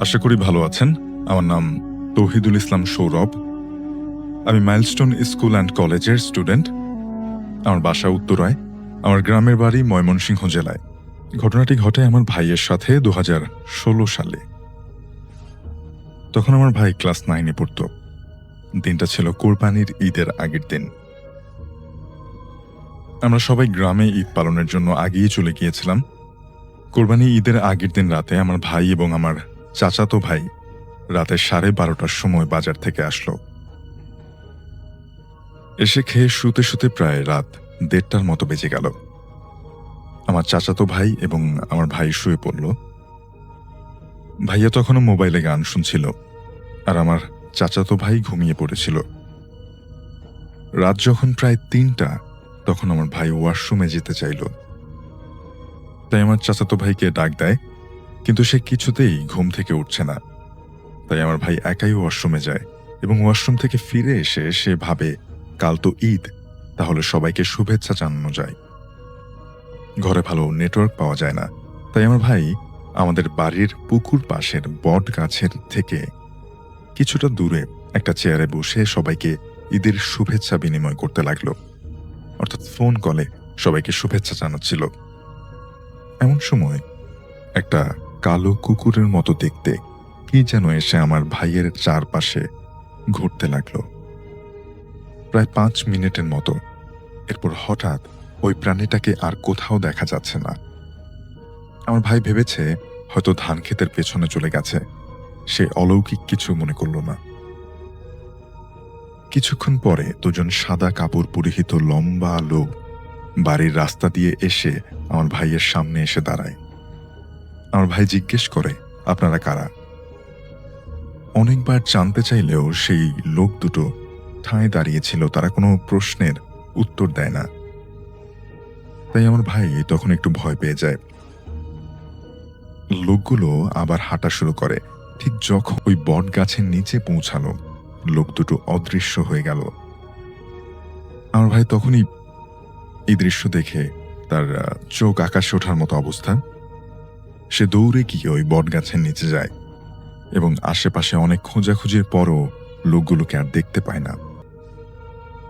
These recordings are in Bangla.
আশা করি ভালো আছেন। আমার নাম তৌহিদুল ইসলাম সৌরভ। আমি মাইলস্টোন স্কুল অ্যান্ড কলেজের স্টুডেন্ট। আমার বাসা উত্তরায়। আমার গ্রামের বাড়ি ময়মনসিংহ জেলায়। ঘটনাটি ঘটে আমার ভাইয়ের সাথে 2016 সালে। তখন আমার ভাই ক্লাস 9-এ পড়ত। দিনটা ছিল কোরবানির ঈদের আগের দিন। আমরা সবাই গ্রামে ঈদ পালনের জন্য আগেই চলে গিয়েছিলাম। কোরবানি ঈদের আগের দিন রাতে আমার ভাই এবং আমার চাচাতো ভাই রাতে 12:30টার সময় বাজার থেকে আসলো। এসে খেয়ে শুতে শুতে প্রায় রাত 1:30টার মতো বেজে গেল। আমার চাচাতো ভাই এবং আমার ভাই শুয়ে পড়ল। ভাইয়া তখনও মোবাইলে গান শুনছিল, আর আমার চাচাতো ভাই ঘুমিয়ে পড়েছিল। রাত যখন প্রায় 3টা, তখন আমার ভাই ওয়াশরুমে যেতে চাইল। তাই আমার চাচাতো ভাইকে ডাক দেয়, কিন্তু সে কিছুতেই ঘুম থেকে উঠছে না। তাই আমার ভাই একাই ওয়াশরুমে যায় এবং ওয়াশরুম থেকে ফিরে এসে সে ভাবে, কাল তো ঈদ, তাহলে সবাইকে শুভেচ্ছা জানানো যায়। ঘরে ভালো নেটওয়ার্ক পাওয়া যায় না, তাই আমার ভাই আমাদের বাড়ির পুকুর পাশের বট গাছের থেকে কিছুটা দূরে একটা চেয়ারে বসে সবাইকে ঈদের শুভেচ্ছা বিনিময় করতে লাগলো, অর্থাৎ ফোন কলে সবাইকে শুভেচ্ছা জানাচ্ছিল। এমন সময় একটা কালো কুকুরের মতো দেখতে কি যেন এসে আমার ভাইয়ের চারপাশে ঘুরতে লাগলো, প্রায় 5 মিনিটের মতো। এরপর হঠাৎ ওই প্রাণীটাকে আর কোথাও দেখা যাচ্ছে না। আমার ভাই ভেবেছে হয়তো ধান ক্ষেতের পেছনে চলে গেছে। সে অলৌকিক কিছু মনে করল না। কিছুক্ষণ পরে দুজন সাদা কাপড় পরিহিত লম্বা লোক বাড়ির রাস্তা দিয়ে এসে আমার ভাইয়ের সামনে এসে দাঁড়ায়। আমার ভাই জিজ্ঞেস করে, আপনারা কারা? অনেকবার জানতে চাইলেও সেই লোক দুটো ঠায় দাঁড়িয়েছিল, তারা কোনো প্রশ্নের উত্তর দেয় না। তাই আমার ভাই তখন একটু ভয় পেয়ে যায়। লোকগুলো আবার হাঁটা শুরু করে। ঠিক যখন ওই বট গাছের নিচে পৌঁছালো, লোক দুটো অদৃশ্য হয়ে গেল। আমার ভাই তখনই এই দৃশ্য দেখে তার চোখ আকাশে ওঠার মতো অবস্থা। সে দৌড়ে গিয়ে ওই বট গাছের নিচে যায় এবং আশেপাশে অনেক খোঁজাখুঁজির পরও লোকগুলোকে আর দেখতে পায় না।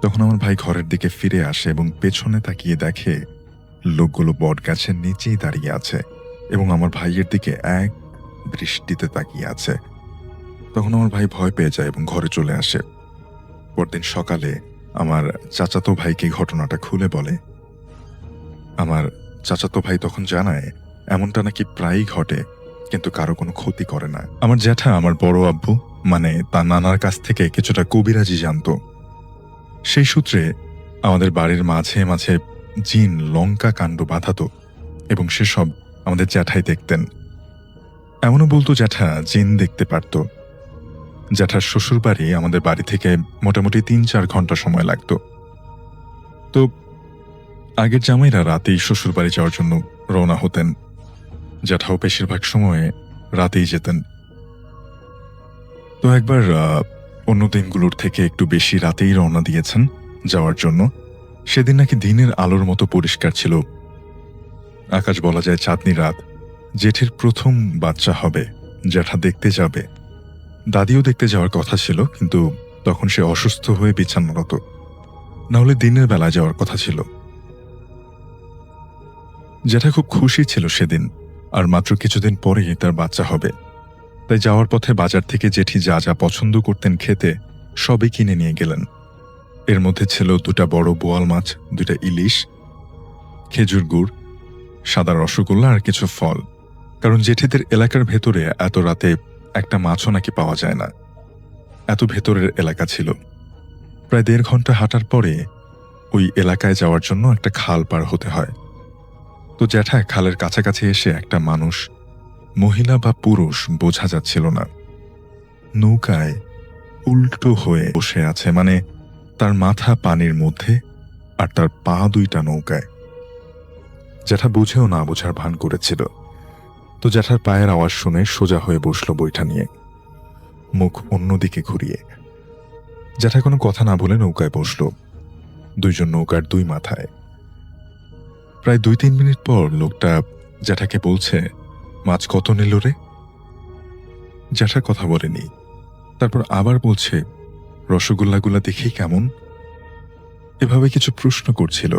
তখন আমার ভাই ঘরের দিকে ফিরে আসে এবং পেছনে তাকিয়ে দেখে লোকগুলো বট গাছের নিচেই দাঁড়িয়ে আছে এবং আমার ভাইয়ের দিকে এক দৃষ্টিতে তাকিয়ে আছে। তখন আমার ভাই ভয় পেয়ে যায় এবং ঘরে চলে আসে। পরদিন সকালে আমার চাচাতো ভাইকে ঘটনাটা খুলে বলে। আমার চাচাতো ভাই তখন জানায় এমনটা নাকি প্রায়ই ঘটে, কিন্তু কারো কোনো ক্ষতি করে না। আমার জ্যাঠা আমার বড় আব্বু মানে তার নানার কাছ থেকে কিছুটা কবিরাজি জানত। সেই সূত্রে আমাদের বাড়ির মাঝে মাঝে জিন লঙ্কা কাণ্ড বাঁধাত এবং সেসব আমাদের জ্যাঠাই দেখতেন। এমনও বলতো জ্যাঠা জিন দেখতে পারত। জ্যাঠার শ্বশুর বাড়ি আমাদের বাড়ি থেকে মোটামুটি 3-4 ঘন্টা সময় লাগত। তো আগের জামাইরা রাতেই শ্বশুর বাড়ি যাওয়ার জন্য রওনা হতেন। জ্যাঠাও বেশিরভাগ সময়ে রাতেই যেতেন। তো একবার অন্য দিনগুলোর থেকে একটু বেশি রাতেই রওনা দিয়েছেন যাওয়ার জন্য। সেদিন নাকি দিনের আলোর মতো পরিষ্কার ছিল আকাশ, বলা যায় চাঁদনি রাত। জেঠের প্রথম বাচ্চা হবে, জ্যাঠা দেখতে যাবে। দাদিও দেখতে যাওয়ার কথা ছিল, কিন্তু তখন সে অসুস্থ হয়ে বিছানারত, না হলে দিনের বেলা যাওয়ার কথা ছিল। জ্যাঠা খুব খুশি ছিল সেদিন, আর মাত্র কিছুদিন পরেই তার বাচ্চা হবে। তাই যাওয়ার পথে বাজার থেকে জেঠি যা যা পছন্দ করতেন খেতে সবই কিনে নিয়ে গেলেন। এর মধ্যে ছিল 2টা বড় বোয়াল মাছ, 2টা ইলিশ, খেজুর গুড়, সাদা রসগোল্লা আর কিছু ফল। কারণ জেঠিদের এলাকার ভেতরে এত রাতে একটা মাছও নাকি পাওয়া যায় না, এত ভেতরের এলাকা ছিল। প্রায় 1.5 ঘন্টা হাঁটার পরে ওই এলাকায় যাওয়ার জন্য একটা খাল পার হতে হয়। তো জ্যাঠা খালের কাছাকাছি এসে একটা মানুষ, মহিলা বা পুরুষ বোঝা যাচ্ছিল না, নৌকায় উল্টো হয়ে বসে আছে, মানে তার মাথা পানির মধ্যে আর তার পা 2টা নৌকায়। জ্যাঠা বুঝেও না বোঝার ভান করেছিল। তো জ্যাঠার পায়ের আওয়াজ শুনে সোজা হয়ে বসলো বৈঠা নিয়ে, মুখ অন্যদিকে ঘুরিয়ে। জ্যাঠা কোনো কথা না বলে নৌকায় বসল, 2জন নৌকার 2 মাথায়। প্রায় 2-3 মিনিট পর লোকটা জ্যাঠাকে বলছে, মাছ কত নিল রে? জ্যাঠা কথা বলেনি। তারপর আবার বলছে, রসগোল্লাগুলা দেখেই কেমন। এভাবে কিছু প্রশ্ন করছিল।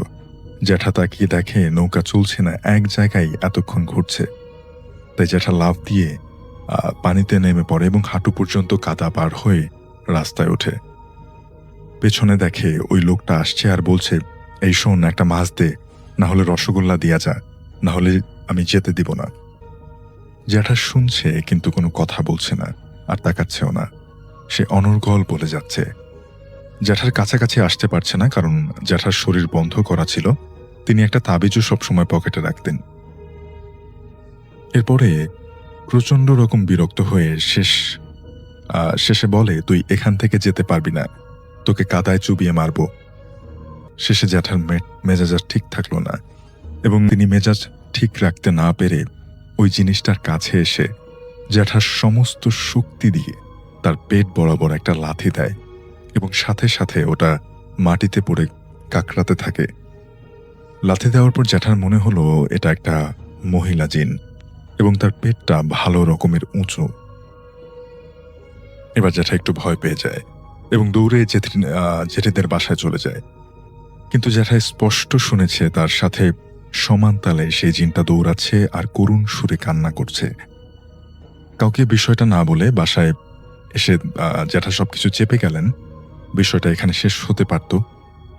জ্যাঠা তাকিয়ে দেখে নৌকা চলছে না, এক জায়গায় এতক্ষণ ঘুরছে। তাই জ্যাঠা লাফ দিয়ে পানিতে নেমে পড়ে এবং হাঁটু পর্যন্ত কাদা পার হয়ে রাস্তায় ওঠে। পেছনে দেখে ওই লোকটা আসছে আর বলছে, এই শোন, একটা মাছ দে, না হলে রসগোল্লা দিয়া যা, না হলে আমি যেতে দিব না। জ্যাঠা শুনছে কিন্তু কোনো কথা বলছে না আর তাকাচ্ছেও না। সে অনর্গল বলে যাচ্ছে। জ্যাঠার কাছাকাছি আসতে পারছে না, কারণ জ্যাঠার শরীর বন্ধ করা ছিল। তিনি একটা তাবিজও সবসময় পকেটে রাখতেন। এরপরে প্রচন্ড রকম বিরক্ত হয়ে শেষে বলে, তুই এখান থেকে যেতে পারবি না, তোকে কাদায় চুবিয়ে মারব। শেষে জ্যাঠার মেজাজ আর ঠিক থাকলো না এবং তিনি মেজাজ ঠিক রাখতে না পেরে ওই জিনিসটার কাছে এসে জ্যাঠার সমস্ত শক্তি দিয়ে তার পেট বরাবর একটা লাথি দেয় এবং সাথে সাথে ওটা মাটিতে পড়ে কাকড়াতে থাকে। লাথি দেওয়ার পর জ্যাঠার মনে হলো এটা একটা মহিলা জিন এবং তার পেটটা ভালো রকমের উঁচু। এবার জ্যাঠা একটু ভয় পেয়ে যায় এবং দৌড়ে জেঠিদের বাসায় চলে যায়। কিন্তু জ্যাঠা স্পষ্ট শুনেছে তার সাথে সমান তালে সেই জিনটা দৌড়াচ্ছে আর করুণ সুরে কান্না করছে। কাউকে বিষয়টা না বলে বাসায় এসে জ্যাঠা সবকিছু চেপে গেলেন। বিষয়টা এখানে শেষ হতে পারত,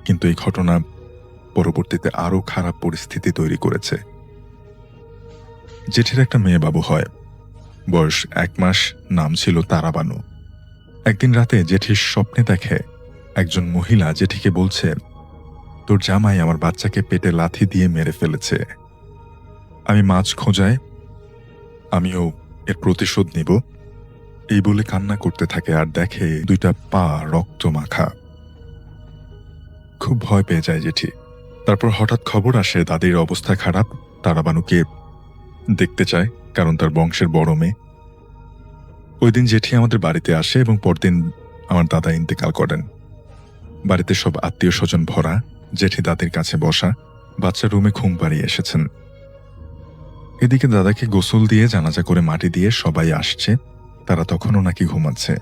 কিন্তু এই ঘটনা পরবর্তীতে আরো খারাপ পরিস্থিতি তৈরি করেছে। জেঠির একটা মেয়ে বাবু হয়, বয়স 1 মাস, নাম ছিল তারাবানু। একদিন রাতে জেঠির স্বপ্নে দেখে একজন মহিলা জেঠিকে বলছে, তোর জামাই আমার বাচ্চাকে পেটে লাথি দিয়ে মেরে ফেলেছে। আমি মাছ খোঁজায়, আমিও এর প্রতিশোধ নিব। এই বলে কান্না করতে থাকে আর দেখে 2টা পা রক্ত মাখা। খুব ভয় পেয়ে যায় জেঠি। তারপর হঠাৎ খবর আসে দাদির অবস্থা খারাপ, তারাবানুকে দেখতে চায়, কারণ তার বংশের বড় মেয়ে। ওই দিন জেঠি আমাদের বাড়িতে আসে এবং পরদিন আমার দাদা ইন্তেকাল করেন। বাড়িতে সব আত্মীয় স্বজন ভরা, জেঠি দাদির কাছে বসা, বাচ্চা রুমে ঘুম পাড়িয়ে এসেছেন। এদিকে দাদাকে গোসল দিয়ে জানাজা করে মাটি দিয়ে সবাই আসছে, তারা তখনও নাকি ঘুমাচ্ছে।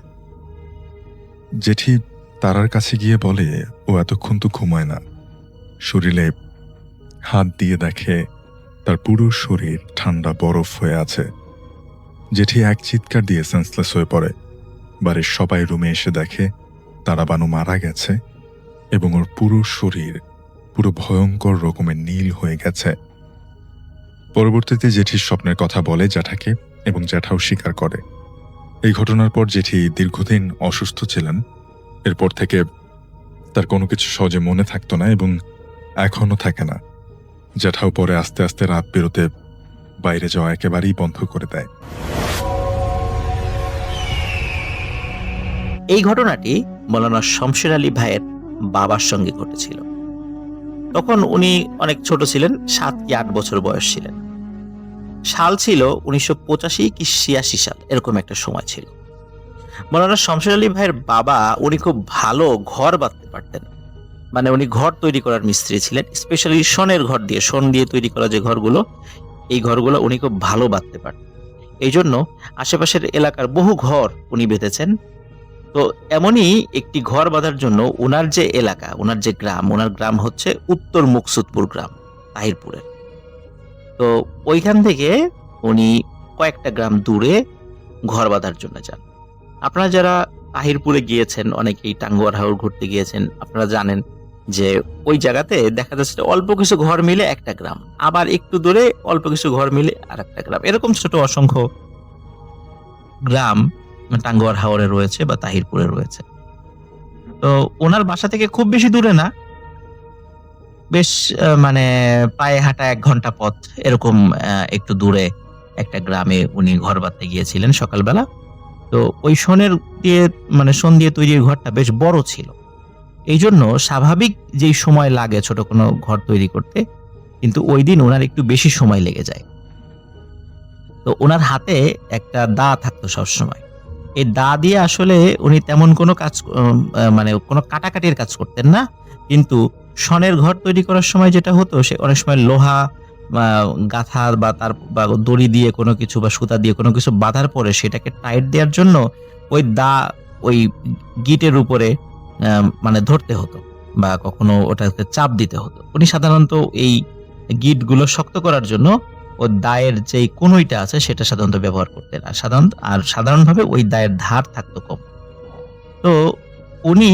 জেঠি তারার কাছে গিয়ে বলে, ও এতক্ষণ তো ঘুমায় না। শরীরে হাত দিয়ে দেখে তার পুরো শরীর ঠান্ডা বরফ হয়ে আছে। জেঠি এক চিৎকার দিয়ে সেন্সলেস হয়ে পড়ে। বাড়ির সবাই রুমে এসে দেখে তারাবানু মারা গেছে এবং ওর পুরো শরীর পুরো ভয়ঙ্কর রকমের নীল হয়ে গেছে। পরবর্তীতে জেঠির স্বপ্নের কথা বলে জ্যাঠাকে এবং জ্যাঠাও স্বীকার করে। এই ঘটনার পর জেঠি দীর্ঘদিন অসুস্থ ছিলেন। এরপর থেকে তার কোনো কিছু সহজে মনে থাকতো না এবং এখনো থাকে না। জ্যাঠাও পরে আস্তে আস্তে রাত বেরোতে বাইরে যাওয়া একেবারেই বন্ধ করে দেয়। এই ঘটনাটি মৌলানা শমশের আলী ভাইয়ের বাবার সঙ্গে ঘটেছিল। তখন উনি অনেক ছোট ছিলেন, 7 কি 8 বছর বয়স ছিলেন। সাল ছিল 1985 কি 86 সাল, এরকম একটা সময় ছিল। মৌলানা শমশের আলী ভাইয়ের বাবা উনি খুব ভালো ঘর বাঁধতে পারতেন। মানে উনি ঘর তৈরি করার মিস্ত্রি ছিলেন, স্পেশালি শন দিয়ে তৈরি করা যে ঘরগুলো, এই ঘরগুলো উনি খুব ভালো বাঁধতে পারতেন। এই জন্য আশেপাশের এলাকার বহু ঘর উনি বেঁধেছেন। তো এমনই একটি ঘর বাঁধার জন্য ওনার যে এলাকা, ওনার যে গ্রাম, ওনার গ্রাম হচ্ছে উত্তর মুকসুদপুর গ্রাম, তাহিরপুরের। তো ওইখান থেকে উনি কয়েকটা গ্রাম দূরে ঘর বাঁধার জন্য যান। আপনারা যারা তাহিরপুরে গিয়েছেন, অনেকেই টাঙ্গুয়ার হাওর ঘুরতে গিয়েছেন, আপনারা জানেন যে ওই জায়গাতে দেখা যাচ্ছে অল্প কিছু ঘর মিলে একটা গ্রাম, আবার একটু দূরে অল্প কিছু ঘর মিলে আর একটা গ্রাম, এরকম ছোট অসংখ্য গ্রাম টাঙ্গুয়ার হাওরে রয়েছে বা তাহিরপুরে রয়েছে। তো ওনার বাসা থেকে খুব বেশি দূরে না, বেশ মানে পায়ে হাঁটা 1 ঘন্টা পথ, এরকম একটু দূরে একটা গ্রামে উনি ঘর বাঁধতে গিয়েছিলেন সকালবেলা। তো ওই শন দিয়ে তৈরি ঘরটা বেশ বড় ছিল। এই জন্য স্বাভাবিক যেই সময় লাগে ছোট কোনো ঘর তৈরি করতে, কিন্তু ওই দিন ওনার একটু বেশি সময় লেগে যায়। তো ওনার হাতে একটা দা থাকতো সবসময়। এই দা দিয়ে আসলে উনি তেমন কোনো কাজ কোনো কাটাকাটির কাজ করতেন না, কিন্তু শনের ঘর তৈরি করার সময় যেটা হতো, সে অনেক সময় লোহা গাঁথা বা তার বা দড়ি দিয়ে কোনো কিছু বা সুতা দিয়ে কোনো কিছু বাঁধার পরে সেটাকে টাইট দেওয়ার জন্য ওই ওই গিটের উপরে মানে ধরতে হতো বা কখনো ওটাকে চাপ দিতে হতো। উনি সাধারণত এই গিটগুলো শক্ত করার জন্য ও দায়ের যেই কনুইটা আছে সেটা সাধারণত ব্যবহার করতেন। আর সাধারণভাবে ওই দায়ের ধার থাকতো কম। তো উনি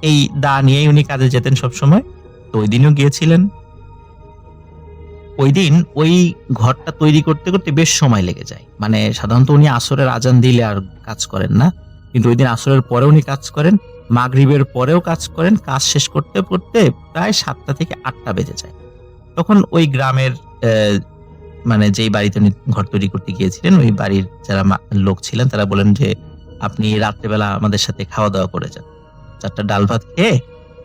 এই দা নিয়েই উনি কাজে যেতেন সবসময়। তো ওই দিনও গিয়েছিলেন। ওইদিন ওই ঘরটা তৈরি করতে, করতে বেশ সময় লেগে যায়। মানে সাধারণত উনি আসরের আজান দিলে আর কাজ করেন না। কিন্তু ঐদিন আসরের পরে উনি কাজ করেন, মাগরিবের পরেও কাজ করেন। কাজ শেষ করতে, করতে প্রায় ৭টা থেকে ৮টা বেজে যায়। তখন ওই গ্রামের মানে যেই বাড়িতে উনি ঘর তৈরি করতে গিয়েছিলেন, ওই বাড়ির যারা লোক ছিলেন তারা বললেন যে, "আপনি রাত্রেবেলা আমাদের সাথে খাওয়া-দাওয়া করে যান। ৪ টা ডাল ভাত খেয়ে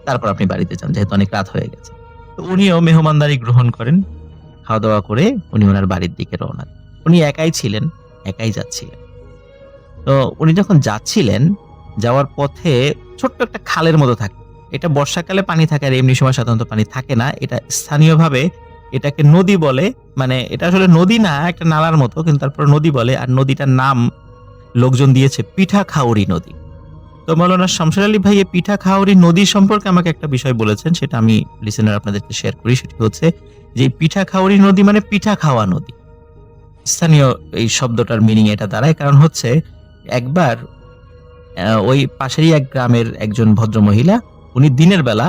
তারপর আপনি বাড়িতে যান। যেহেতু অনেক রাত হয়ে গেছে।" তো উনিও মেহমানদারি গ্রহণ করেন। খাওয়া-দাওয়া করে উনি উনার বাড়ির দিকে রওনা দেন। উনি একাই ছিলেন, একাই যাচ্ছিলেন। তো উনি যখন যাচ্ছিলেন, যাওয়ার পথে ছোট্ট একটা খালের মতো থাকে। এটা বর্ষাকালে পানি থাকে আর এমনি সময় সাধারণত পানি থাকে না। এটা স্থানীয়ভাবে এটাকে নদী বলে। মানে এটা আসলে নদী না, একটা নালার মতো, কিন্তু তারপরে নদী বলে। আর নদীটার নাম লোকজন দিয়েছে পিঠাখাউড়ি নদী। তো মাওলানা শামসুর আলী ভাই এই পিঠাখাউড়ি নদী সম্পর্কে আমাকে একটা বিষয় বলেছেন, সেটা আমি লিসেনার আপনাদেরকে শেয়ার করি। সেটি হচ্ছে যে পিঠাখাউড়ি নদী মানে পিঠা খাওয়া নদী। স্থানীয় এই শব্দটার মিনিং এটা দাঁড়ায়। কারণ হচ্ছে একবার ওই পাশেরই এক গ্রামের একজন ভদ্রমহিলা, উনি দিনের বেলা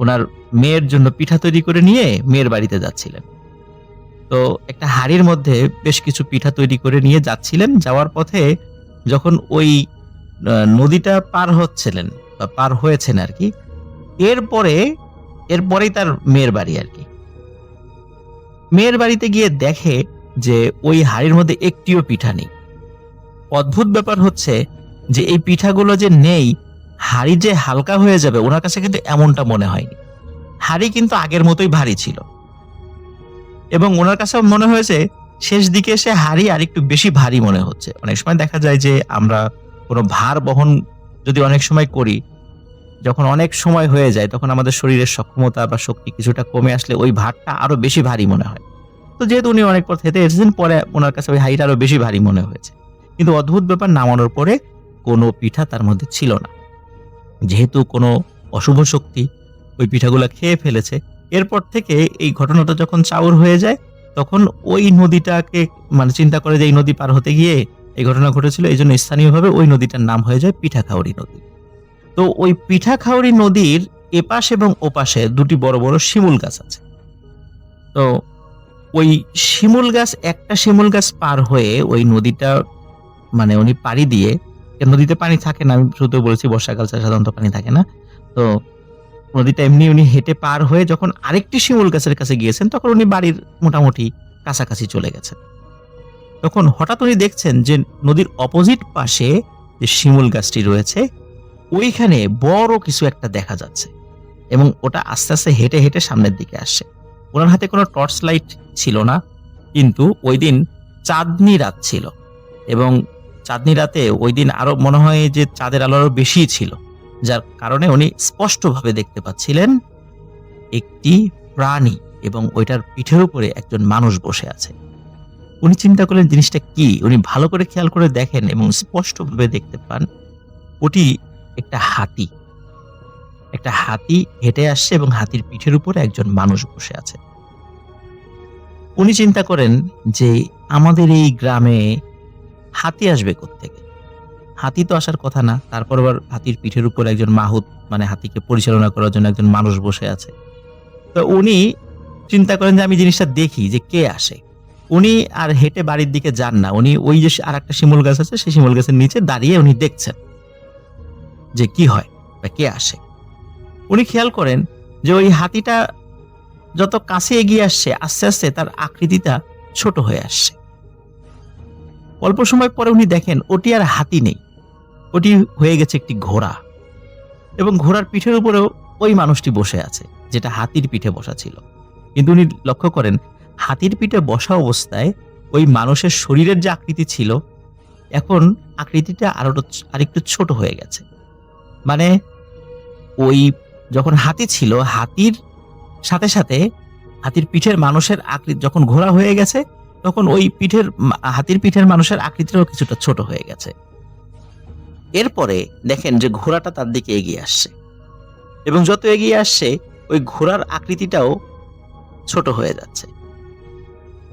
উনার মেয়ের জন্য পিঠা তৈরি করে নিয়ে মেয়ের বাড়িতে যাচ্ছিলেন। তো একটা হাঁড়ির মধ্যে বেশ কিছু পিঠা তৈরি করে নিয়ে যাচ্ছিলেন। যাওয়ার পথে যখন ওই নদীটা পার হচ্ছিলেন বা পার হয়েছেন আরকি, এরপরেই তার মেয়ের বাড়ি আরকি। মেয়ের বাড়িতে গিয়ে দেখে যে ওই হাঁড়ির মধ্যে একটিও পিঠা নেই। অদ্ভুত ব্যাপার হচ্ছে যে এই পিঠাগুলো যে নেই, হাঁড়ি যে হালকা হয়ে যাবে ওনার কাছে কিন্তু এমনটা মনে হয়নি। হাঁড়ি কিন্তু আগের মতোই ভারী ছিল এবং ওনার কাছেও মনে হয়েছে শেষ দিকে এসে হাঁড়ি আরেকটু বেশি ভারী মনে হচ্ছে। অনেক সময় দেখা যায় যে আমরা কোনো ভার বহন যদি অনেক সময় করি, যখন অনেক সময় হয়ে যায় তখন আমাদের শরীরের সক্ষমতা বা শক্তি কিছুটা কমে আসলে ওই ভারটা আরো বেশি ভারী মনে হয়। তো যেহেতু উনি অনেক পথ হেঁটে এসেছেন, পরে ওনার কাছে ওই হাঁড়িটা আরো বেশি ভারী মনে হয়েছে। কিন্তু অদ্ভুত ব্যাপার, নামানোর পরে কোনো পিঠা তার মধ্যে ছিল না। যেহেতু কোনো অশুভ শক্তি ওই পিঠাগুলা খেয়ে ফেলেছে, এরপর থেকে এই ঘটনাটা যখন চাউর হয়ে যায় তখন ওই নদীটাকে মানে চিন্তা করে যে এই নদী পার হতে গিয়ে এই ঘটনা ঘটেছিল। এইজন্য স্থানীয়ভাবে ওই নদীটার নাম হয়ে যায় পিঠাখাউড়ি নদী। তো ওই পিঠাখাউড়ি নদীর এপাশ এবং ওপাশে ২টি বড়, বড় শিমুল গাছ আছে। তো ওই একটা শিমুল গাছ পার হয়ে ওই নদীটা মানে উনি পাড়ি দিয়ে, নদীতে পানি থাকে না, আমি শুরুতেও বলেছি বর্ষাকাল ছাড়া সাধারণত পানি থাকে না। তো নদীটা এমনি উনি হেঁটে পার হয়ে যখন আরেকটি শিমুল গাছের কাছে গিয়েছেন তখন উনি বাড়ির মোটামুটি কাছাকাছি চলে গেছেন। তখন হঠাৎ উনি দেখছেন যে নদীর অপোজিট পাশে যে শিমুল গাছটি রয়েছে ওইখানে বড় কিছু একটা দেখা যাচ্ছে এবং ওটা আস্তে, আস্তে হেঁটে, হেঁটে সামনের দিকে আসছে। ওনার হাতে কোনো টর্চ লাইট ছিল না, কিন্তু ঐদিন চাঁদনি রাত ছিল এবং চাঁদনি রাতে ঐদিন আরো মনে হয় যে চাঁদের আলো আরো বেশিই ছিল। যার কারণে উনি স্পষ্টভাবে দেখতে পাচ্ছিলেন একটি প্রাণী এবং ওইটার পিঠের উপরে একজন মানুষ বসে আছে। উনি চিন্তা করলেন জিনিসটা কি? উনি ভালো করে খেয়াল করে দেখেন এবং স্পষ্টভাবে দেখতে পান ওটি একটা হাতি। একটা হাতি হেঁটে আসছে এবং হাতির পিঠের উপরে একজন মানুষ বসে আছে। উনি চিন্তা করেন যে আমাদের এই গ্রামে হাতি আসবে কোত্থেকে? হাতি তো আসার কথা না। তারপর আবার হাতির পিঠের উপর একজন মাহুত মানে হাতিকে পরিচালনা করার জন্য একজন মানুষ বসে আছে। তো উনি চিন্তা করেন যে আমি জিনিসটা দেখি যে কে আসে। উনি আর হেঁটে বাড়ির দিকে যান না। উনি ওই যে আরেকটা শিমুল গাছ আছে সেই শিমুল গাছের নিচে দাঁড়িয়ে উনি দেখছেন যে কি হয় বা কে আসে। উনি খেয়াল করেন যে ওই হাতিটা যত কাছে এগিয়ে আসছে আস্তে, আস্তে তার আকৃতিটা ছোট হয়ে আসছে। অল্প সময় পরে উনি দেখেন ওটি আর হাতি নেই। ওটি হয়ে গেছে একটি ঘোড়া এবং ঘোড়ার পিঠের উপরেও ওই মানুষটি বসে আছে যেটা হাতির পিঠে বসা ছিল। কিন্তু উনি লক্ষ্য করেন হাতির পিঠে বসা অবস্থায় ওই মানুষের শরীরের যে আকৃতি ছিল এখন আকৃতিটা আরেকটু ছোট হয়ে গেছে। মানে ওই যখন হাতি ছিল হাতির সাথে, সাথে হাতির পিঠের মানুষের আকৃতি যখন ঘোড়া হয়ে গেছে, তখন ওই হাতির পিঠের মানুষের আকৃতিটাও কিছুটা ছোট হয়ে গেছে। এরপরে দেখেন যে ঘোড়াটা তার দিকে এগিয়ে আসছে, এবং যত এগিয়ে আসছে ওই ঘোড়ার আকৃতিটাও ছোট হয়ে যাচ্ছে।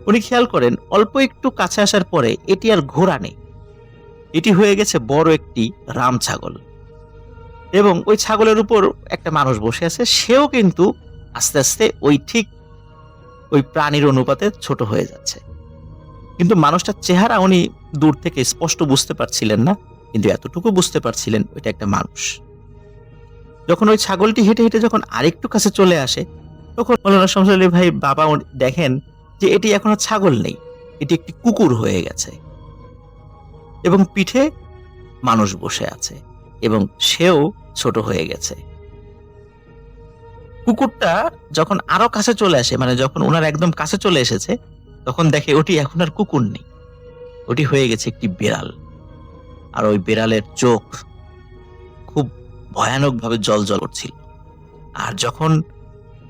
উনি খেয়াল করেন অল্প একটু কাছে আসার পরে এটি আর ঘোড়া নেই, এটি হয়ে গেছে বড় একটি রাম ছাগল, এবং ওই ছাগলের উপর একটা মানুষ বসে আছে। সেও কিন্তু আস্তে আস্তে ওই প্রাণীর অনুপাতে ছোট হয়ে যাচ্ছে, কিন্তু মানুষটার চেহারা উনি দূর থেকে স্পষ্ট বুঝতে পারছিলেন না, কিন্তু এতটুকু বুঝতে পারছিলেন ওইটা একটা মানুষ। যখন ওই ছাগলটি হেঁটে হেঁটে যখন আরেকটু কাছে চলে আসে, তখন মৌলানা শামসুল আলী ভাই বাবা দেখেন যে এটি এখন আর ছাগল নেই, এটি একটি কুকুর হয়ে গেছে, এবং পিঠে মানুষ বসে আছে, এবং সেও ছোট হয়ে গেছে। কুকুরটা যখন আরো কাছে চলে আসে, মানে যখন ওনার একদম কাছে চলে এসেছে, তখন দেখে ওটি এখন আর কুকুর নেই, ওটি হয়ে গেছে একটি বিড়াল। আর ওই বিড়ালের চোখ খুব ভয়ানক ভাবে জ্বলজ্বল করছিল। আর যখন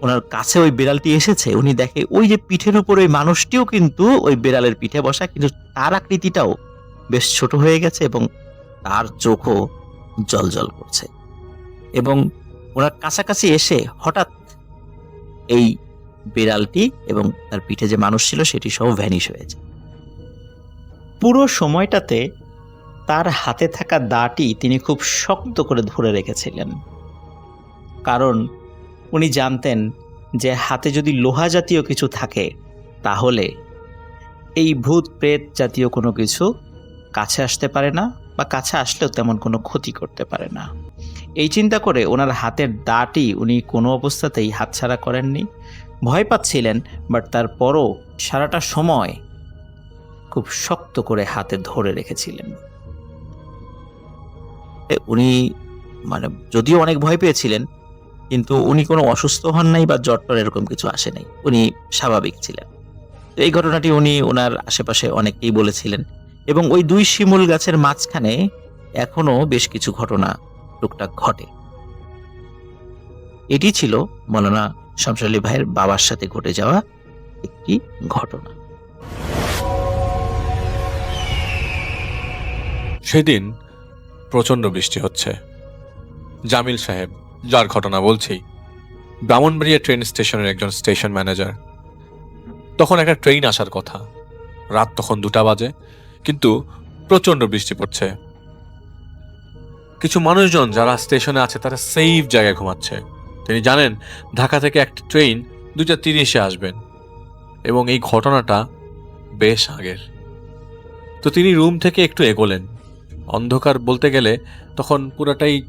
ওনার কাছে ওই বিড়ালটি এসেছে, উনি দেখে ওই যে পিঠের উপর ওই মানুষটিও কিন্তু ওই বিড়ালের পিঠে বসা, কিন্তু তার আকৃতিটাও বেশ ছোট হয়ে গেছে, এবং তার চোখও জ্বলজ্বল করছে। এবং ওনার কাছাকাছি এসে হঠাৎ এই বিড়ালটি এবং তার পিঠে যে মানুষ ছিল সেটি সব ভ্যানিশ হয়ে যায়। পুরো সময়টাতে তার হাতে থাকা দাটি তিনি খুব শক্ত করে ধরে রেখেছিলেন, কারণ উনি জানতেন যে হাতে যদি লোহা জাতীয় কিছু থাকে তাহলে এই ভূত প্রেত জাতীয় কোনো কিছু কাছে আসতে পারে না, বা কাছে আসলেও তেমন কোনো ক্ষতি করতে পারে না। এই চিন্তা করে ওনার হাতের দাটি উনি কোনো অবস্থাতেই হাতছাড়া করেননি। ভয় পাচ্ছিলেন, বাট তারপরও সারাটা সময় খুব শক্ত করে হাতে ধরে রেখেছিলেন। উনি মানে যদিও অনেক ভয় পেয়েছিলেন, কিন্তু উনি কোনো অসুস্থ হন নাই বা জ্বর টর এরকম কিছু আসে নাই, উনি স্বাভাবিক ছিলেন। তো এই ঘটনাটি উনি ওনার আশেপাশে অনেককেই বলেছিলেন, এবং ওই দুই শিমুল গাছের মাঝখানে এখনো বেশ কিছু ঘটনা টুকটাক ঘটে। এটি ছিল মৌলানা শামসুল আলী ভাইয়ের বাবার সাথে ঘটে যাওয়া একটি ঘটনা। সেদিন প্রচণ্ড বৃষ্টি হচ্ছে। জামিল সাহেব, যার ঘটনা বলছি, ব্রাহ্মণবাড়িয়া ট্রেন স্টেশনের একজন স্টেশন ম্যানেজার। তখন একটা ট্রেন আসার কথা, রাত তখন 2টা বাজে, কিন্তু প্রচণ্ড বৃষ্টি পড়ছে। কিছু মানুষজন যারা স্টেশনে আছে তারা সেফ জায়গায় ঘুমাচ্ছে। তিনি জানেন ঢাকা থেকে একটা ট্রেন 2:30 আসবেন, এবং এই ঘটনাটা বেশ আগের। তো তিনি রুম থেকে একটু এগোলেন। অন্ধকার বলতে গেলে তখন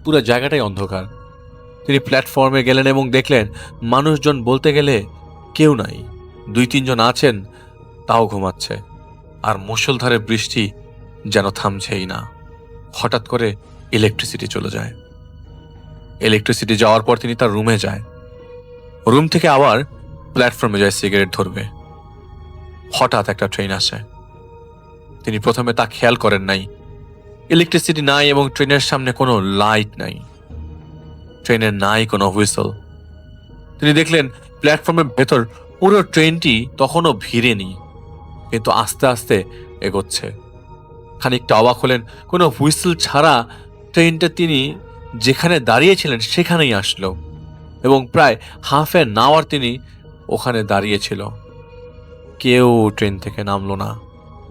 পুরো জায়গাটাই অন্ধকার। তিনি প্ল্যাটফর্মে গেলেন এবং দেখলেন মানুষজন বলতে গেলে কেউ নাই, 2-3 জন আছেন, তাও ঘুমাচ্ছে। আর মুষলধারে বৃষ্টি যেন থামছেই না। হঠাৎ করে ইলেকট্রিসিটি চলে যায়। ইলেকট্রিসিটি যাওয়ার পর তিনি তার রুমে যায়। রুম থেকে আবার প্ল্যাটফর্মে যায় সিগারেট ধরবে। হঠাৎ একটা ট্রেন আসে। তিনি প্রথমে তা খেয়াল করেন নাই। ইলেকট্রিসিটি নাই এবং ট্রেনের সামনে কোনো লাইট নাই, ট্রেনের নাই কোনো হুইসল। তিনি দেখলেন প্ল্যাটফর্মের ভেতর পুরো ট্রেনটি তখনও ভিড়েনি, কিন্তু আস্তে আস্তে এগোচ্ছে। খানিকটা অবাক হলেন, কোনো হুইসল ছাড়া ট্রেনটা তিনি যেখানে দাঁড়িয়েছিলেন সেখানেই আসলো, এবং প্রায় হাফ অ্যান আওয়ার তিনি ওখানে দাঁড়িয়েছিল। কেউ ট্রেন থেকে নামলো না,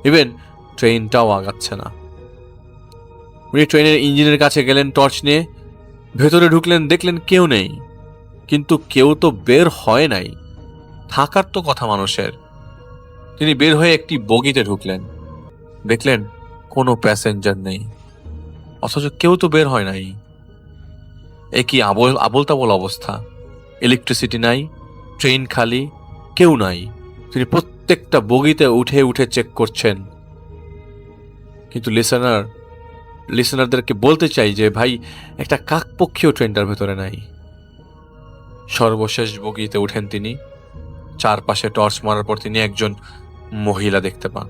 ইভেন ট্রেনটাও আগাচ্ছে না। উনি ট্রেনের ইঞ্জিনের কাছে গেলেন টর্চ নিয়ে, ভেতরে ঢুকলেন, দেখলেন কেউ নেই, কিন্তু কেউ তো বের হয় নাই, থাকার তো কথা মানুষের। তিনি বের হয়ে একটি বগিতে ঢুকলেন, দেখলেন কোনো প্যাসেঞ্জার নেই, অথচ কেউ তো বের হয় নাই। এ কি আবোল তাবোল অবস্থা! ইলেকট্রিসিটি নাই, ট্রেন খালি, কেউ নাই। তিনি প্রত্যেকটা বগিতে উঠে উঠে চেক করছেন। কিন্তু লিসেনারদেরকে বলতে চাই যে ভাই, একটা কাকপক্ষীয় ট্রেনটার ভেতরে নাই। সর্বশেষ বগিতে উঠেন তিনি। চারপাশে টর্চ মারার পর তিনি একজন মহিলা দেখতে পান।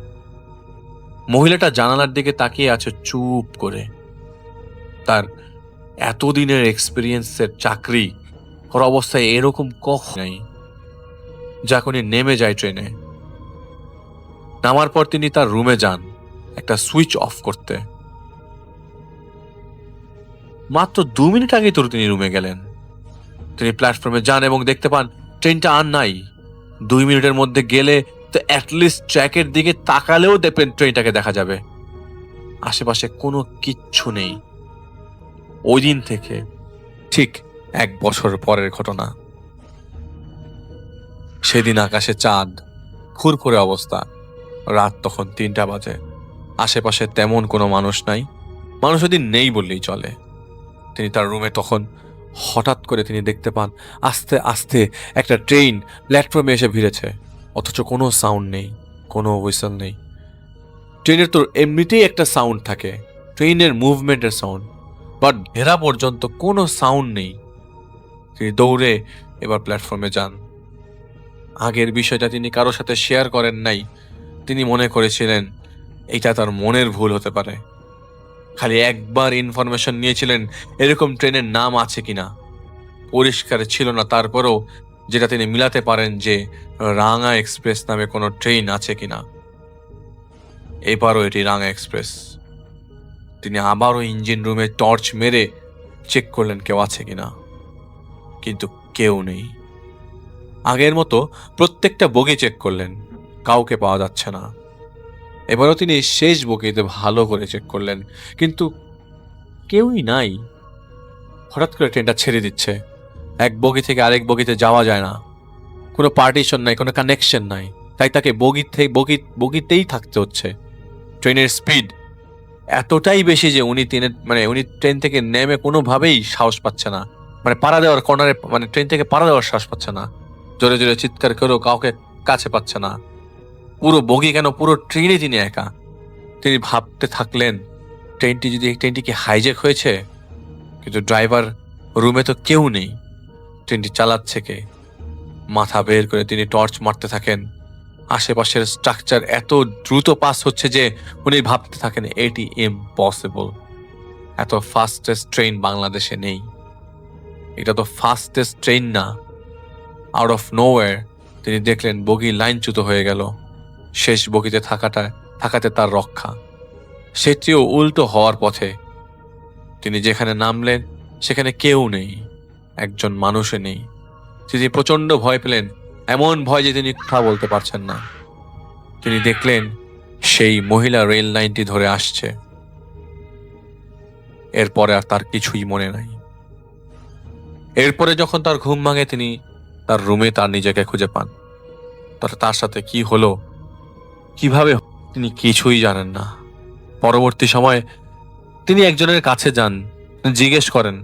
মহিলাটা জানালার দিকে তাকিয়ে আছে চুপ করে। তার এতদিনের এক্সপিরিয়েন্সের চাকরি, ওর অবস্থায় এরকম কখনো নাই। যাক উনি নেমে যায় ট্রেনে। নামার পর তিনি তার রুমে যান একটা সুইচ অফ করতে। মাত্র 2 মিনিট আগে তো তিনি রুমে গেলেন। তিনি প্ল্যাটফর্মে যান এবং দেখতে পান ট্রেনটা আর নাই। 2 মিনিটের মধ্যে গেলে তো অ্যাটলিস্ট ট্র্যাকের দিকে তাকালেও দেখবেন ট্রেনটাকে দেখা যাবে। আশেপাশে কোনো কিচ্ছু নেই। ওই দিন থেকে ঠিক 1 বছর পরের ঘটনা। সেদিন আকাশে চাঁদ, ফুরফুরে অবস্থা। রাত তখন 3টা বাজে। আশেপাশে তেমন কোনো মানুষ নাই, মানুষ ওদিন নেই বললেই চলে। তিনি তার রুমে তখন হঠাৎ করে তিনি দেখতে পান আস্তে আস্তে একটা ট্রেন প্ল্যাটফর্মে এসে ভিড়েছে, অথচ কোনো সাউন্ড নেই, কোনো হুইসেল নেই। ট্রেনের তো এমনিতেই একটা সাউন্ড থাকে, ট্রেনের মুভমেন্টের সাউন্ড, বাট ঘেরা পর্যন্ত কোনো সাউন্ড নেই। তিনি দৌড়ে এবার প্ল্যাটফর্মে যান। আগের বিষয়টা তিনি কারোর সাথে শেয়ার করেন নাই। তিনি মনে করেছিলেন এটা তার মনের ভুল হতে পারে। খালি একবার ইনফরমেশন নিয়েছিলেন এরকম ট্রেনের নাম আছে কিনা, পরিষ্কার ছিল না। তারপরও যেটা তিনি মিলাতে পারেন যে রাঙা এক্সপ্রেস নামে কোনো ট্রেন আছে কিনা। এবারও এটি রাঙা এক্সপ্রেস। তিনি আবারও ইঞ্জিন রুমে টর্চ মেরে চেক করলেন কেউ আছে কিনা, কিন্তু কেউ নেই। আগের মতো প্রত্যেকটা বগি চেক করলেন, কাউকে পাওয়া যাচ্ছে না। এবারও তিনি শেষ বগিতে ভালো করে চেক করলেন, কিন্তু কেউই নাই। হঠাৎ করে ট্রেনটা ছেড়ে দিচ্ছে। এক বগি থেকে আরেক বগিতে যাওয়া যায় না, কোনো পার্টিশন নাই, কোনো কানেকশন নাই। তাই তাকে বগিতেই থাকতে হচ্ছে। ট্রেনের স্পিড এতটাই বেশি যে উনি ট্রেন থেকে নেমে কোনোভাবেই সাহস পাচ্ছে না, পাড়া দেওয়ার কর্নারে, ট্রেন থেকে পাড়া দেওয়ার সাহস পাচ্ছে না। জোরে জোরে চিৎকার করেও কাউকে কাছে পাচ্ছে না। পুরো বগি কেন, পুরো ট্রেনে তিনি একা। তিনি ভাবতে থাকলেন ট্রেনটি কি হাইজ্যাক হয়েছে? কিন্তু ড্রাইভার রুমে তো কেউ নেই। ট্রেনটি চালাচ্ছে কে? মাথা বের করে তিনি টর্চ মারতে থাকেন। আশেপাশের স্ট্রাকচার এত দ্রুত পাস হচ্ছে যে উনি ভাবতে থাকেন এটি ইম্পসিবল। এত ফাস্টেস্ট ট্রেন বাংলাদেশে নেই। এটা তো ফাস্টেস্ট ট্রেন না। আউট অফ নোওয়্যার তিনি দেখলেন বগি লাইনচ্যুত হয়ে গেল। শেষ বগিতে থাকাতে তার রক্ষা। সেটিও উল্টো হওয়ার পথে। তিনি যেখানে নামলেন সেখানে কেউ নেই, একজন মানুষও নেই। তিনি প্রচন্ড ভয় পেলেন, এমন ভয় যে তিনি কথা বলতে পারছেন না। তিনি দেখলেন সেই মহিলা রেল লাইনটি ধরে আসছে। এরপরে আর তার কিছুই মনে নাই। এরপরে যখন তার ঘুম ভাঙে তিনি তার রুমে তার নিজেকে খুঁজে পান। তার সাথে কি হলো, কিভাবে, তিনি কিছুই জানেন না। পরবর্তী সময়ে তিনি একজনের কাছে যান, জিজ্ঞেস করেন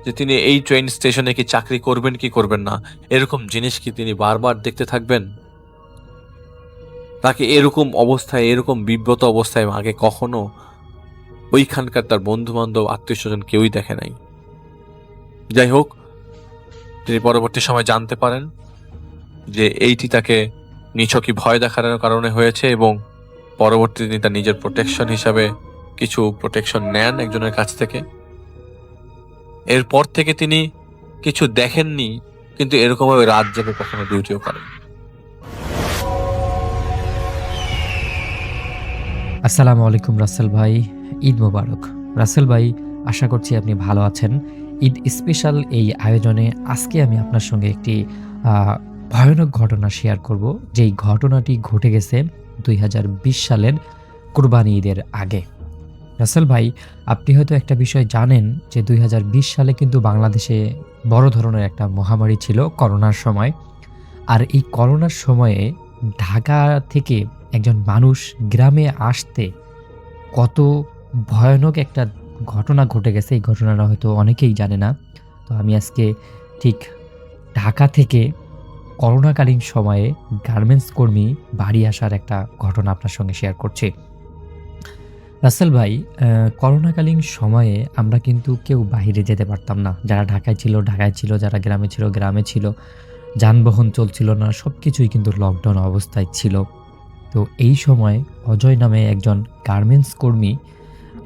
যে তিনি এই ট্রেন স্টেশনে কি চাকরি করবেন কি করবেন না, এরকম জিনিস কি তিনি বারবার দেখতে থাকবেন? তাকে এরকম অবস্থায়, এরকম বিব্রত অবস্থায় আগে কখনো ওইখানকার তার বন্ধু বান্ধব, আত্মীয় স্বজন কেউই দেখে নাই। যাই হোক, তিনি পরবর্তী সময় জানতে পারেন যে এইটি তাকে নিছকই ভয় দেখানোর কারণে হয়েছে, এবং পরবর্তীতে তিনি তার নিজের প্রোটেকশন হিসাবে কিছু প্রোটেকশন নেন একজনের কাছ থেকে। এরপর থেকে তিনি কিছু দেখেননি, কিন্তু এরকমভাবে রাত জেগে কখনো ডিউটিও করেন। আসসালামু আলাইকুম রাসেল ভাই, ঈদ মোবারক। রাসেল ভাই, আশা করছি আপনি ভালো আছেন। ঈদ স্পেশাল এই আয়োজনে আজকে আমি আপনার সঙ্গে একটি ভয়ানক ঘটনা শেয়ার করব, যেই ঘটনাটি ঘটে গেছে 2020 সালের কুরবানি ঈদের আগে। রাসেল ভাই, আপনি হয়তো একটা বিষয় জানেন যে 2020 সালে কিন্তু বাংলাদেশে বড় ধরনের একটা মহামারী ছিল, করোনার সময়। আর এই করোনার সময়ে ঢাকা থেকে একজন মানুষ গ্রামে আসতে কত ভয়ানক একটা ঘটনা ঘটে গেছে, এই ঘটনাটা হয়তো অনেকেই জানে না। তো আমি আজকে ঠিক ঢাকা থেকে করোনাকালীন সময়ে গার্মেন্টস কর্মী বাড়ি আসার একটা ঘটনা আপনার সঙ্গে শেয়ার করছি। রাসেল ভাই, করোনাকালীন সময়ে আমরা কিন্তু কেউ বাইরে যেতে পারতাম না। যারা ঢাকায় ছিল ঢাকায় ছিল, যারা গ্রামে ছিল গ্রামে ছিল। যানবাহন চলছিল না, সব কিছুই কিন্তু লকডাউন অবস্থায় ছিল। তো এই সময় অজয় নামে একজন গার্মেন্টস কর্মী,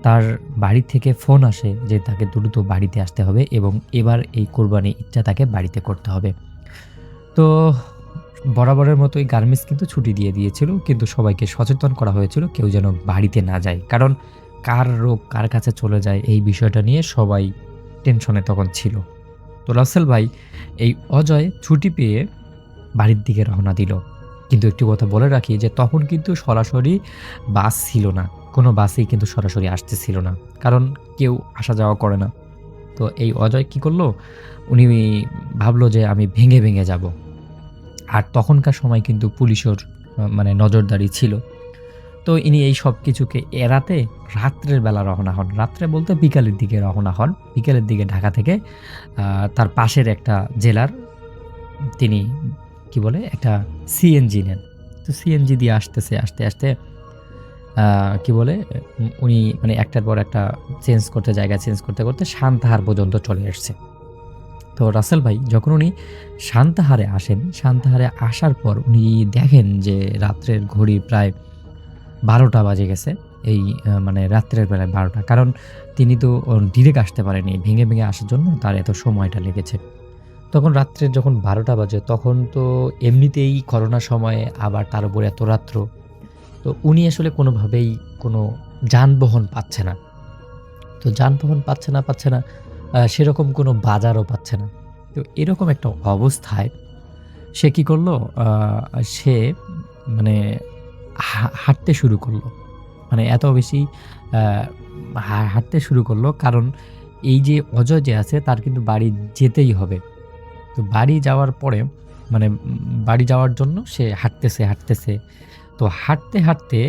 তার বাড়ি থেকে ফোন আসে যে তাকে দ্রুত বাড়িতে আসতে হবে এবং এবার এই কোরবানি ঈদটা তাকে বাড়িতে করতে হবে। তো বরাবরের মতোই গার্মেন্টস কিন্তু ছুটি দিয়ে দিয়েছিল। কিন্তু সবাইকে সচেতন করা হয়েছিল কেউ যেন বাড়িতে না যায়। কারণ কার রোগ কার কাছে চলে যায় এই বিষয়টা নিয়ে সবাই টেনশনে তখন ছিল। তো রাসেল ভাই এই অজয় ছুটি পেয়ে বাড়ির দিকে রওনা দিল। কিন্তু একটি কথা বলে রাখি যে তখন কিন্তু সরাসরি বাস ছিল না। কোনো বাসই কিন্তু সরাসরি আসতেছিল না। কারণ কেউ আসা যাওয়া করে না। তো এই অজয় কি করলো? উনি ভাবলো যে আমি ভেঙে, ভেঙে যাবো। আর তখনকার সময় কিন্তু পুলিশের মানে নজরদারি ছিল। তো ইনি এই সব কিছুকে এড়াতে রাত্রের বেলা রওনা হন। রাত্রে বলতে বিকালের দিকে রওনা হন। বিকালের দিকে ঢাকা থেকে তার পাশের একটা জেলার তিনি কি বলে একটা সিএনজি নেন। তো সিএনজি দিয়ে আসতেছে, আসতে, আসতে কি বলে উনি মানে একটার পর একটা জায়গা চেঞ্জ করতে, করতে সান্তাহার পর্যন্ত চলে আসছে। তো রাসেল ভাই যখন উনি সান্তাহারে আসেন, সান্তাহারে আসার পর উনি দেখেন যে রাত্রের ঘড়ি প্রায় ১২টা বাজে গেছে। এই মানে রাত্রের বেলায় ১২টা। কারণ তিনি তো ডিরেক্ট আসতে পারেনি। ভেঙে, ভেঙে আসার জন্য তার এত সময়টা লেগেছে। তখন রাত্রের যখন ১২টা বাজে তখন তো এমনিতেই করোনার সময়ে আবার তার উপর এত রাত্র। তো উনি আসলে কোনোভাবেই কোনো যানবাহন পাচ্ছে না। তো যানবাহন পাচ্ছে না, সেরকম কোনো বাজারও পাচ্ছে না। তো এরকম একটা অবস্থায় সে কি করলো? সে মানে হাঁটতে শুরু করলো। মানে এত বেশি আ হাঁটতে শুরু করলো কারণ এই যে অজয় যে আছে তার কিন্তু বাড়ি যেতেই হবে। তো বাড়ি যাওয়ার পরে মানে বাড়ি যাওয়ার জন্য সে হাঁটতেছে, হাঁটতেছে। তো হাঁটতে, হাঁটতে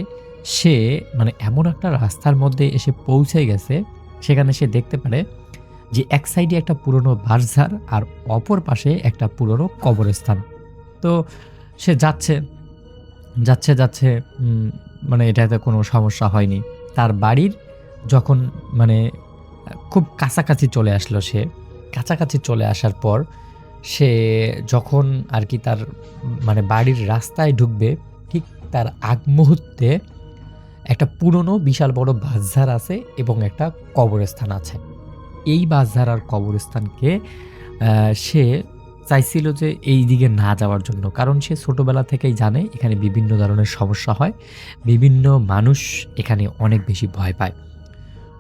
সে মানে এমন একটা রাস্তার মধ্যে এসে পৌঁছে গেছে, সেখানে সে দেখতে পারে যে এক সাইডে একটা পুরনো বাঁশঝাড় আর অপর পাশে একটা পুরনো কবরস্থান। তো সে যাচ্ছে, যাচ্ছে মানে এটাতে কোনো সমস্যা হয়নি। তার বাড়ির যখন মানে খুব কাছাকাছি চলে আসলো সে, কাছাকাছি চলে আসার পর সে যখন আরকি তার মানে বাড়ির রাস্তায় ঢুকবে, ঠিক তার আগ মুহূর্তে একটা পুরনো বিশাল বড় বাঁশঝাড় আছে এবং একটা কবরস্থান আছে। এই বাঁশঝাড় আর কবরস্থানকে সে চাইছিল যে এই দিকে না যাওয়ার জন্য। কারণ সে ছোটবেলা থেকেই জানে এখানে বিভিন্ন ধরনের সমস্যা হয়। বিভিন্ন মানুষ এখানে অনেক বেশি ভয় পায়।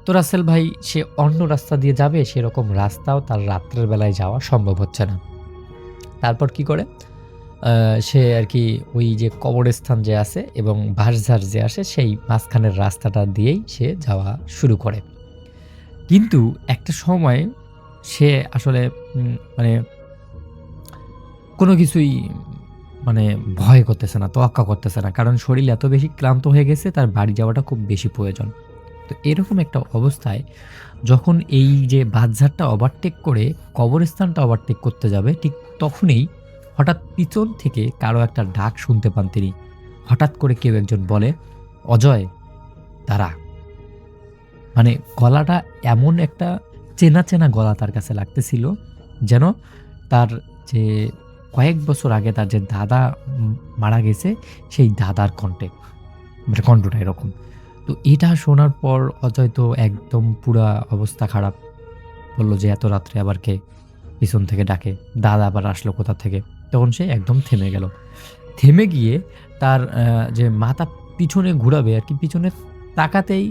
তো রাসেল ভাই সে অন্য রাস্তা দিয়ে যাবে সেরকম রাস্তাও তার রাত্রের বেলায় যাওয়া সম্ভব হচ্ছে না। তারপর কি করে? সে আরকি ওই যে কবরস্থান যে আছে এবং বাঁশঝাড় যে আসে সেই মাঝখানের রাস্তাটা দিয়েই সে যাওয়া শুরু করে। কিন্তু একটা সময় সে আসলে মানে কোনো কিছুই মানে ভয় করতেছে না, তোয়াক্কা করতেছে না। কারণ শরীর এত বেশি ক্লান্ত হয়ে গেছে তার বাড়ি যাওয়াটা খুব বেশি প্রয়োজন। তো এরকম একটা অবস্থায় যখন এই যে বাঁশঝাড়টা ওভারটেক করে কবরস্থানটা ওভারটেক করতে যাবে ঠিক তখনই হঠাৎ পিছন থেকে কারো একটা ডাক শুনতে পান তিনি। হঠাৎ করে কেউ একজন বলে, "অজয়, দাঁড়া।" মানে গলাটা এমন একটা চেনা, চেনা গলা তার কাছে লাগতেছিল যেন তার যে কয়েক বছর আগে তার যে দাদা মারা গেছে সেই দাদার কণ্ঠে। মানে কণ্ঠটা এরকম। তো এটা শোনার পর অজয় তো একদম পুরা অবস্থা খারাপ। বলল যে, "এত রাত্রে আবার কে? পিছন থেকে ডাকে। দাদা আবার আসলো কোথা থেকে?" তখন সে একদম থেমে গেল। থেমে গিয়ে তার যে মাথা পিছনে ঘুরাবে আরকি পিছনে তাকাতেই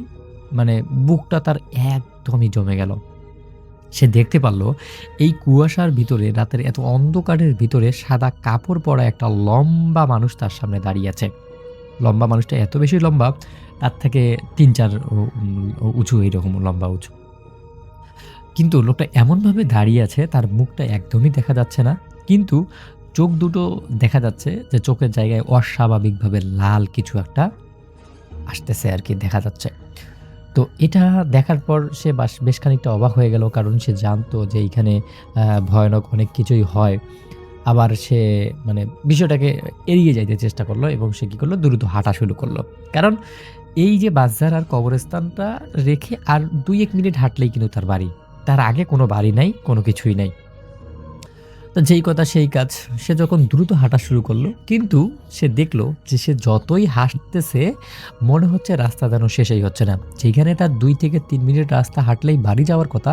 মানে বুকটা তার একদমই জমে গেল। সে দেখতে পারল এই কুয়াশার ভিতরে রাতের এত অন্ধকারের ভিতরে সাদা কাপড় পরা একটা লম্বা মানুষ তার সামনে দাঁড়িয়ে আছে। লম্বা মানুষটা এত বেশি লম্বা তার থেকে ৩-৪ উঁচু এরকম লম্বা উঁচু। কিন্তু লোকটা এমনভাবে দাঁড়িয়ে আছে তার মুখটা একদমই দেখা যাচ্ছে না। কিন্তু চোখ দুটো দেখা যাচ্ছে যে চোখের জায়গায় অস্বাভাবিকভাবে লাল কিছু একটা আসতেছে আরকি দেখা যাচ্ছে। তো এটা দেখার পর সে বেশ খানিকটা অবাক হয়ে গেল। কারণ সে জানতো যে এইখানে ভয়ানক অনেক কিছুই হয়। আবার সে মানে বিষয়টাকে এড়িয়ে যাইতে চেষ্টা করলো এবং সে কি করলো? দ্রুত হাঁটা শুরু করলো। কারণ এই যে বাঁশঝাড় আর কবরস্থানটা রেখে আর ২-১ মিনিট হাঁটলেই কিন্তু তার বাড়ি। তার আগে কোনো বাড়ি নাই, কোনো কিছুই নাই। তো যেই কথা সেই কাজ। সে যখন দ্রুত হাঁটা শুরু করলো, কিন্তু সে দেখলো যে সে যতই হাঁটতেছে মনে হচ্ছে রাস্তা যেন শেষই হচ্ছে না। যেখানে তার ২ থেকে ৩ মিনিট রাস্তা হাঁটলেই বাড়ি যাওয়ার কথা,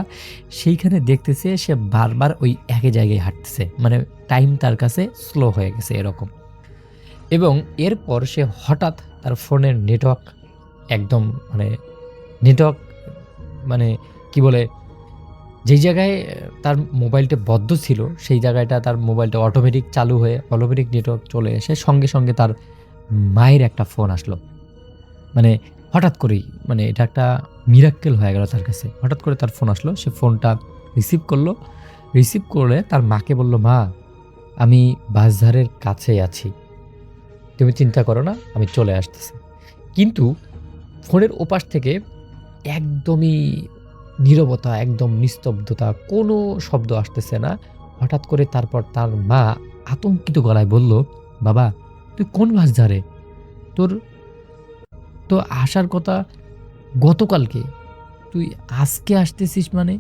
সেইখানে দেখতেছে সে বারবার ওই একই জায়গায় হাঁটতেছে। মানে টাইম তার কাছে স্লো হয়ে গেছে এরকম। এবং এরপর সে হঠাৎ তার ফোনের নেটওয়ার্ক একদম মানে নেটওয়ার্ক মানে কি বলে, যেই জায়গায় তার মোবাইলটা বদ্ধ ছিল সেই জায়গাটা তার মোবাইলটা অটোমেটিক চালু হয়ে অটোমেটিক নেটওয়ার্ক চলে এসে সঙ্গে সঙ্গে তার মায়ের একটা ফোন আসলো। মানে হঠাৎ করেই, মানে এটা একটা মিরাক্কেল হয়ে গেল তার কাছে। হঠাৎ করে তার ফোন আসলো, সে ফোনটা রিসিভ করলো। রিসিভ করে তার মাকে বলল, মা আমি বাসধারের কাছেই আছি, তুমি চিন্তা করো না, আমি চলে আসতেছি। কিন্তু ফোনের ওপাশ থেকে একদমই নীরবতা, একদম নিস্তব্ধতা, কোনো শব্দ আসতেছে না। হঠাৎ করে তারপর তার মা আতঙ্কিত গলায় বলল, বাবা তুই কোন বাসধারে? তোর তো আসার কথা গতকালকে, তুই আজকে আসতেছিস মানে?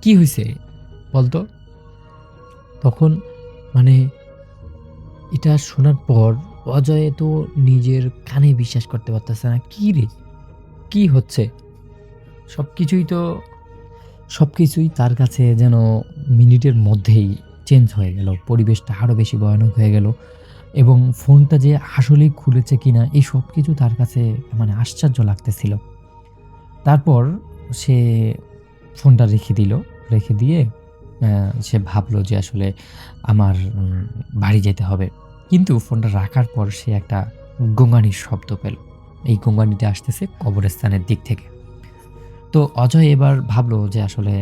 কি হয়েছে বলতো? তখন মানে এটা শোনার পর অজয় তো নিজের কানে বিশ্বাস করতে পারতেছে না। কি রে, কি হচ্ছে? সবকিছুই তার কাছে যেন মিনিটের মধ্যেই চেঞ্জ হয়ে গেল। পরিবেশটা আরও বেশি ভয়ানক হয়ে গেল এবং ফোনটা যে আসলেই খুলেছে কিনা এই সবকিছু তার কাছে মানে আশ্চর্য লাগতেছিল। তারপর সে ফোনটা রেখে দিল। রেখে দিয়ে সে ভাবলো যে আসলে আমার বাড়ি যেতে হবে। কিন্তু ফোনটা রাখার পর সে একটা গোঙানির শব্দ পেল। এই গোঙানিটা আসতেছে কবরস্থানের দিক থেকে। তো অজয় এবার ভাবলো যে আসলে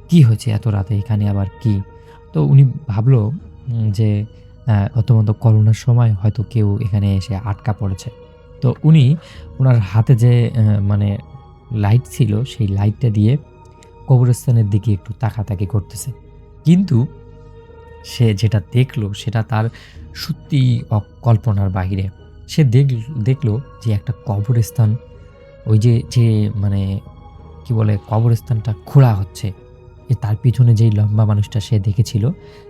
কি হয়েছে এত রাতে, এখানে আবার কি? তো উনি ভাবলো যে প্রথমত করোনার সময় হয়তো কেউ এখানে এসে আটকা পড়েছে। তো উনি ওনার হাতে যে মানে লাইট ছিল সেই লাইটটা দিয়ে কবরস্থানের দিকে একটু তাকাতাকি করতেছে। কিন্তু সে যেটা দেখলো সেটা তার সত্যিই কল্পনার বাহিরে। সে দেখলো যে একটা কবরস্থান, ওই যে মানে কি বলে, কবরস্থানটা খোঁড়া হচ্ছে। তার পিছনে যেই লম্বা মানুষটা সে দেখেছিল,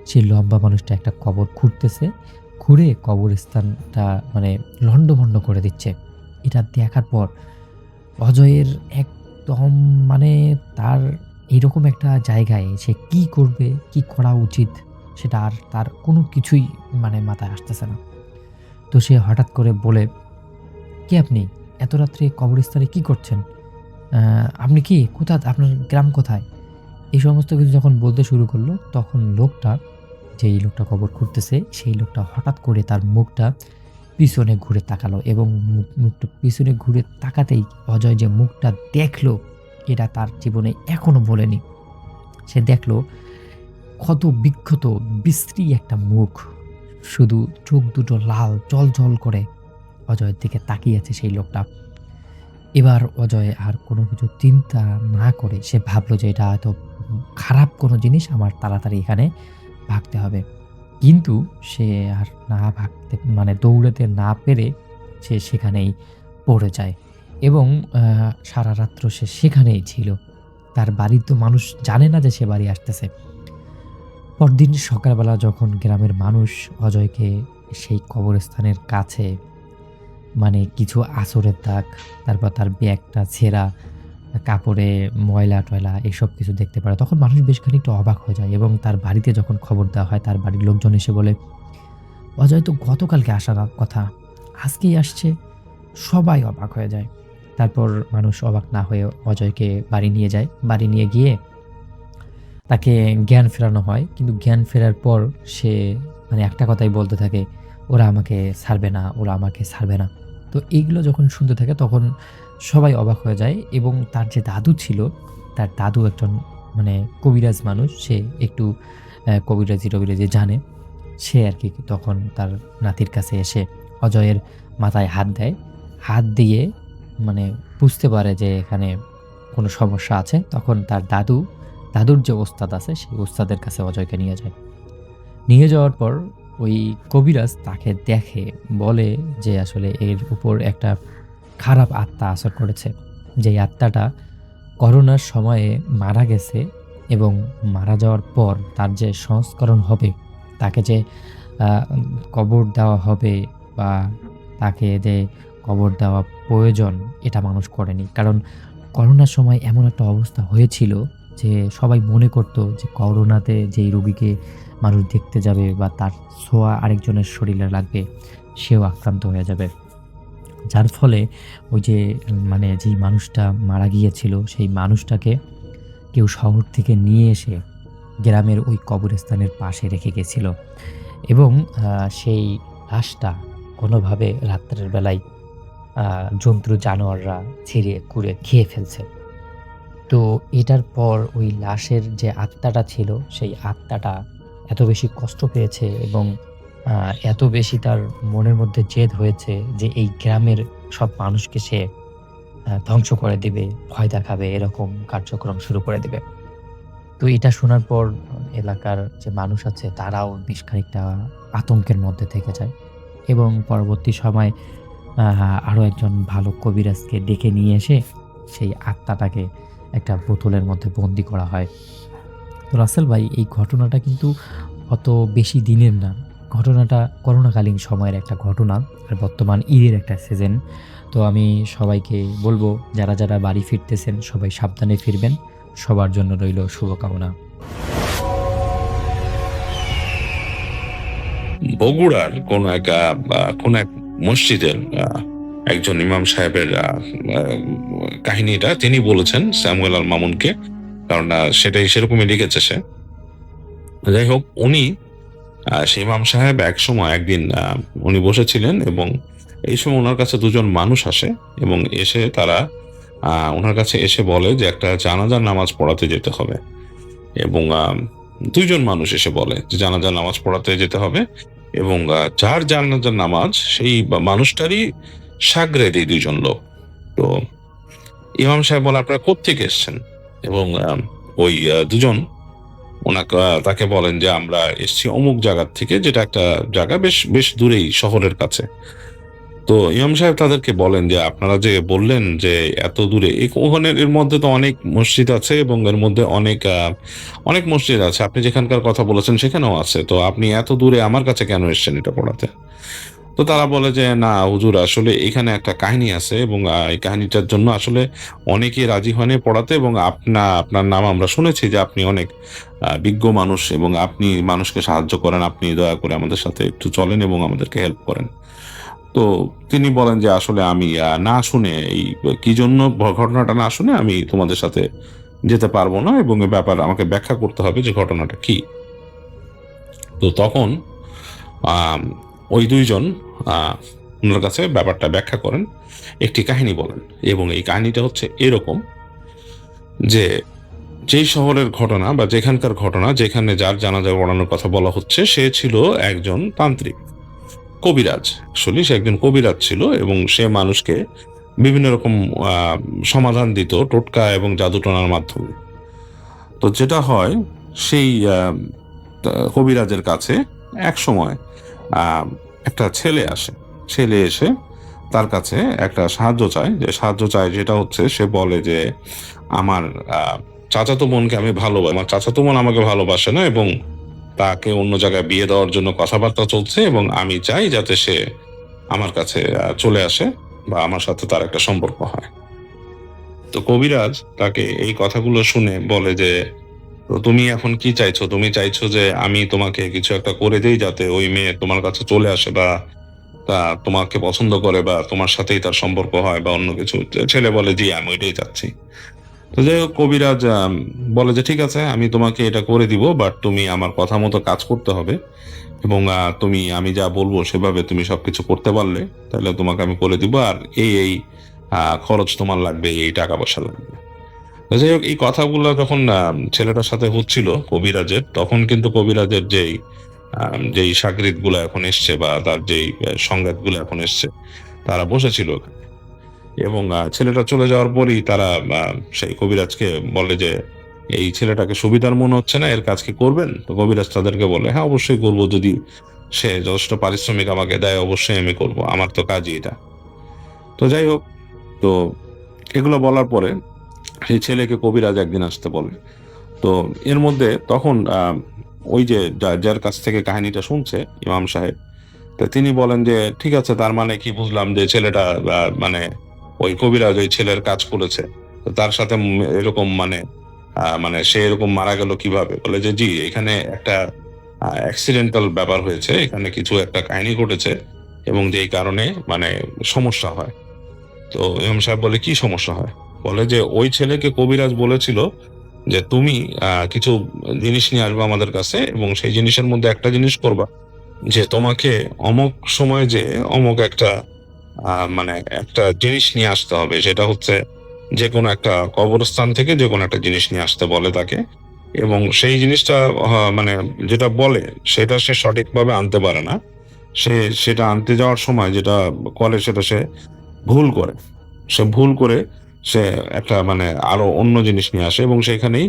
সেই লম্বা মানুষটা একটা কবর খুঁড়তেছে। খুঁড়ে কবরস্থানটা মানে লন্ডভন্ড করে দিচ্ছে। এটা দেখার পর অজয়ের একদম মানে তার এরকম একটা জায়গায় সে কি করবে, কি করা উচিত সেটা আর তার কোনো কিছুই মানে মাথায় আসতেছে না। তো সে হঠাৎ করে বলে, কে আপনি? এত রাত্রে কবরস্থানে কি করছেন? আপনি কি? আপনার গ্রাম কোথায়? এই সমস্ত কিছু যখন বলতে শুরু করলো, তখন যেই লোকটা কবর খুঁড়তেছে, সেই লোকটা হঠাৎ করে তার মুখটা পিছনে ঘুরে তাকালো এবং মুখটা পিছনে ঘুরে তাকাতেই অজয় যে মুখটা দেখলো, এটা তার জীবনে এখনো ভোলেনি। সে দেখলো ক্ষত বিক্ষত বিশ্রী একটা মুখ, শুধু চোখ দুটো লাল জ্বলজ্বল করে অজয়ের দিকে তাকিয়ে আছে সেই লোকটা। এবার অজয় আর কোনো কিছু চিন্তা না করে সে ভাবলো যে এটা হয়তো খারাপ কোনো জিনিস, আমার তাড়াতাড়ি এখানে ভাগতে হবে। কিন্তু সে আর না ভাগতে মানে দৌড়াতে না পেরে সে সেখানেই পড়ে যায় এবং সারা রাত্র সে সেখানেই ছিল। তার বাড়ির তো মানুষ জানে না যে সে বাড়ি আসতেছে। পরদিন সকালবেলা যখন গ্রামের মানুষ অজয়কে সেই কবরস্থানের কাছে মানে কিছু আঁচড়ের দাগ, তারপর তার ব্যাগটা ছেঁড়া, কাপড়ে ময়লা-টয়লা এসব কিছু দেখতে পারে, তখন মানুষ বেশ খানিকটা অবাক হয়ে যায় এবং তার বাড়িতে যখন খবর দেওয়া হয়, তার বাড়ির লোকজন এসে বলে, অজয় তো গতকালকে আসার কথা, আজকেই আসছে। সবাই অবাক হয়ে যায়। তারপর মানুষ অবাক না হয়ে অজয়কে বাড়ি নিয়ে যায়। বাড়ি নিয়ে গিয়ে তাকে জ্ঞান ফেরানো হয়। কিন্তু জ্ঞান ফেরার পর সে মানে একটা কথাই বলতে থাকে, ওরা আমাকে ছাড়বে না, ওরা আমাকে ছাড়বে না। তো এইগুলো যখন শুনতে থাকে তখন সবাই অবাক হয়ে যায় এবং তার যে দাদু ছিল, তার দাদু একজন মানে কবিরাজ মানুষ, সে একটু কবিরাজি-টবিরাজি জানে। সে আরকি তখন তার নাতির কাছে এসে অজয়ের মাথায় হাত দেয়। হাত দিয়ে মানে বুঝতে পারে যে এখানে কোনো সমস্যা আছে। তখন তার দাদুর যে ওস্তাদ আছে সেই ওস্তাদের কাছে অজয়কে নিয়ে যায়। নিয়ে যাওয়ার পর ওই কবিরাজ তাকে দেখে, বলে যে আসলে এর উপর একটা খারাপ আত্মা আসর করেছে। যেই আত্মাটা করোনার সময়ে মারা গেছে এবং মারা যাওয়ার পর তার যে সংস্করণ হবে, তাকে যে কবর দেওয়া হবে বা তাকে যে কবর দেওয়া প্রয়োজন, এটা মানুষ করেনি। কারণ করোনার সময় এমন একটা অবস্থা হয়েছিল যে সবাই মনে করত যে করোনাতে যেই রোগীকে মানুষ দেখতে যাবে বা তার ছোঁয়া আরেকজনের শরীরে লাগবে, সেও আক্রান্ত হয়ে যাবে। যার ফলে ওই যে মানে যেই মানুষটা মারা গিয়েছিল, সেই মানুষটাকে কেউ শহর থেকে নিয়ে এসে গ্রামের ওই কবরস্থানের পাশে রেখে গেছিল এবং সেই লাশটা কোনোভাবে রাত্রের বেলায় জন্তু জানোয়াররা ছিঁড়ে কুড়ে খেয়ে ফেলছে। তো এটার পর ওই লাশের যে আত্মাটা ছিল, সেই আত্মাটা এত বেশি কষ্ট পেয়েছে এবং এত বেশি তার মনের মধ্যে জেদ হয়েছে যে এই গ্রামের সব মানুষকে সে ধ্বংস করে দিবে, ভয় দেখাবে, এরকম কার্যক্রম শুরু করে দিবে। তো এটা শোনার পর এলাকার যে মানুষ আছে তারাও বেশ খানিকটা আতঙ্কের মধ্যে থেকে যায় এবং পরবর্তী সময় আরো একজন ভালো কবিরাজকে ডেকে নিয়ে এসে সেই আত্মাটাকে একটা বোতলের মধ্যে বন্দি করা হয়। তো রাসেল ভাই, এই ঘটনাটা কিন্তু অত বেশি দিনের না। ঘটনাটা করোনাকালীন সময়ের একটা ঘটনা। আর বর্তমান ঈদের একটা সিজন। তো আমি সবাইকে বলব, যারা, যারা বাড়ি ফিরতেছেন সবাই সাবধানে ফিরবেন। সবার জন্য রইল শুভকামনা। বগুড়ার কোন এক মসজিদের একজন ইমাম সাহেবের কাহিনীটা তিনি বলেছেন স্যামুয়েল আল মামুনকে, কারণ সেটাই সেরকমই লিখেছে সে। যাই হোক, উনি সেই ইমাম সাহেব একদিন উনি বসেছিলেন এবং এই সময় ওনার কাছে দুজন মানুষ আসে এবং এসে তারা ওনার কাছে এসে বলে যে একটা জানাজার নামাজ পড়াতে যেতে হবে। এবং দুইজন মানুষ এসে বলে যে জানাজার নামাজ পড়াতে যেতে হবে এবং যার জানাজার নামাজ সেই মানুষটারই সাগরেদ এই দুইজন লোক। তো ইমাম সাহেব বলে, আপনারা কোত্থেকে এসছেন? এবং ওই দুজন তাকে বলেন যে আমরা এসছি অমুক জায়গার থেকে, যেটা একটা জায়গা বেশ বেশ দূরেই, শহরের কাছে। তো ইমাম সাহেব তাদেরকে বলেন যে আপনারা যে বললেন যে এত দূরে, ওখানে এর মধ্যে তো অনেক মসজিদ আছে এবং এর মধ্যে অনেক মসজিদ আছে, আপনি যেখানকার কথা বলেছেন সেখানেও আছে, তো আপনি এত দূরে আমার কাছে কেন এসেছেন এটা পড়াতে? তো তারা বলে যে না হুজুর, আসলে এখানে একটা কাহিনী আছে এবং এই কাহিনীটার জন্য আসলে অনেকেই রাজি হয়নি পড়াতে, এবং আপনার নাম আমরা শুনেছি যে আপনি অনেক বিজ্ঞ মানুষ এবং আপনি মানুষকে সাহায্য করেন, আপনি দয়া করে আমাদের সাথে একটু চলেন এবং আমাদেরকে হেল্প করেন। তো তিনি বলেন যে আসলে আমি না শুনে, এই কি জন্য ঘটনাটা না শুনে আমি তোমাদের সাথে যেতে পারবো না এবং এ ব্যাপার আমাকে ব্যাখ্যা করতে হবে যে ঘটনাটা কি। তো তখন আম, ওই দুইজন ওনার কাছে ব্যাপারটা ব্যাখ্যা করেন, একটি কাহিনী বলেন এবং এই কাহিনীটা হচ্ছে এরকম যে যেই শহরের ঘটনা বা যেখানকার ঘটনা, যেখানে যার জানাজা পড়ানোর কথা বলা হচ্ছে, সে ছিল একজন তান্ত্রিক, কবিরাজ। আসলে সে একজন কবিরাজ ছিল এবং সে মানুষকে বিভিন্ন রকম সমাধান দিত টোটকা এবং জাদুটনার মাধ্যমে। তো যেটা হয়, সেই কবিরাজের কাছে এক সময় একটা ছেলে আসে। ছেলে এসে তার কাছে একটা সাহায্য চায়, যেটা হচ্ছে সে বলে যে আমার চাচাতো বোনকে আমি ভালোবাসি, আমার চাচাতো বোন আমাকে ভালোবাসে না এবং তাকে অন্য জায়গায় বিয়ে দেওয়ার জন্য কথাবার্তা চলছে এবং আমি চাই যাতে সে আমার কাছে চলে আসে বা আমার সাথে তার একটা সম্পর্ক হয়। তো কবিরাজ তাকে এই কথাগুলো শুনে বলে যে তো তুমি এখন কি চাইছো? তুমি চাইছো যে আমি তোমাকে কিছু একটা করে দেই যাতে ওই মেয়ে তোমার কাছে চলে আসে বা তা তোমাকে পছন্দ করে বা তোমার সাথেই তার সম্পর্ক হয় বা অন্য কিছু? ছেলে বলে জি, আমি ওইটাই চাচ্ছি। তো যাই হোক, কবিরাজ বলে যে ঠিক আছে, আমি তোমাকে এটা করে দিব, বাট তুমি আমার কথা মতো কাজ করতে হবে এবং তুমি আমি যা বলবো সেভাবে তুমি সবকিছু করতে পারলে তাহলে তোমাকে আমি করে দিব, আর এই খরচ তোমার লাগবে, এই টাকা পয়সা লাগবে। তো যাই হোক, এই কথাগুলো যখন ছেলেটার সাথে হচ্ছিল কবিরাজের, তখন কিন্তু কবিরাজের যেই সাগরিদ গুলো এখন এসছে বা তার যেই সংঘাত গুলো এখন এসছে, তারা বসেছিল ওখানে। এবং ছেলেটা চলে যাওয়ার পরই তারা সেই কবিরাজকে বলে যে এই ছেলেটাকে সুবিধার মনে হচ্ছে না, এর কাজ কি করবেন? তো কবিরাজ তাদেরকে বলে হ্যাঁ অবশ্যই করবো, যদি সে যথেষ্ট পারিশ্রমিক আমাকে দেয় অবশ্যই আমি করব, আমার তো কাজই এটা। তো যাই হোক, তো এগুলো বলার পরে সেই ছেলেকে কবিরাজ একদিন আসতে বলে। তো এর মধ্যে তখন ওই যে যার কাছ থেকে কাহিনীটা শুনছে ইমাম সাহেব, তো তিনি বলেন যে ঠিক আছে, তার মানে কি বুঝলাম যে ছেলেটা মানে ওই কবিরাজ ওই ছেলের কাজ করেছে, তো তার সাথে এরকম মানে মানে সে এরকম মারা গেল কিভাবে? বলে যে জি, এখানে একটা অ্যাক্সিডেন্টাল ব্যাপার হয়েছে, এখানে কিছু একটা কাহিনী ঘটেছে এবং যেই কারণে মানে সমস্যা হয়। তো ইমাম সাহেব বলে কি সমস্যা হয়? বলে যে ওই ছেলেকে কবিরাজ বলেছিল যে তুমি কিছু জিনিস নিয়ে আসবে আমাদের কাছে এবং সেই জিনিসের মধ্যে একটা জিনিস করবা, যে তোমাকে অমুক সময় যে অমুক একটা মানে একটা জিনিস নিয়ে আসতে হবে, সেটা হচ্ছে যে কোনো একটা কবরস্থান থেকে যে কোনো একটা জিনিস নিয়ে আসতে বলে তাকে, এবং সেই জিনিসটা মানে যেটা বলে সেটা সে সঠিকভাবে আনতে পারে না। সে সেটা আনতে যাওয়ার সময় যেটা করে সেটা সে ভুল করে। সে ভুল করে সে একটা মানে আরো অন্য জিনিস নিয়ে আসে এবং সেখানেই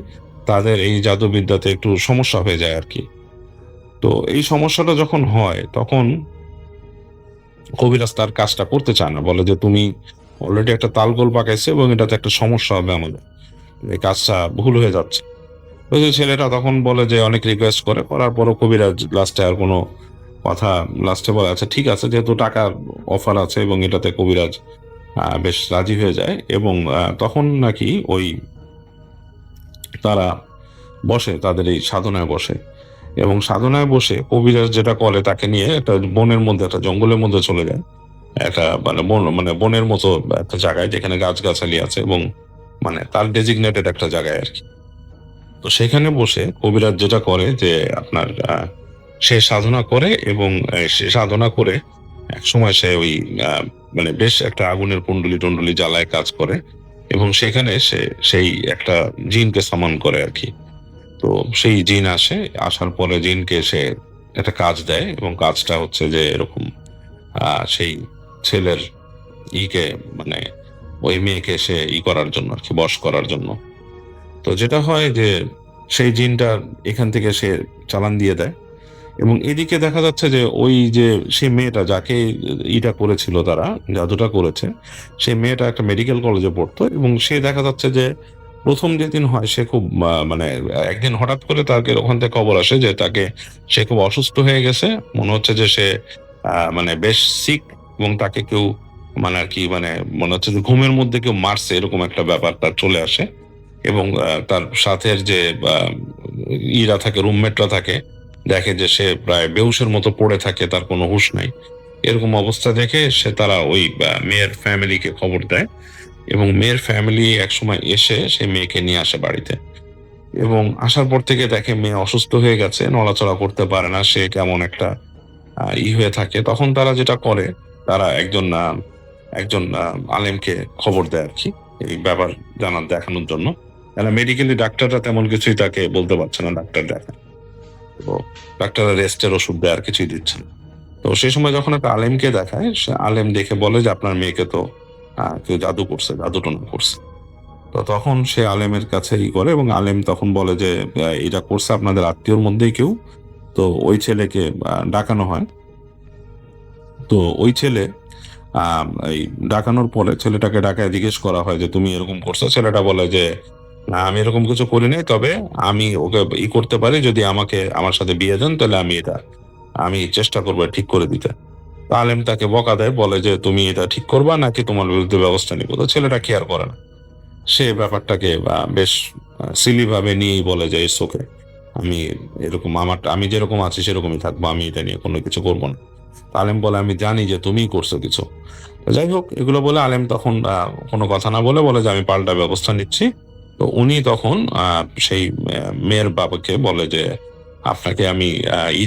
তাদের এই জাদুবিদ্যাতে একটু সমস্যা হয়ে যায় আরকি। তো এই সমস্যাটা যখন হয় তখন কবিরাজ তার কাজটা করতে চায় না। বলে যে তুমি অলরেডি একটা তালগোল পাকাইছো এবং এটাতে একটা সমস্যা হবে আমাদের। এই কাজটা ভুল হয়ে যাচ্ছে। ওই যে ছেলেটা তখন বলে যে অনেক রিকোয়েস্ট করে, করার পরও কবিরাজ লাস্টে আর কোনো কথা, লাস্টে বলে আচ্ছা ঠিক আছে, যেহেতু টাকার অফার আছে এবং এটাতে কবিরাজ বেশ রাজি হয়ে যায় এবং তখন নাকি ওই তারা বসে, তাদের এই সাধনায় বসে এবং সাধনায় বসে কবিরাজ যেটা করে তাকে নিয়ে একটা বনের মধ্যে, একটা জঙ্গলের মধ্যে চলে যায়। একটা মানে বন, মানে বনের মতো একটা জায়গায় যেখানে গাছগাছালি আছে এবং মানে তার ডেজিগনেটেড একটা জায়গায় আরকি। তো সেখানে বসে কবিরাজ যেটা করে যে আপনার সে সাধনা করে এবং সে সাধনা করে একসময় সে ওই মানে বেশ একটা আগুনের কুণ্ডলি-টুণ্ডলি জ্বালায় কাজ করে এবং সেখানে সে সেই একটা জিনকে সামন করে আরকি। তো সেই জিন আসে, আসার পরে জিনকে সে একটা কাজ দেয় এবং কাজটা হচ্ছে যে এরকম সেই ছেলের ইকে মানে ওই মেয়েকে সে করার জন্য আরকি, বশ করার জন্য। তো যেটা হয় যে সেই জিনটা এখান থেকে সে চালান দিয়ে দেয় এবং এদিকে দেখা যাচ্ছে যে ওই যে সে মেয়েটা যাকে ইটা করেছিল, তারা জাদুটা করেছে, সেই মেয়েটা একটা মেডিকেল কলেজে পড়তো এবং সে দেখা যাচ্ছে যে প্রথম যেদিন হয় সে খুব মানে একদিন হঠাৎ করে তাকে ওখান থেকে খবর আসে যে তাকে, সে খুব অসুস্থ হয়ে গেছে, মনে হচ্ছে যে সে মানে বেশ সিক এবং তাকে কেউ মানে আর কি মানে মনে হচ্ছে যে ঘুমের মধ্যে কেউ মারছে, এরকম একটা ব্যাপার তার চলে আসে এবং তার সাথের যে ইরা থাকে, রুমমেটরা থাকে, দেখে যে সে প্রায় বেহুশের মতো পড়ে থাকে, তার কোনো হুঁশ নাই। এরকম অবস্থা দেখে তারা ওই মেয়ের ফ্যামিলিকে খবর দেয় এবং মেয়ের ফ্যামিলি একসময় এসে সেই মেয়েকে নিয়ে আসে বাড়িতে এবং আসার পর থেকে দেখে মেয়ে অসুস্থ হয়ে গেছে, নড়াচড়া করতে পারে না, সে কেমন একটা হয়ে থাকে। তখন তারা যেটা করে, তারা একজন আলেমকে খবর দেয় আরকি এই ব্যাপার দেখানোর জন্য। মেডিকেলি ডাক্তাররা তেমন কিছুই তাকে বলতে পারছে না, ডাক্তার দেখায়। তো ডাক্তাররা রেস্টের ওষুধ দেয়, আর কিছুই দিচ্ছে না। তো সেই সময় যখন একটা আলেমকে দেখায়, সে আলেম দেখে বলে যে আপনার মেয়েকে তো কেউ জাদু করছে, জাদুটনা করছে। তো তখন সে আলেমের কাছে করে এবং আলেম তখন বলে যে এটা করছে আপনাদের আত্মীয়র মধ্যেই কেউ। তো ওই ছেলেকে ডাকানো হয়। তো ওই ছেলে এই ডাকানোর পরে ছেলেটাকে ডাকায় জিজ্ঞেস করা হয় যে তুমি এরকম করছো? ছেলেটা বলে যে না, আমি এরকম কিছু করি নাই, তবে আমি ওকে করতে পারি, যদি আমাকে আমার সাথে বিয়ে দেন তাহলে আমি চেষ্টা করবো ঠিক করে দিতে। তো আলেম তাকে বকা দেয়, বলে যে তুমি এটা ঠিক করবা নাকি তোমার বিরুদ্ধে ব্যবস্থা নিবো। তো ছেলেটা কেয়ার করে না, সে ব্যাপারটাকে বেশ সিলি ভাবে নিয়েই বলে যে ইটস ওকে, আমি এরকম আমি যেরকম আছি সেরকমই থাকবো, আমি এটা নিয়ে কোনো কিছু করবো না। তো আলেম বলে আমি জানি যে তুমিই করছো কিছু। তো যাই হোক, এগুলো বলে আলেম তখন কোনো কথা না বলে যে আমি পাল্টা ব্যবস্থা নিচ্ছি। তো উনি তখন সেই মেয়ের বাবাকে বলে যে আপনাকে আমি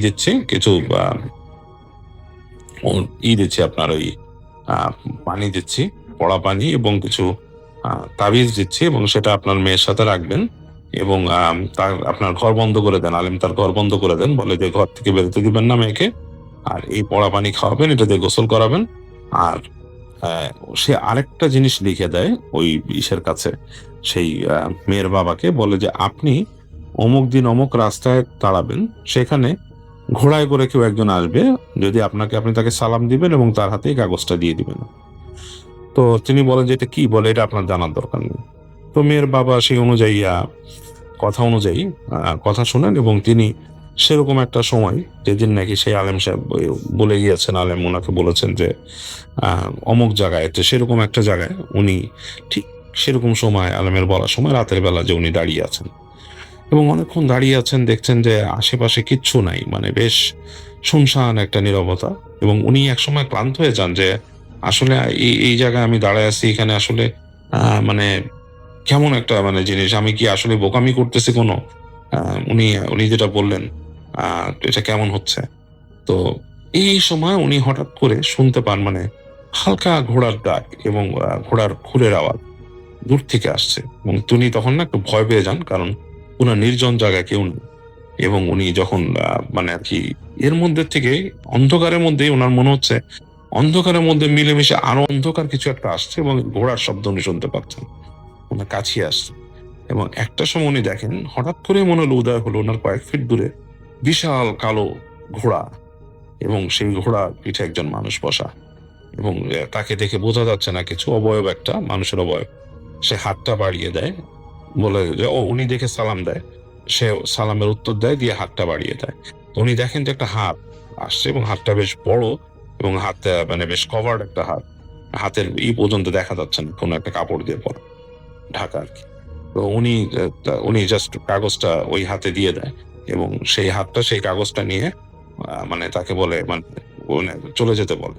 দিচ্ছি কিছু, দিচ্ছি আপনার ওই পানি দিচ্ছি, পড়া পানি এবং কিছু তাবিজ দিচ্ছি এবং সেটা আপনার মেয়ের সাথে রাখবেন এবং তার আপনার ঘর বন্ধ করে দেন। আলেম তার ঘর বন্ধ করে দেন, বলে যে ঘর থেকে বেরোতে দিবেন না মেয়েকে, আর এই পড়া পানি খাওয়াবেন, এটা দিয়ে গোসল করাবেন। আর সে আরেকটা জিনিস লিখে দেয় ওই ইসের কাছে, সেই মেয়ের বাবাকে বলে যে আপনি অমুক দিন অমুক রাস্তায় দাঁড়াবেন, সেখানে ঘোড়ায় করে কেউ একজন আসবে, যদি আপনি তাকে সালাম দিবেন এবং তার হাতে এই কাগজটা দিয়ে দিবেন। তো তিনি বলেন যে এটা কি? বলে এটা আপনার জানার দরকার নেই। তো মেয়ের বাবা সেই অনুযায়ী কথা অনুযায়ী কথা শোনেন, এবং তিনি সেরকম একটা সময় যেদিন নাকি সেই আলেম সাহেব বলে গিয়েছেন, আলেম ওনাকে বলেছেন যে অমুক জায়গায়, তো সেরকম একটা জায়গায় উনি ঠিক সেরকম সময় আলেমের বলার সময় রাতের বেলা যে উনি দাঁড়িয়ে আছেন, এবং অনেকক্ষণ দাঁড়িয়ে আছেন, দেখছেন যে আশেপাশে কিচ্ছু নাই, মানে বেশ শুনশান একটা নীরবতা। এবং উনি একসময় ক্লান্ত হয়ে যান যে আসলে এই জায়গায় আমি দাঁড়ায় আছি, এখানে আসলে মানে কেমন একটা মানে জিনিস, আমি কি আসলে বোকামি করতেছি কোনো? উনি উনি যেটা বললেন এটা কেমন হচ্ছে? তো এই সময় উনি হঠাৎ করে শুনতে পান মানে হালকা ঘোড়ার ডাক এবং ঘোড়ার খুরের আওয়াজ দূর থেকে আসছে, এবং তিনি তখন না একটু ভয় পেয়ে যান, কারণ কোনো নির্জন জায়গায় কেউ নেই। এবং উনি যখন মানে আর কি এর মধ্যে থেকে অন্ধকারের মধ্যেই ওনার মনে হচ্ছে অন্ধকারের মধ্যে মিলেমিশে আরো অন্ধকার কিছু একটা আসছে, এবং ঘোড়ার শব্দ উনি শুনতে পাচ্ছেন, ওনার কাছে আসছে। এবং একটা সময় উনি দেখেন হঠাৎ করে মনে হলো উদয় হলো ওনার কয়েক ফিট দূরে বিশাল কালো ঘোড়া, এবং সেই ঘোড়া পিঠে একজন মানুষ বসা, এবং তাকে দেখে বোঝা যাচ্ছে না কিছু, অবয়ব একটা মানুষের অবয়ব। সে হাতটা বাড়িয়ে দেয়, বলে যে ও, উনি দেখে সালাম দেয়, সে সালামের উত্তর দেয়, দিয়ে হাতটা বাড়িয়ে দেয়। তো উনি দেখেন যে একটা হাত আসছে, এবং হাতটা বেশ বড়, এবং হাতটা মানে বেশ কভার্ড একটা হাত, হাতের পর্যন্ত দেখা যাচ্ছে না, কোনো একটা কাপড় দিয়ে পরা ঢাকা আর কি। তো উনি জাস্ট কাগজটা ওই হাতে দিয়ে দেয়, এবং সেই হাতটা সেই কাগজটা নিয়ে মানে তাকে বলে মানে চলে যেতে বলে।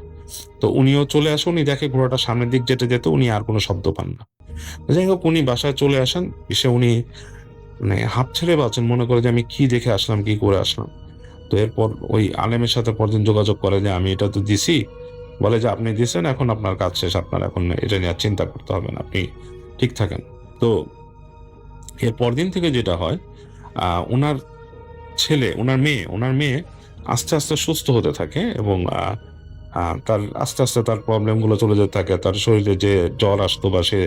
তো উনিও চলে আসে, উনি দেখে ঘোড়াটা সামনের দিক যেতে যেতে উনি আর কোনো শব্দ পান না। যাই হোক, উনি বাসায় চলে আসেন, এসে উনি মানে হাঁপ ছেড়ে বাঁচেন, মনে করে যে আমি কি দেখে আসলাম, কি করে আসলাম। তো এরপর ওই আলেমের সাথে পরদিন যোগাযোগ করে যে আমি এটা তো দিছি, বলে যে আপনি দিছেন, এখন আপনার কাজ শেষ, আপনার এখন এটা নিয়ে আর চিন্তা করতে হবে না, আপনি ঠিক থাকেন। তো এর পরদিন থেকে যেটা হয়, ওনার ওনার মেয়ে আস্তে আস্তে সুস্থ হতে থাকে, এবং তার আস্তে আস্তে তার প্রবলেম গুলো চলে যেতে থাকে, তার শরীরে যে জ্বর আসতো বা সে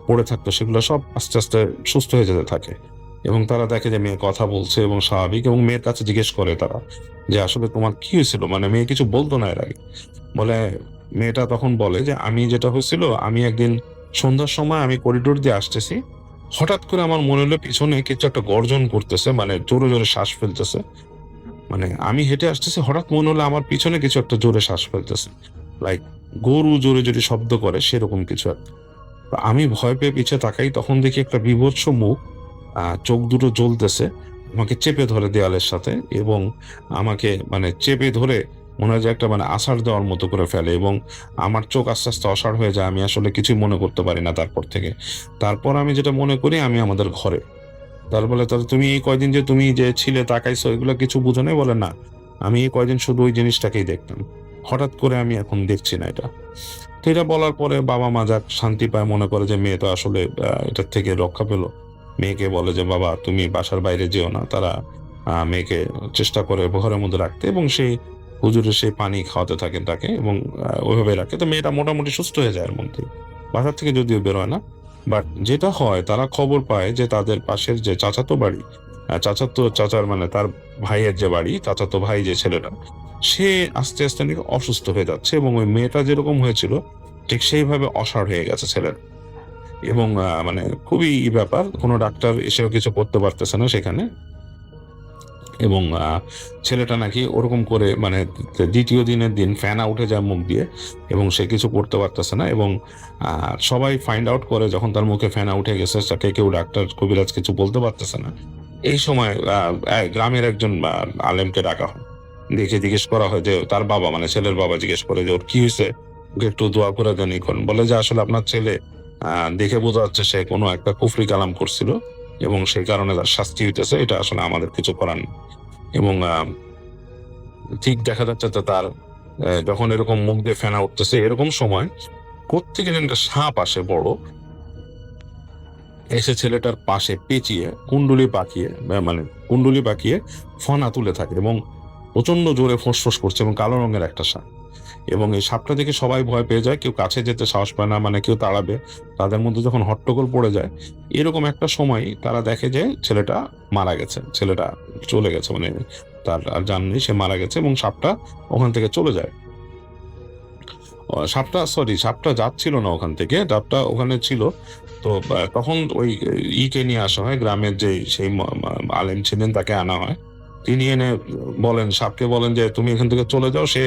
পড়ে থাকতো সেগুলো সব আস্তে আস্তে সুস্থ হয়ে যেতে থাকে। এবং তারা দেখে যে মেয়ে কথা বলছে এবং স্বাভাবিক, এবং মেয়ের কাছে জিজ্ঞেস করে তারা যে আসলে তোমার কি হয়েছিল, মানে মেয়ে কিছু বলতো না এর আগে। বলে, মেয়েটা তখন বলে যে আমি যেটা হয়েছিল, আমি একদিন সন্ধ্যার সময় আমি করিডোর দিয়ে আসতেছি, হঠাৎ করে আমার মনে হলো পিছনে কিছু একটা গর্জন করতেছে, মানে জোরে জোরে শ্বাস ফেলতেছে, মানে আমি হেঁটে আসতেছি, হঠাৎ মনে হলো আমার পিছনে কিছু একটা জোরে শ্বাস ফেলতেছে, লাইক গরু জোরে জোরে শব্দ করে সেরকম কিছু একটা। তো আমি ভয় পেয়ে পিছে তাকাই, তখন দেখি একটা বীভৎস মুখ, চোখ দুটো জ্বলতেছে, আমাকে চেপে ধরে দেয়ালের সাথে, এবং আমাকে মানে চেপে ধরে মনে হয় যে একটা মানে আছাড় দেওয়ার মতো করে ফেলে, এবং আমার চোখ আস্তে আস্তে অসাড় হয়ে যায়, আমি আসলে কিছুই মনে করতে পারি না তারপর থেকে। তারপর আমি যেটা মনে করি আমি আমাদের ঘরে। তার বলে, তাহলে তুমি এই কয়দিন যে তুমি যে ছিলে তাকাইছো এগুলো কিছু বুঝো নাই? বলে, না, আমি এই কয়দিন শুধু ওই জিনিসটাকেই দেখতাম, হঠাৎ করে আমি এখন দেখছি না এটা। তো এটা বলার পরে বাবা মা যাক শান্তি পায়, মনে করে যে মেয়ে তো আসলে এটার থেকে রক্ষা পেলো। মেয়েকে বলে যে বাবা তুমি বাসার বাইরে যেও না, তারা মেয়েকে চেষ্টা করে ঘরের মধ্যে রাখতে, এবং সেই হুজুরের সেই পানি খাওয়াতে থাকেন তাকে, এবং ওইভাবে রাখে। তো মেয়েটা মোটামুটি সুস্থ হয়ে যায় এর মধ্যে, বাসার থেকে যদিও বেরোয় না। বাট যেটা হয়, তারা খবর পায় যে তাদের পাশের যে চাচাতো বাড়ি, চাচার মানে তার ভাইয়ের যে বাড়ি, চাচাতো ভাই যে ছেলেটা, সে আস্তে আস্তে নাকি অসুস্থ হয়ে যাচ্ছে, এবং ওই মেয়েটা যেরকম হয়েছিল ঠিক সেইভাবে অসাড় হয়ে গেছে ছেলের। এবং মানে খুবই ব্যাপার, কোনো ডাক্তার এসেও কিছু করতে পারতেছে না সেখানে। এবং ছেলেটা নাকি ওরকম করে মানে দ্বিতীয় দিনের দিন ফেনা উঠে যায় মুখ দিয়ে, এবং সে কিছু করতে পারতেছে না। এবং সবাই ফাইন্ড আউট করে যখন তার মুখে ফেনা উঠে গেছে, তাকে কেউ ডাক্তার কবিরাজ কিছু বলতে পারতেছে না। এই সময় গ্রামের একজন আলেমকে ডাকা হয়, দেখে জিজ্ঞেস করা হয় যে তার বাবা মানে ছেলের বাবা জিজ্ঞেস করে যে ওর কি হয়েছে, ওকে একটু দোয়া করে দেন। বলে যে আসলে আপনার ছেলে দেখে বোঝা যাচ্ছে সে কোনো একটা কুফরি কালাম করছিল, এবং সেই কারণে তার শাস্তি হইতেছে, এটা আসলে আমাদের কিছু করার নেই। এবং ঠিক দেখা যাচ্ছে যে তার যখন এরকম মুখ দিয়ে ফেনা উঠতেছে, এরকম সময় কোত্থেকে যেন একটা সাপ আসে বড়, এসে ছেলেটার পাশে পেঁচিয়ে কুণ্ডুলি পাকিয়ে ফনা তুলে থাকে, এবং প্রচন্ড জোরে ফোঁস করছে, এবং কালো রঙের একটা সাপ। এবং এই সাপটা দেখে সবাই ভয় পেয়ে যায়, কেউ কাছে যেতে সাহস পায় না, মানে কেউ তাড়াবে, তাদের মধ্যে যখন হট্টগোল পড়ে যায়, এরকম একটা সময় তারা দেখে যে ছেলেটা মারা গেছে, ছেলেটা চলে গেছে, মানে তার আর জান নেই, সে মারা গেছে, এবং সাপটা ওখান থেকে চলে যায়। সাপটা যাচ্ছিল না ওখান থেকে, সাপটা ওখানে ছিল। তো তখন ওই ইকে নিয়ে আসা হয়, গ্রামের যে সেই আলেম ছিলেন তাকে আনা হয়। তিনি এনে বলেন, সাপকে বলেন যে তুমি এখান থেকে চলে যাও, সে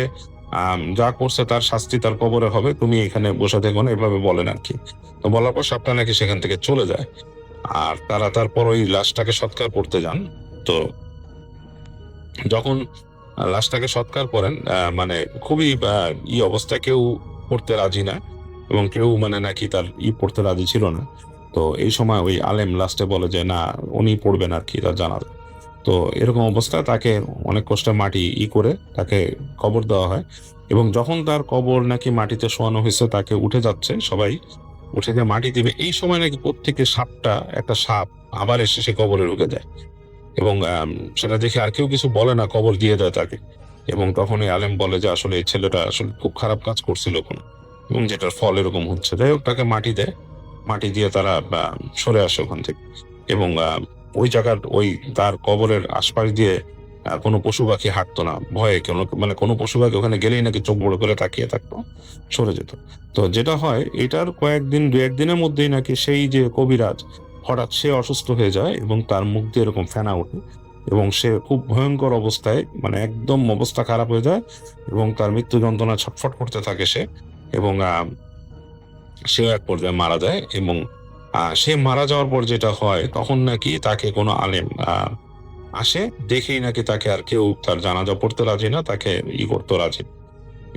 যা করছে তার শাস্তি তার কবরে হবে, তুমি এখানে বসে থেকো না, এভাবে বলেন আর কি। তো বলার পর সাপটা নাকি সেখান থেকে চলে যায়। আর তারা তারপর ওই লাশটাকে সৎকার করতে যান। তো যখন লাশটাকে সৎকার করেন, মানে খুবই অবস্থায়, কেউ পড়তে রাজি না এবং কেউ মানে নাকি তার পড়তে রাজি ছিল না। তো এই সময় ওই আলেম লাস্টে বলে যে না, উনি পড়বেন আর কি, তার জানাজা। তো এরকম অবস্থায় তাকে অনেক কষ্টে মাটি করে তাকে কবর দেওয়া হয়। এবং যখন তার কবর নাকি মাটিতে শোয়ানো হয়েছে, তাকে উঠে যাচ্ছে সবাই, উঠে যে মাটি দিবে, এই সময় নাকি প্রত্যেকে একটা সাপ আবার এসে সে কবরে ঢুকে যায়। এবং সেটা দেখে আর কেউ কিছু বলে না, কবর দিয়ে দেয় তাকে। এবং তখন এই আলেম বলে যে আসলে এই ছেলেটা আসলে খুব খারাপ কাজ করছিল কোন, এবং যেটার ফল এরকম হচ্ছে। যাই হোক, তাকে মাটি দেয়, মাটি দিয়ে তারা সরে আসে ওখান থেকে। এবং ওই জায়গার ওই তার কবরের আশপাশ দিয়ে কোনো পশু পাখি হাঁটতো না, ভয়ে কোনো পশু পাখি ওখানে গেলেই নাকি চোখ বড় করে তাকিয়ে থাকতো, সরে যেত। তো যেটা হয়, এটার দু একদিনের মধ্যেই নাকি সেই যে কবিরাজ, হঠাৎ সে অসুস্থ হয়ে যায় এবং তার মুখ দিয়ে এরকম ফেনা ওঠে এবং সে খুব ভয়ঙ্কর অবস্থায়, মানে একদম অবস্থা খারাপ হয়ে যায় এবং তার মৃত্যু যন্ত্রণা ছটফট করতে থাকে সে। এবং সেও এক পর্যায়ে মারা যায়। এবং সে মারা যাওয়ার পর যেটা হয়, তখন নাকি তাকে কোনো আলেম আসে, দেখেই নাকি তাকে আর কেউ তার জানাজা পড়তে রাজি না, তাকে করতে রাজি না।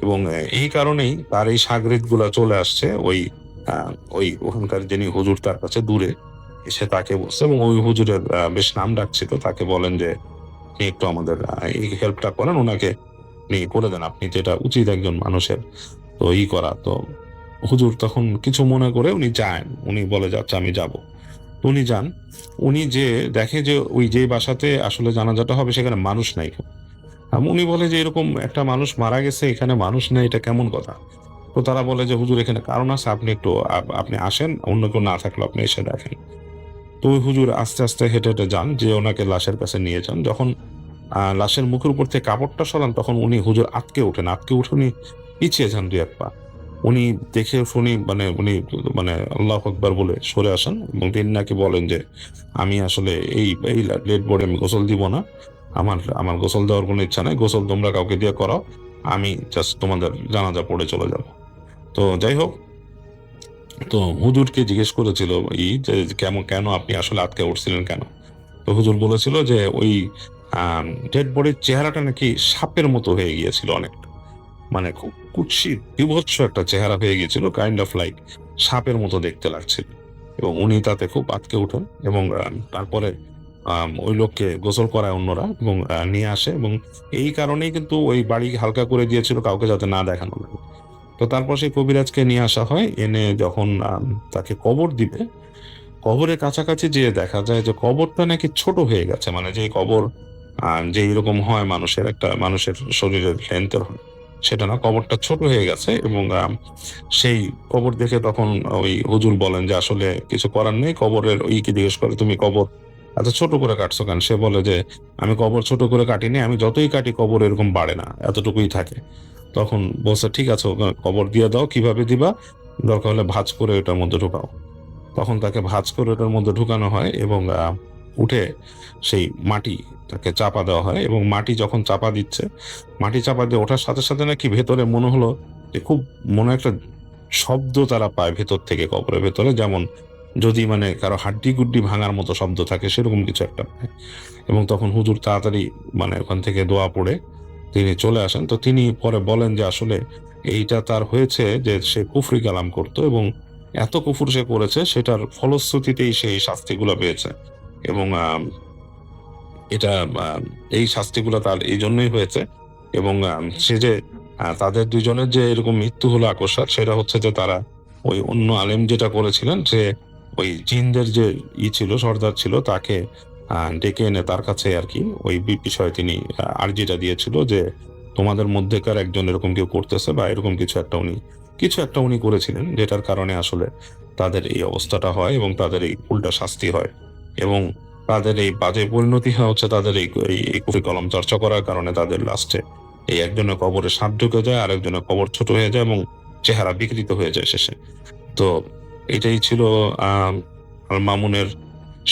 এবং এই কারণেই তার এই শাগরিদ গুলা চলে আসছে ওই ওখানকার যিনি হুজুর, তার কাছে দূরে এসে তাকে বলছে। এবং ওই হুজুরের বেশ নাম ডাকছিল, তাকে বলেন যে আপনি একটু আমাদের এই হেল্পটা করেন, ওনাকে আপনি করে দেন, আপনি যেটা উচিত একজন মানুষের তো করা। তো হুজুর তখন কিছু মনে করে উনি যান, উনি বলে যাচ্ছে আমি যাব। উনি যান, উনি যে দেখে যে ওই যে বাসাতে আসলে জানাজাটা হবে সেখানে মানুষ নাই। উনি বলে যে এরকম একটা মানুষ মারা গেছে, এখানে মানুষ নেই, এটা কেমন কথা? তো তারা বলে যে হুজুর এখানে কারণ আছে, আপনি একটু আপনি আসেন, অন্য কেউ না থাকলে আপনি এসে দেখেন। তো ওই হুজুর আস্তে আস্তে হেঁটে হেঁটে যান, যে ওনাকে লাশের কাছে নিয়ে যান। যখন লাশের মুখের উপর থেকে কাপড়টা সরান, তখন উনি হুজুর আটকে উঠে উনি পিছিয়ে যান দুই এক পা। উনি দেখে শুনি মানে উনি মানে আল্লাহু আকবার বলে সরে আসেন এবং তিনি নাকি বলেন যে আমি আসলে এই ডেড বডি আমি গোসল দিব না, আমার গোসল দেওয়ার কোনো ইচ্ছা নাই, গোসল তোমরা কাউকে দিয়ে করাও, আমি জাস্ট তোমাদের জানাজা পড়ে চলে যাব। তো যাই হোক, তো হুজুরকে জিজ্ঞেস করেছিল যে কেন আপনি আসলে আটকে উঠছিলেন কেন? তো হুজুর বলেছিল যে ওই ডেড বডির চেহারাটা নাকি সাপের মতো হয়ে গিয়েছিল অনেকটা, মানে খুব কুৎসিত বিভৎস একটা চেহারা হয়ে গিয়েছিল, কাইন্ড অফ লাইক সাপের মতো দেখতে লাগছিল। এবং উনি তাতে খুব আটকে উঠেন এবং তারপরে ওই লোককে গোসল করায় অন্যরা এবং নিয়ে আসে। এবং এই কারণেই কিন্তু ওই বাড়ি হালকা করে দিয়েছিল, কাউকে যাতে না দেখানো লাগে। তো তারপর সেই কবিরাজকে নিয়ে আসা হয়, এনে যখন তাকে কবর দিবে, কবরের কাছাকাছি যেয়ে দেখা যায় যে কবরটা নাকি ছোট হয়ে গেছে, মানে যে কবর যে এরকম হয় মানুষের শরীরের লেন্থের হয়, সেটা না, কবরটা ছোট হয়ে গেছে। এবং সেই কবর দেখে তখন ওই হুজুর বলেন যে আসলে কিছু করার নেই, কবরের কি জিজ্ঞেস করে তুমি কবর এত ছোট করে কাটছো কেন? সে বলে যে আমি কবর ছোট করে কাটিনি, আমি যতই কাটি কবর এরকম বাড়ে না, এতটুকুই থাকে। তখন বলছে ঠিক আছে, কবর দিয়ে দাও, কিভাবে দিবা? দরকার হলে ভাঁজ করে ওটার মধ্যে ঢুকাও। তখন তাকে ভাঁজ করে ওটার মধ্যে ঢুকানো হয় এবং উঠে সেই মাটি তাকে চাপা দেওয়া হয়। এবং মাটি যখন চাপা দিচ্ছে, মাটি চাপা দিয়ে ওঠার সাথে সাথে নাকি ভেতরে মনে হলো যে খুব মনে একটা শব্দ তারা পায় ভেতর থেকে, কবরের ভেতরে, যেমন যদি মানে কারো হাড্ডি গুড্ডি ভাঙার মতো শব্দ থাকে, সেরকম কিছু একটা পায়। এবং তখন হুজুর তাড়াতাড়ি মানে ওখান থেকে দোয়া পড়ে তিনি চলে আসেন। তো তিনি পরে বলেন যে আসলে এইটা তার হয়েছে যে সে কুফরি কালাম করতো এবং এত কুফর সে করেছে, সেটার ফলশ্রুতিতেই সেই শাস্তিগুলো পেয়েছে। এবং এটা এই শাস্তিগুলো তার এই জন্যই হয়েছে। এবং সে যে তাদের দুজনের যে এরকম মৃত্যু হলো আকস্মাৎ, সেটা হচ্ছে যে তারা ওই অন্য আলেম যেটা করেছিলেন, যে ওই জিনদের যে ছিল, সর্দার ছিল, তাকে ডেকে এনে তার কাছে আর কি ওই বিষয়ে তিনি আর্জিটা দিয়েছিল যে তোমাদের মধ্যেকার একজন এরকম কেউ করতেছে বা এরকম কিছু একটা উনি করেছিলেন, যেটার কারণে আসলে তাদের এই অবস্থাটা হয় এবং তাদের এই উল্টা শাস্তি হয়। এবং তাদের এই বাজে পরিণতি হয় হচ্ছে তাদের এই কুফরি কলম চর্চা করার কারণে তাদের লাস্টে এই একজনের কবরে সাপ ঢুকে যায়, আরেকজনের কবর ছোট হয়ে যায় এবং চেহারা বিকৃত হয়ে যায় শেষে। তো এটাই ছিল আমার মামুনের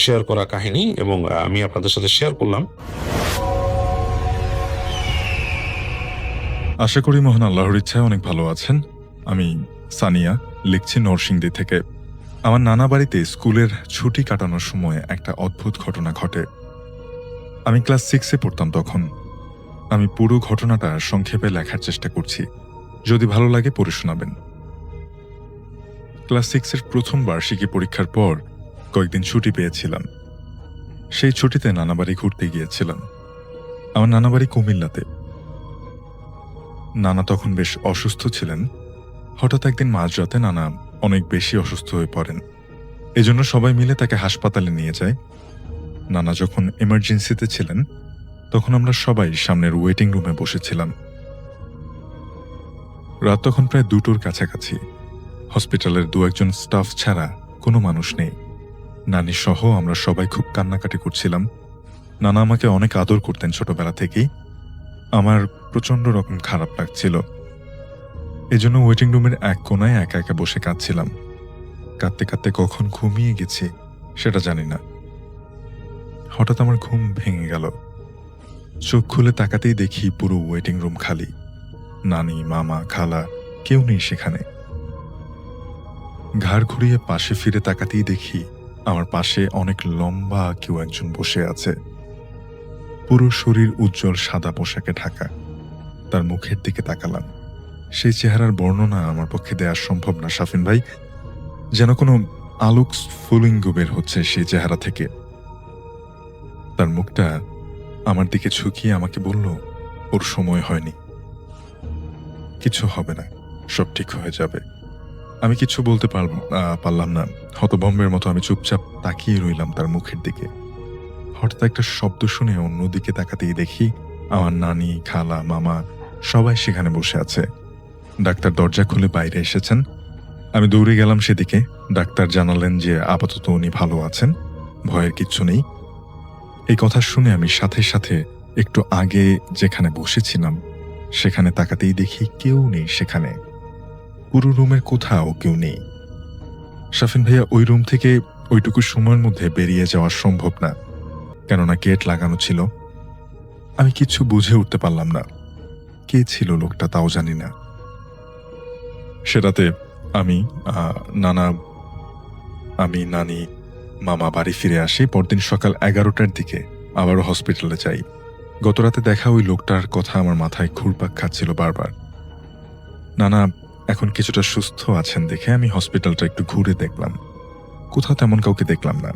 শেয়ার করা কাহিনী, এবং আমি আপনাদের সাথে শেয়ার করলাম। আশা করি মহান আল্লাহর ইচ্ছায় অনেক ভালো আছেন। আমি সানিয়া, লিখছি নরসিংদী থেকে। আমার নানা বাড়িতে স্কুলের ছুটি কাটানোর সময় একটা অদ্ভুত ঘটনা ঘটে। আমি ক্লাস 6-এ পড়তাম তখন। আমি পুরো ঘটনাটা সংক্ষেপে লেখার চেষ্টা করছি, যদি ভালো লাগে পড়ে শোনাবেন। ক্লাস 6-এর প্রথম বার্ষিকী পরীক্ষার পর কয়েকদিন ছুটি পেয়েছিলাম। সেই ছুটিতে নানা বাড়ি ঘুরতে গিয়েছিলাম। আমার নানা বাড়ি কুমিল্লাতে। নানা তখন বেশ অসুস্থ ছিলেন। হঠাৎ একদিন মাঝরাতে নানা অনেক বেশি অসুস্থ হয়ে পড়েন। এজন্য সবাই মিলে তাকে হাসপাতালে নিয়ে যায়। নানা যখন এমার্জেন্সিতে ছিলেন, তখন আমরা সবাই সামনের ওয়েটিং রুমে বসেছিলাম। রাত তখন প্রায় 2টোর কাছাকাছি। হসপিটালের 2-1জন স্টাফ ছাড়া কোনো মানুষ নেই। নানি সহ আমরা সবাই খুব কান্নাকাটি করছিলাম। নানা আমাকে অনেক আদর করতেন ছোটবেলা থেকেই। আমার প্রচন্ড রকম খারাপ লাগছিল। এজন্য ওয়েটিং রুমের এক কোনায় একা একা বসে কাঁদছিলাম। কাঁদতে কাঁদতে কখন ঘুমিয়ে গেছি সেটা জানি না। হঠাৎ আমার ঘুম ভেঙে গেল। চোখ খুলে তাকাতেই দেখি পুরো ওয়েটিং রুম খালি। নানি, মামা, খালা কেউ নেই সেখানে। ঘাড় ঘুরিয়ে পাশে ফিরে তাকাতেই দেখি আমার পাশে অনেক লম্বা কেউ একজন বসে আছে। পুরো শরীর উজ্জ্বল সাদা পোশাকে ঢাকা। তার মুখের দিকে তাকালাম। সেই চেহারার বর্ণনা আমার পক্ষে দেওয়া সম্ভব না শাফিন ভাই। যেন কোনো আলোক স্ফুলিঙ্গ বের হচ্ছে সেই চেহারা থেকে। তার মুখটা আমার দিকে ঝুঁকিয়ে আমাকে বলল, ওর সময় হয়নি, কিছু হবে না, সব ঠিক হয়ে যাবে। আমি কিছু বলতে পারলাম না। হতভম্বের মতো আমি চুপচাপ তাকিয়ে রইলাম তার মুখের দিকে। হঠাৎ একটা শব্দ শুনে অন্যদিকে তাকাতেই দেখি আমার নানি, খালা, মামা সবাই সেখানে বসে আছে। ডাক্তার দরজা খুলে বাইরে এসেছেন। আমি দৌড়ে গেলাম সেদিকে। ডাক্তার জানালেন যে আপাতত উনি ভালো আছেন, ভয়ের কিচ্ছু নেই। এই কথা শুনে আমি সাথে সাথে একটু আগে যেখানে বসেছিলাম সেখানে তাকাতেই দেখি কেউ নেই সেখানে। পুরো রুমের কোথাও কেউ নেই। শাফিন ভাইয়া, ওই রুম থেকে ওইটুকু সময়ের মধ্যে বেরিয়ে যাওয়া সম্ভব না, কেননা গেট লাগানো ছিল। আমি কিছু বুঝে উঠতে পারলাম না। কে ছিল লোকটা তাও জানি না। সেটাতে আমি নানি, মামা বাড়ি ফিরে আসি। পরদিন সকাল 11টার দিকে আবারও হসপিটালে যাই। গতরাতে দেখা ওই লোকটার কথা আমার মাথায় ঘুরপাক খাচ্ছিল বারবার। নানা এখন কিছুটা সুস্থ আছেন দেখে আমি হসপিটালটা একটু ঘুরে দেখলাম। কোথাও তেমন কাউকে দেখলাম না,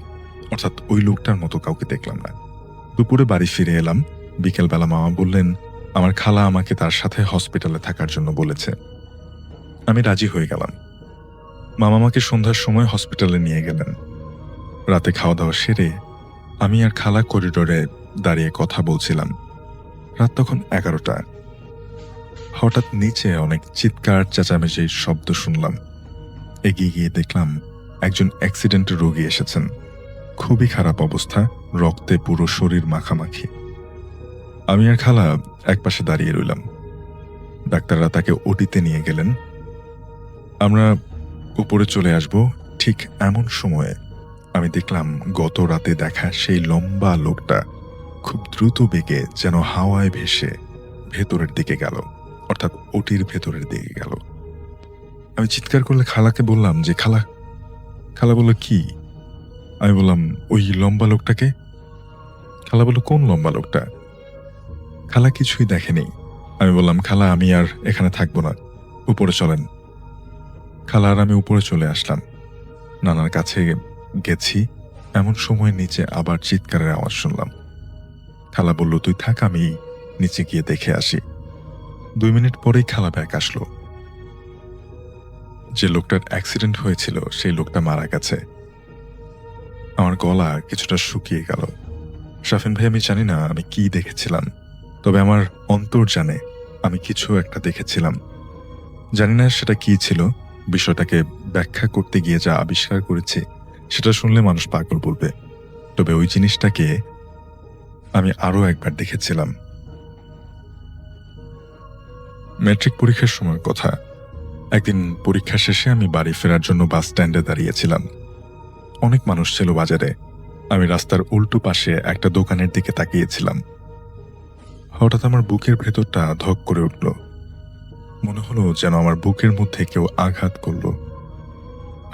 অর্থাৎ ওই লোকটার মতো কাউকে দেখলাম না। দুপুরে বাড়ি ফিরে এলাম। বিকেলবেলা মামা বললেন আমার খালা আমাকে তার সাথে হসপিটালে থাকার জন্য বলেছে। আমি রাজি হয়ে গেলাম। মামা আমাকে সন্ধ্যার সময় হসপিটালে নিয়ে গেলেন। রাতে খাওয়া দাওয়া সেরে আমি আর খালা করিডোরে দাঁড়িয়ে কথা বলছিলাম। রাত তখন 11টা। হঠাৎ নিচে অনেক চিৎকার চেঁচামেচির শব্দ শুনলাম। এগিয়ে গিয়ে দেখলাম একজন অ্যাক্সিডেন্টের রোগী এসেছেন। খুবই খারাপ অবস্থা, রক্তে পুরো শরীর মাখামাখি। আমি আর খালা একপাশে দাঁড়িয়ে রইলাম। ডাক্তাররা তাকে ওটিতে নিয়ে গেলেন। আমরা উপরে চলে আসব, ঠিক এমন সময়ে আমি দেখলাম গত রাতে দেখা সেই লম্বা লোকটা খুব দ্রুত বেগে যেন হাওয়ায় ভেসে ভেতরের দিকে গেল, অর্থাৎ ওটির ভেতরের দিকে গেল। আমি চিৎকার করলে খালাকে বললাম যে খালা। খালা বলল কি? আমি বললাম ওই লম্বা লোকটাকে। খালা বলল কোন লম্বা লোকটা? খালা কিছুই দেখেনি। আমি বললাম খালা আমি আর এখানে থাকবো না, উপরে চলেন। খালা আর আমি উপরে চলে আসলাম। নানার কাছে গেছি, এমন সময় নিচে আবার চিৎকারের আওয়াজ শুনলাম। খালা বলল তুই থাক, আমি নিচে গিয়ে দেখে আসি। 2 মিনিট পরেই খালা ব্যাক আসলো। যে লোকটার অ্যাক্সিডেন্ট হয়েছিল সেই লোকটা মারা গেছে। আমার গলা কিছুটা শুকিয়ে গেল। শাফিন ভাই, আমি জানি না আমি কি দেখেছিলাম, তবে আমার অন্তর জানে আমি কিছু একটা দেখেছিলাম। জানি না সেটা কি ছিল। বিষয়টাকে ব্যাখ্যা করতে গিয়ে যা আবিষ্কার করেছি সেটা শুনলে মানুষ পাগল বলবে, তবে ওই জিনিসটাকে আমি আরো একবার দেখেছিলাম। ম্যাট্রিক পরীক্ষার সময়ের কথা। একদিন পরীক্ষা শেষে আমি বাড়ি ফেরার জন্য বাস স্ট্যান্ডে দাঁড়িয়েছিলাম। অনেক মানুষ ছিল বাজারে। আমি রাস্তার উল্টো পাশে একটা দোকানের দিকে তাকিয়েছিলাম। হঠাৎ আমার বুকের ভেতরটা ধক করে উঠল। মনে হলো যেন আমার বুকের মধ্যে কেউ আঘাত করল।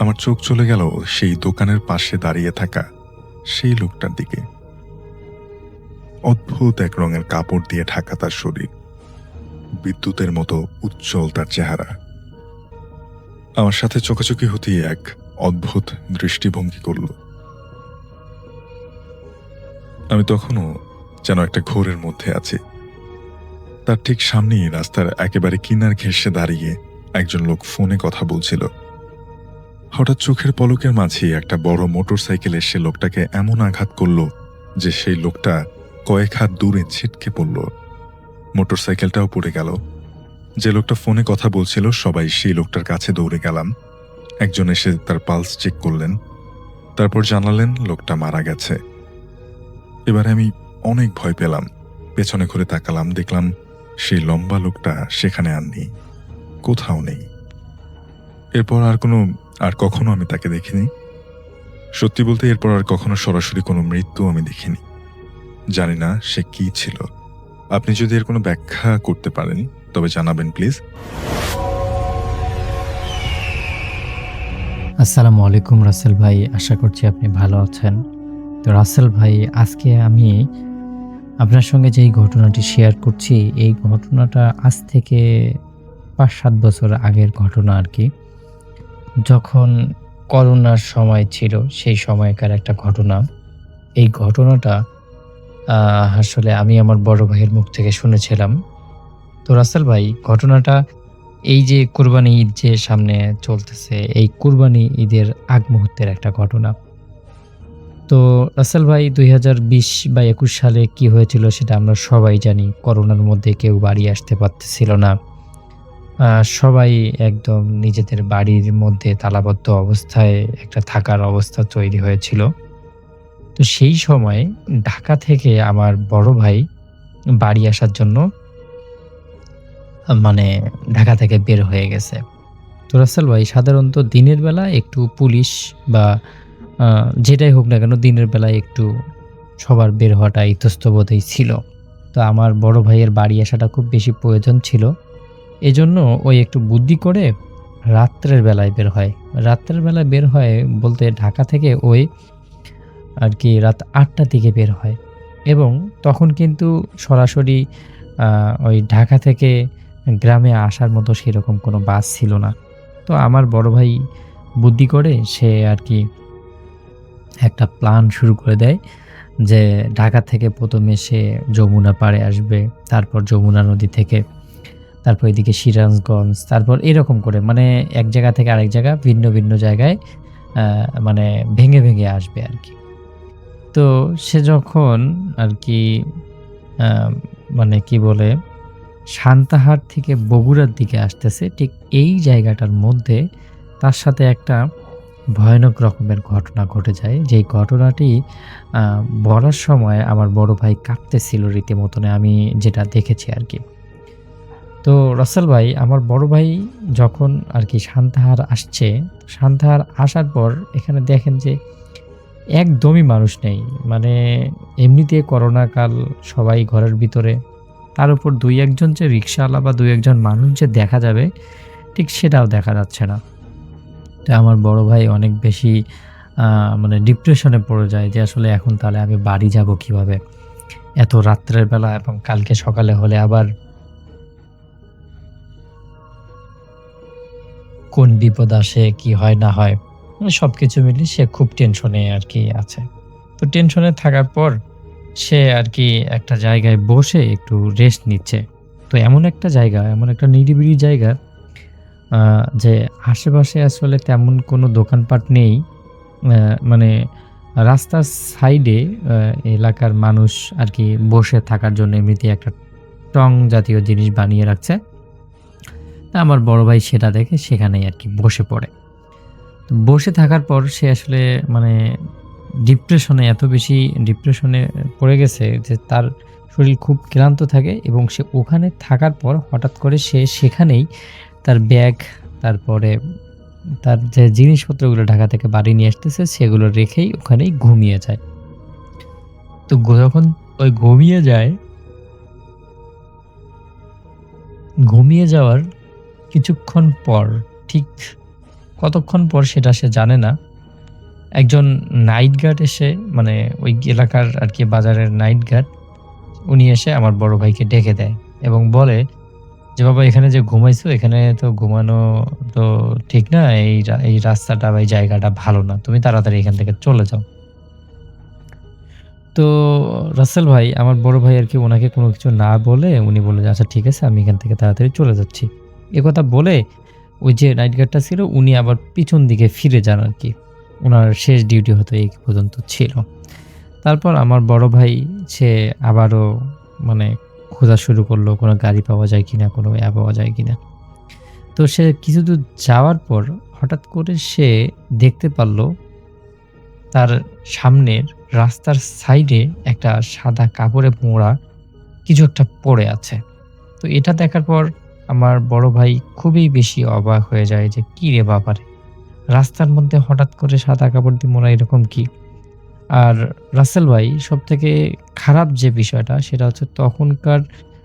আমার চোখ চলে গেল সেই দোকানের পাশে দাঁড়িয়ে থাকা সেই লোকটার দিকে। অদ্ভুত এক রঙের কাপড় দিয়ে ঢাকা তার শরীর, বিদ্যুতের মতো উজ্জ্বল তার চেহারা। আমার সাথে চোখাচোখি হতেই এক অদ্ভুত দৃষ্টিভঙ্গি করল। আমি তখনও যেন একটা ঘোরের মধ্যে আছি। তার ঠিক সামনেই রাস্তার একেবারে কিনার ঘেঁষে দাঁড়িয়ে একজন লোক ফোনে কথা বলছিল। হঠাৎ চোখের পলকের মাঝে একটা বড় মোটর সাইকেল এসে লোকটাকে এমন আঘাত করল যে সেই লোকটা কয়েক হাত দূরে ছিটকে পড়ল। মোটর সাইকেলটাও পড়ে গেল। যে লোকটা ফোনে কথা বলছিল সবাই সেই লোকটার কাছে দৌড়ে গেলাম। একজন এসে তার পালস চেক করলেন, তারপর জানালেন লোকটা মারা গেছে। এবারে আমি অনেক ভয় পেলাম। পেছনে ঘুরে তাকালাম, দেখলাম সেই লম্বা লোকটা সেখানে আর নেই, কোথাও নেই। এরপর আর কখনো আমি তাকে দেখিনি। সত্যি বলতে এরপর আর কখনো সরাসরি কোনো মৃত্যু আমি দেখিনি। জানি না সে কি ছিল। আপনি যদি এর কোনো ব্যাখ্যা করতে পারেন তবে জানাবেন প্লিজ। আসসালামু আলাইকুম রাসেল ভাই, আশা করছি আপনি ভালো আছেন। তো রাসেল ভাই, আজকে আমি আপনার সঙ্গে যেই ঘটনাটি শেয়ার করছি, এই ঘটনাটা আজ থেকে ৫-৭ বছর আগের ঘটনা আর কি। যখন করোনার সময় ছিল সেই সময়কার একটা ঘটনা। এই ঘটনাটা আসলে আমি আমার বড় ভাইয়ের মুখ থেকে শুনেছিলাম। তো রাসেল ভাই, ঘটনাটা এই যে কুরবানি ঈদ যে সামনে চলতেছে, এই কুরবানি ঈদের আগ মুহূর্তের একটা ঘটনা। তো রাসেল ভাই, ২০২০ বা ২১ সালে কি হয়েছিল সেটা আমরা সবাই জানি। করোনার মধ্যে কেউ বাড়ি আসতে পারতেছিল না। সবাই একদম নিজেদের বাড়ির মধ্যে তালাবদ্ধ অবস্থায় একটা থাকার অবস্থা তৈরি হয়েছিল। তো সেই সময় ঢাকা থেকে আমার বড় ভাই বাড়ি আসার জন্য মানে ঢাকা থেকে বের হয়ে গেছে। তো রাসেল ভাই, সাধারণত দিনের বেলা একটু পুলিশ বা যেটাই হোক না কেন, দিনের বেলায় একটু সবার বের হওয়াটা ইতস্তবোধই ছিল। তো আমার বড় ভাইয়ের বাড়ি আসাটা খুব বেশি প্রয়োজন ছিল। এজন্য ওই একটু বুদ্ধি করে রাত্রের বেলায় বের হয়। রাত্রের বেলায় বের হয় বলতে ঢাকা থেকে ওই আর কি রাত ৮টার দিকে বের হয়, এবং তখন কিন্তু সরাসরি ওই ঢাকা থেকে গ্রামে আসার মতো সেরকম কোনো বাস ছিল না। তো আমার বড় ভাই বুদ্ধি করে সে আর কি একটা প্ল্যান শুরু করে দেয় যে ঢাকা থেকে প্রথমে সে যমুনা পাড়ে আসবে, তারপর যমুনা নদী থেকে, তারপর এদিকে সিরাজগঞ্জ, তারপর এরকম করে মানে এক জায়গা থেকে আরেক জায়গা ভিন্ন ভিন্ন জায়গায় মানে ভেঙে ভেঙে আসবে আর কি। তো সে যখন আর কি মানে কি বলে সান্তাহার থেকে বগুড়ার দিকে আসতেছে, ঠিক এই জায়গাটার মধ্যে তার সাথে একটা ভয়ানক রকমের ঘটনা ঘটে যায়। যেই ঘটনাটি বলার সময় আমার বড় ভাই কাঁপতেছিল রীতিমতন, আমি যেটা দেখেছি আর কি। তো রাসেল ভাই, আমার বড় ভাই যখন আর কি সান্তাহার আসছে, সান্তাহার আসার পর এখানে দেখেন যে একদমই মানুষ নেই। মানে এমনিতে করোনাকাল, সবাই ঘরের ভিতরে, তার উপর ২-১ যে রিকশাওয়ালা বা ২-১ মানুষ যে দেখা যাবে, ঠিক সেটাও দেখা যাচ্ছে না। তো আমার বড় ভাই অনেক বেশি মানে ডিপ্রেশনে পড়ে যায় যে আসলে এখন তাহলে আমি বাড়ি যাব কিভাবে এত রাত্রের বেলা, এবং কালকে সকালে হলে আবার কোন বিপদ আসে, কি হয় না হয়, সবকিছু মিলিয়ে সে খুব টেনশনে আর কি আছে। তো টেনশনে থাকার পর সে আর কি একটা জায়গায় বসে একটু রেস্ট নিচ্ছে। তো এমন একটা জায়গা, এমন একটা নিরিবিলি জায়গা যে আশেপাশে আসলে তেমন কোনো দোকানপাট নেই। মানে রাস্তার সাইডে এলাকার মানুষ আর কি বসে থাকার জন্য এমনিতে একটা টং জাতীয় জিনিস বানিয়ে রাখছে। তা আমার বড় ভাই সেটা দেখে সেখানেই আর কি বসে পড়ে। তো বসে থাকার পর সে আসলে মানে এত বেশি ডিপ্রেশনে পড়ে গেছে যে তার শরীর খুব ক্লান্ত থাকে, এবং সে ওখানে থাকার পর হঠাৎ করে সে সেখানেই তার ব্যাগ তারপরে তার যে জিনিসপত্রগুলো ঢাকা থেকে বাড়ি নিয়ে আসতেছে সেগুলো রেখেই ওখানেই ঘুমিয়ে যায়। তো যখন ওই ঘুমিয়ে যাওয়ার কিছুক্ষণ পর, ঠিক কতক্ষণ পর সেটা সে জানে না, একজন নাইট গার্ড এসে, মানে ওই এলাকার আরকি বাজারের নাইট গার্ড, উনি এসে আমার বড় ভাইকে ডেকে দেয় এবং বলে যে, "বাবা, এখানে যে ঘুমাইছো, এখানে তো ঘুমানো তো ঠিক না। এই রাস্তাটা বা এই জায়গাটা ভালো না। তুমি তাড়াতাড়ি এখান থেকে চলে যাও।" তো রাসেল ভাই, আমার বড় ভাই আরকি উনাকে কোনো কিছু না বলে উনি বলল যে, "আচ্ছা ঠিক আছে, আমি এখান থেকে তাড়াতাড়ি চলে যাচ্ছি।" একথা বলে ওই যে নাইট গার্ডটা ছিল উনি আবার পিছন দিকে ফিরে যান আরকি। উনার শেষ ডিউটি হয়তো এই পর্যন্ত ছিল। তারপর আমার বড় ভাই সে আবারও মানে খোঁজা শুরু করলো কোনো গাড়ি পাওয়া যায় কিনা, কোনো পাওয়া যায় কিনা। তো সে কিছুদূর যাওয়ার পর হঠাৎ করে সে দেখতে পারল তার সামনের রাস্তার সাইডে একটা সাদা কাপড়ে মোড়া কিছু একটা পড়ে আছে। তো এটা দেখার পর আমার বড় ভাই খুবই বেশি অবাক হয়ে যায় যে, "কি রে বাবারে! রাস্তার মধ্যে হঠাৎ করে সাদা কাপড় দিয়ে মোড়া এরকম কি?" আর রাসেল ভাই, সবথেকে খারাপ যে বিষয়টা সেটা হচ্ছে তখনকার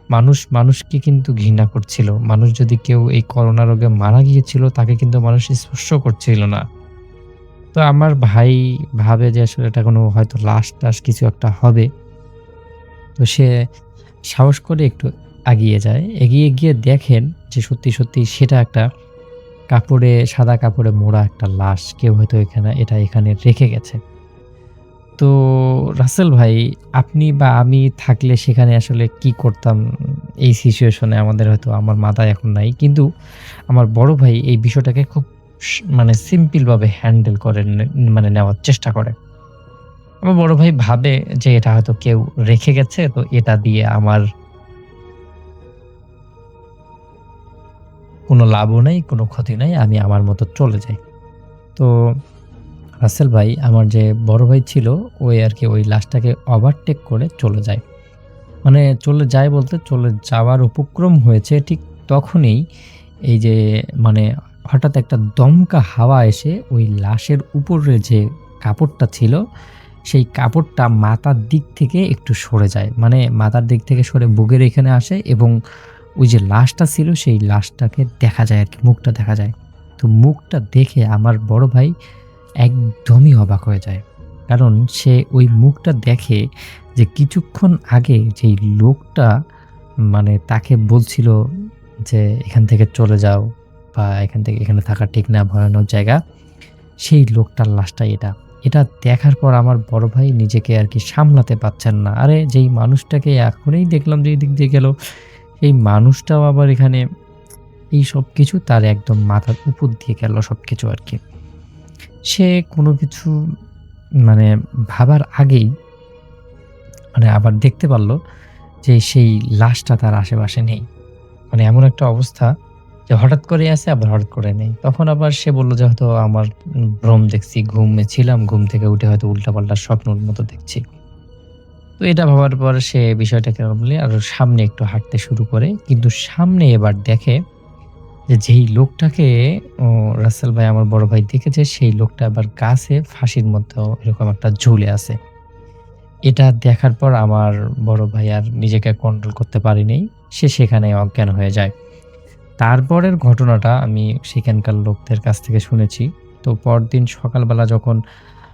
মানুষ মানুষকে কিন্তু ঘৃণা করছিল। মানুষ যদি কেউ এই করোনা রোগে মারা গিয়েছিল তাকে কিন্তু মানুষ স্পর্শ করছিল না। তো আমার ভাই ভাবে যে আসলে এটা কোনো হয়তো লাশ-টাশ কিছু একটা হবে। তো সে সাহস করে একটু আগিয়ে যায়। এগিয়ে গিয়ে দেখেন যে সত্যি সেটা একটা সাদা কাপড়ে মোড়া একটা লাশ। কেউ হয়তো এখানে রেখে গেছে। তো রাসেল ভাই, আপনি বা আমি থাকলে সেখানে আসলে কি করতাম? এই সিচুয়েশন এ আমাদের হয়তো আমার মাথায় এখন নাই। কিন্তু আমার বড় ভাই এই বিষয়টাকে খুব মানে সিম্পল ভাবে হ্যান্ডেল করে মানে নেওয়ার চেষ্টা করে। আমার বড় ভাই ভাবে যে এটা হয়তো কেউ রেখে গেছে, তো এটা দিয়ে আমার কোনো লাভও নাই, কোনো ক্ষতি নাই। আমি আমার মতো চলে যাই। তো রাসেল ভাই, আমার যে বড় ভাই ছিল ওই আরকি ওই লাশটাকে ওভারটেক করে চলে যায়। মানে চলে যায় বলতে চলে যাওয়ার উপক্রম হয়েছে ঠিক তখনই এই যে মানে হঠাৎ একটা দমকা হাওয়া এসে ওই লাশের উপরে যে কাপড়টা ছিল, সেই কাপড়টা মাথার দিক থেকে একটু সরে যায়। মানে মাথার দিক থেকে সরে বুকের এখানে আসে এবং ওই যে লাশটা ছিল সেই লাশটাকে দেখা যায় আরকি, মুখটা দেখা যায়। তো মুখটা দেখে আমার বড় ভাই একদমই অবাক হয়ে যায়। কারণ সে ওই মুখটা দেখে যে কিছুক্ষণ আগে যেই লোকটা মানে তাকে বলছিল যে, "এখান থেকে চলে যাও বা এখানে থাকা ঠিক না, ভয়ানক জায়গা।" সেই লোকটার লাশটাই এটা। এটা দেখার পর আমার বড় ভাই নিজেকে আরকি সামলাতে পারছেন না। আরে যেই মানুষটাকে এখনই দেখলাম যে এদিক দিয়ে গেল, সেই মানুষটাও আবার এখানে, এই সবকিছু তার একদম মাথার উপর দিয়ে গেল সবকিছু আরকি। সে কোনো কিছু মানে ভাবার আগেই মানে আবার দেখতে পারল যে সেই লাশটা তার আশেপাশে নেই। মানে এমন একটা অবস্থা যে হঠাৎ করে আছে আবার হঠাৎ করে নেই। তখন আবার সে বলল যে হয়তো আমার ভ্রম দেখছি, ঘুমে ছিলাম, ঘুম থেকে উঠে হয়তো উল্টাপাল্টা স্বপ্নের মতো দেখছি। তো এটা ভাবার পর সে বিষয়টাকে নরমালি আরো সামনে একটু হাঁটতে শুরু করে। কিন্তু সামনে এবার দেখে যে যেই লোকটাকে ও রাসেল ভাই, আমার বড় ভাই দেখেছে, সেই লোকটা আবার গাছে ফাঁসির মধ্যেও এরকম একটা ঝুলে আছে। এটা দেখার পর আমার বড় ভাই আর নিজেকে কন্ট্রোল করতে পারেনি। সে সেখানেই অজ্ঞান হয়ে যায়। তারপরের ঘটনাটা আমি সেখানকার লোকদের কাছ থেকে শুনেছি। তো পরদিন সকালবেলা যখন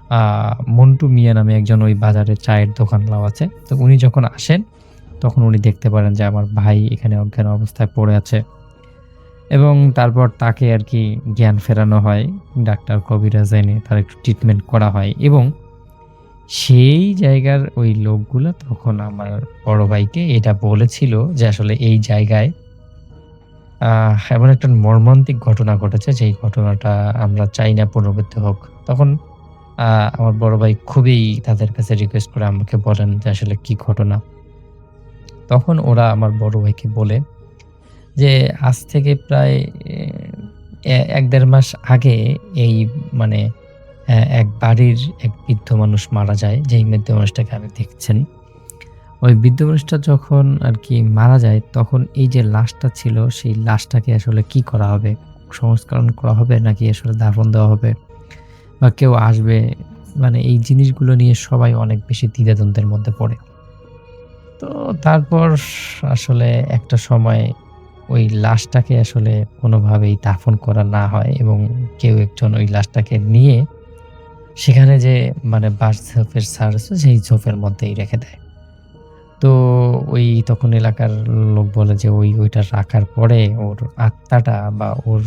আ মন্টু মিয়া নামে একজন ওই বাজারে চায়ের দোকানওয়ালা আছে। তো উনি যখন আসেন তখন উনি দেখতে পারেন যে আমার ভাই এখানে অজ্ঞান অবস্থায় পড়ে আছে এবং তারপর তাকে আরকি জ্ঞান ফেরানো হয়। ডাক্তার, কবিরাজ এনে তার একটু ট্রিটমেন্ট করা হয় এবং সেই জায়গার ওই লোকগুলা তখন আমার বড় ভাইকে এটা বলেছিল যে আসলে এই জায়গায় এমন একটা মর্মান্তিক ঘটনা ঘটেছে যেই ঘটনাটা আমরা চাই না পুনরাবৃত্তি হোক। তখন আ আমার বড় ভাই খুবই তাদের কাছে রিকোয়েস্ট করে আমাকে বলেন যে আসলে কি ঘটনা। তখন ওরা আমার বড় ভাইকে বলে যে আজ থেকে প্রায় ১-১.৫ মাস আগে এই মানে এক বাড়ির এক বৃদ্ধ মানুষ মারা যায়। যেই বৃদ্ধ মানুষটাকে আপনি দেখছেন। ওই বৃদ্ধ মানুষটা যখন আরকি মারা যায় তখন এই যে লাশটা ছিল সেই লাশটাকে আসলে কি করা হবে? সংস্করণ করা হবে নাকি আসলে দাফন দেওয়া হবে বা কেউ আসবে, মানে এই জিনিসগুলো নিয়ে সবাই অনেক বেশি দ্বিধাদ্বন্দ্বের মধ্যে পড়ে। তো তারপর আসলে একটা সময় ওই লাশটাকে আসলে কোনোভাবেই দাফন করা না হয় এবং কেউ একজন ওই লাশটাকে নিয়ে সেখানে যে মানে বাঁশ ঝোপের ছাড় আছে সেই ঝোপের মধ্যেই রেখে দেয়। তো ওই তখন এলাকার লোক বলে যে ওইটা রাখার পরে ওর আত্মাটা বা ওর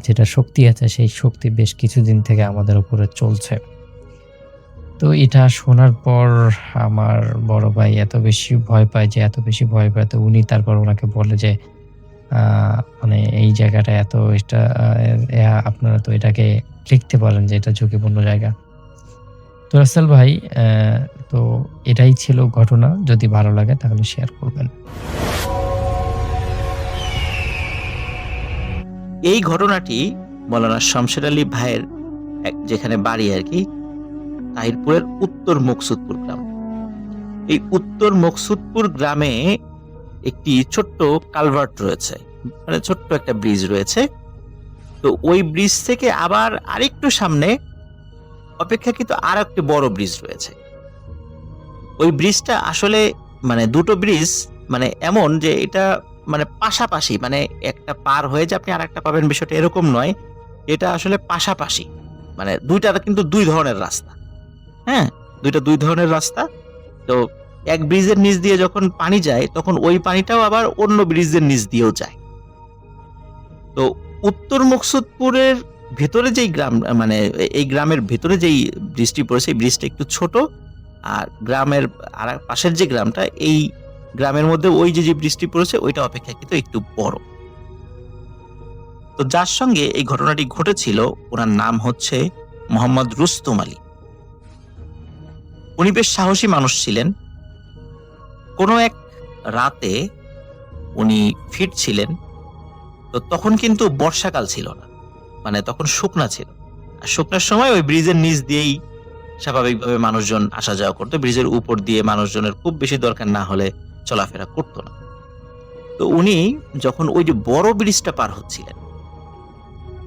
যেটা শক্তি আছে সেই শক্তি বেশ কিছুদিন থেকে আমাদের উপরে চলছে। তো এটা শোনার পর আমার বড় ভাই এত বেশি ভয় পায় যে এত বেশি ভয় পায়, তো উনি তারপর ওনাকে বলে যে আ মানে এই জায়গাটা এত এটা আপনারা তো এটাকে লিখতে পারেন যে এটা ঝুঁকিপূর্ণ জায়গা। তো রাসেল ভাই, তো এটাই ছিল ঘটনা। যদি ভালো লাগে তাহলে শেয়ার করবেন। এই ঘটনাটি মৌলানা শমশের আলী ভাইয়ের যেখানে বাড়ি আর কি, তাহিরপুরের উত্তর মকসুদপুর গ্রাম। এই উত্তর মকসুদপুর গ্রামে একটি ছোট্ট কালভার্ট রয়েছে, মানে ছোট্ট একটা ব্রিজ রয়েছে। তো ওই ব্রিজ থেকে আবার আরেকটু সামনে অপেক্ষাকৃত আর একটি বড় ব্রিজ রয়েছে। ওই ব্রিজটা আসলে মানে দুটো ব্রিজ মানে এমন যে এটা মানে পাশাপাশি, মানে একটা পার হয়ে যে আপনি আর একটা পাবেন বিষয়টা এরকম নয়, এটা আসলে পাশাপাশি, মানে দুইটা কিন্তু দুই ধরনের রাস্তা। হ্যাঁ, দুই ধরনের রাস্তা। তো এক ব্রিজের নিচ দিয়ে যখন পানি যায় তখন ওই পানিটাও আবার অন্য ব্রিজের নিচ দিয়েও যায়। তো উত্তর মকসুদপুরের ভেতরে যেই গ্রাম, মানে এই গ্রামের ভেতরে যেই ব্রিজটি পড়েছে এই ব্রিজটা একটু ছোট, আর গ্রামের আর পাশের যে গ্রামটা, এই গ্রামের মধ্যে ওই যে ব্রিজটি পড়েছে ওইটা অপেক্ষাকৃত একটু বড়। তো যার সঙ্গে এই ঘটনাটি ঘটেছিল ওনার নাম হচ্ছে মোহাম্মদ রুস্তম আলী। উনি বেশ সাহসী মানুষ ছিলেন। কোনো এক রাতে উনি ফিরছিলেন, তো তখন কিন্তু বর্ষাকাল ছিল না, মানে তখন শুকনা ছিল। আর শুকনার সময় ওই ব্রিজের নিচ দিয়েই স্বাভাবিকভাবে মানুষজন আসা যাওয়া করতো, ব্রিজের উপর দিয়ে মানুষজনের খুব বেশি দরকার না হলে চলাফেরা করতো না। তো উনি যখন ওই যে বড় ব্রিজটা পার হচ্ছিলেন,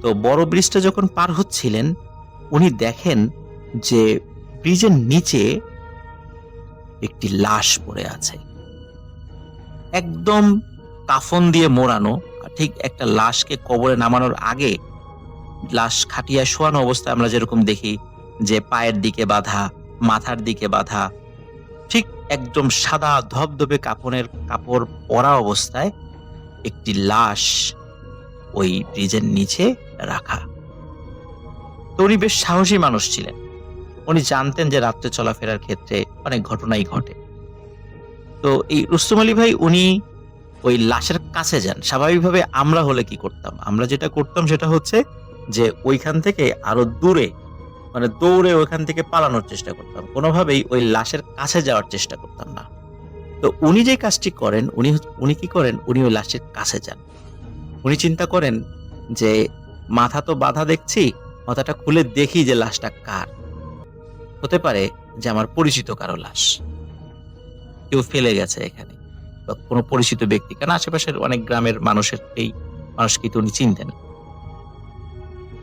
তো বড় ব্রিজটা যখন পার হচ্ছিলেন উনি দেখেন যে ব্রিজের নিচে একটি লাশ পড়ে আছে, একদম কাফন দিয়ে মোড়ানো। ঠিক একটা লাশকে কবরে নামানোর আগে লাশ খাটিয়া শোয়ানো অবস্থায় আমরা যেরকম দেখি যে পায়ের দিকে বাঁধা, মাথার দিকে বাঁধা, ঠিক একদম সাদা ধবধবে কাপড় পরা অবস্থায় একটি লাশ ওই ব্রিজের নিচে রাখা। তো উনি বেশ সাহসী মানুষ ছিলেন। উনি জানতেন যে রাত্রে চলাফেরার ক্ষেত্রে অনেক ঘটনাই ঘটে। তো এই রুস্তম আলী ভাই উনি ওই লাশের কাছে যান। স্বাভাবিকভাবে আমরা হলে কি করতাম, আমরা যেটা করতাম সেটা হচ্ছে যে ওইখান থেকে আরো দূরে, মানে দৌড়ে ওইখান থেকে পালানোর চেষ্টা করতাম, কোনোভাবেই ওই লাশের কাছে যাওয়ার চেষ্টা করতাম না। তো উনি যে কাজটি করেন, উনি কি করেন, উনি ওই লাশের কাছে যান। উনি চিন্তা করেন যে মাথা তো বাঁধা দেখছি, মাথাটা খুলে দেখি যে লাশটা কার। হতে পারে যে আমার পরিচিত কারো লাশ, কেউ ফেলে গেছে এখানে, বা কোনো পরিচিত ব্যক্তি, কারণ আশেপাশের অনেক গ্রামের মানুষকে তো উনি চিনতেন।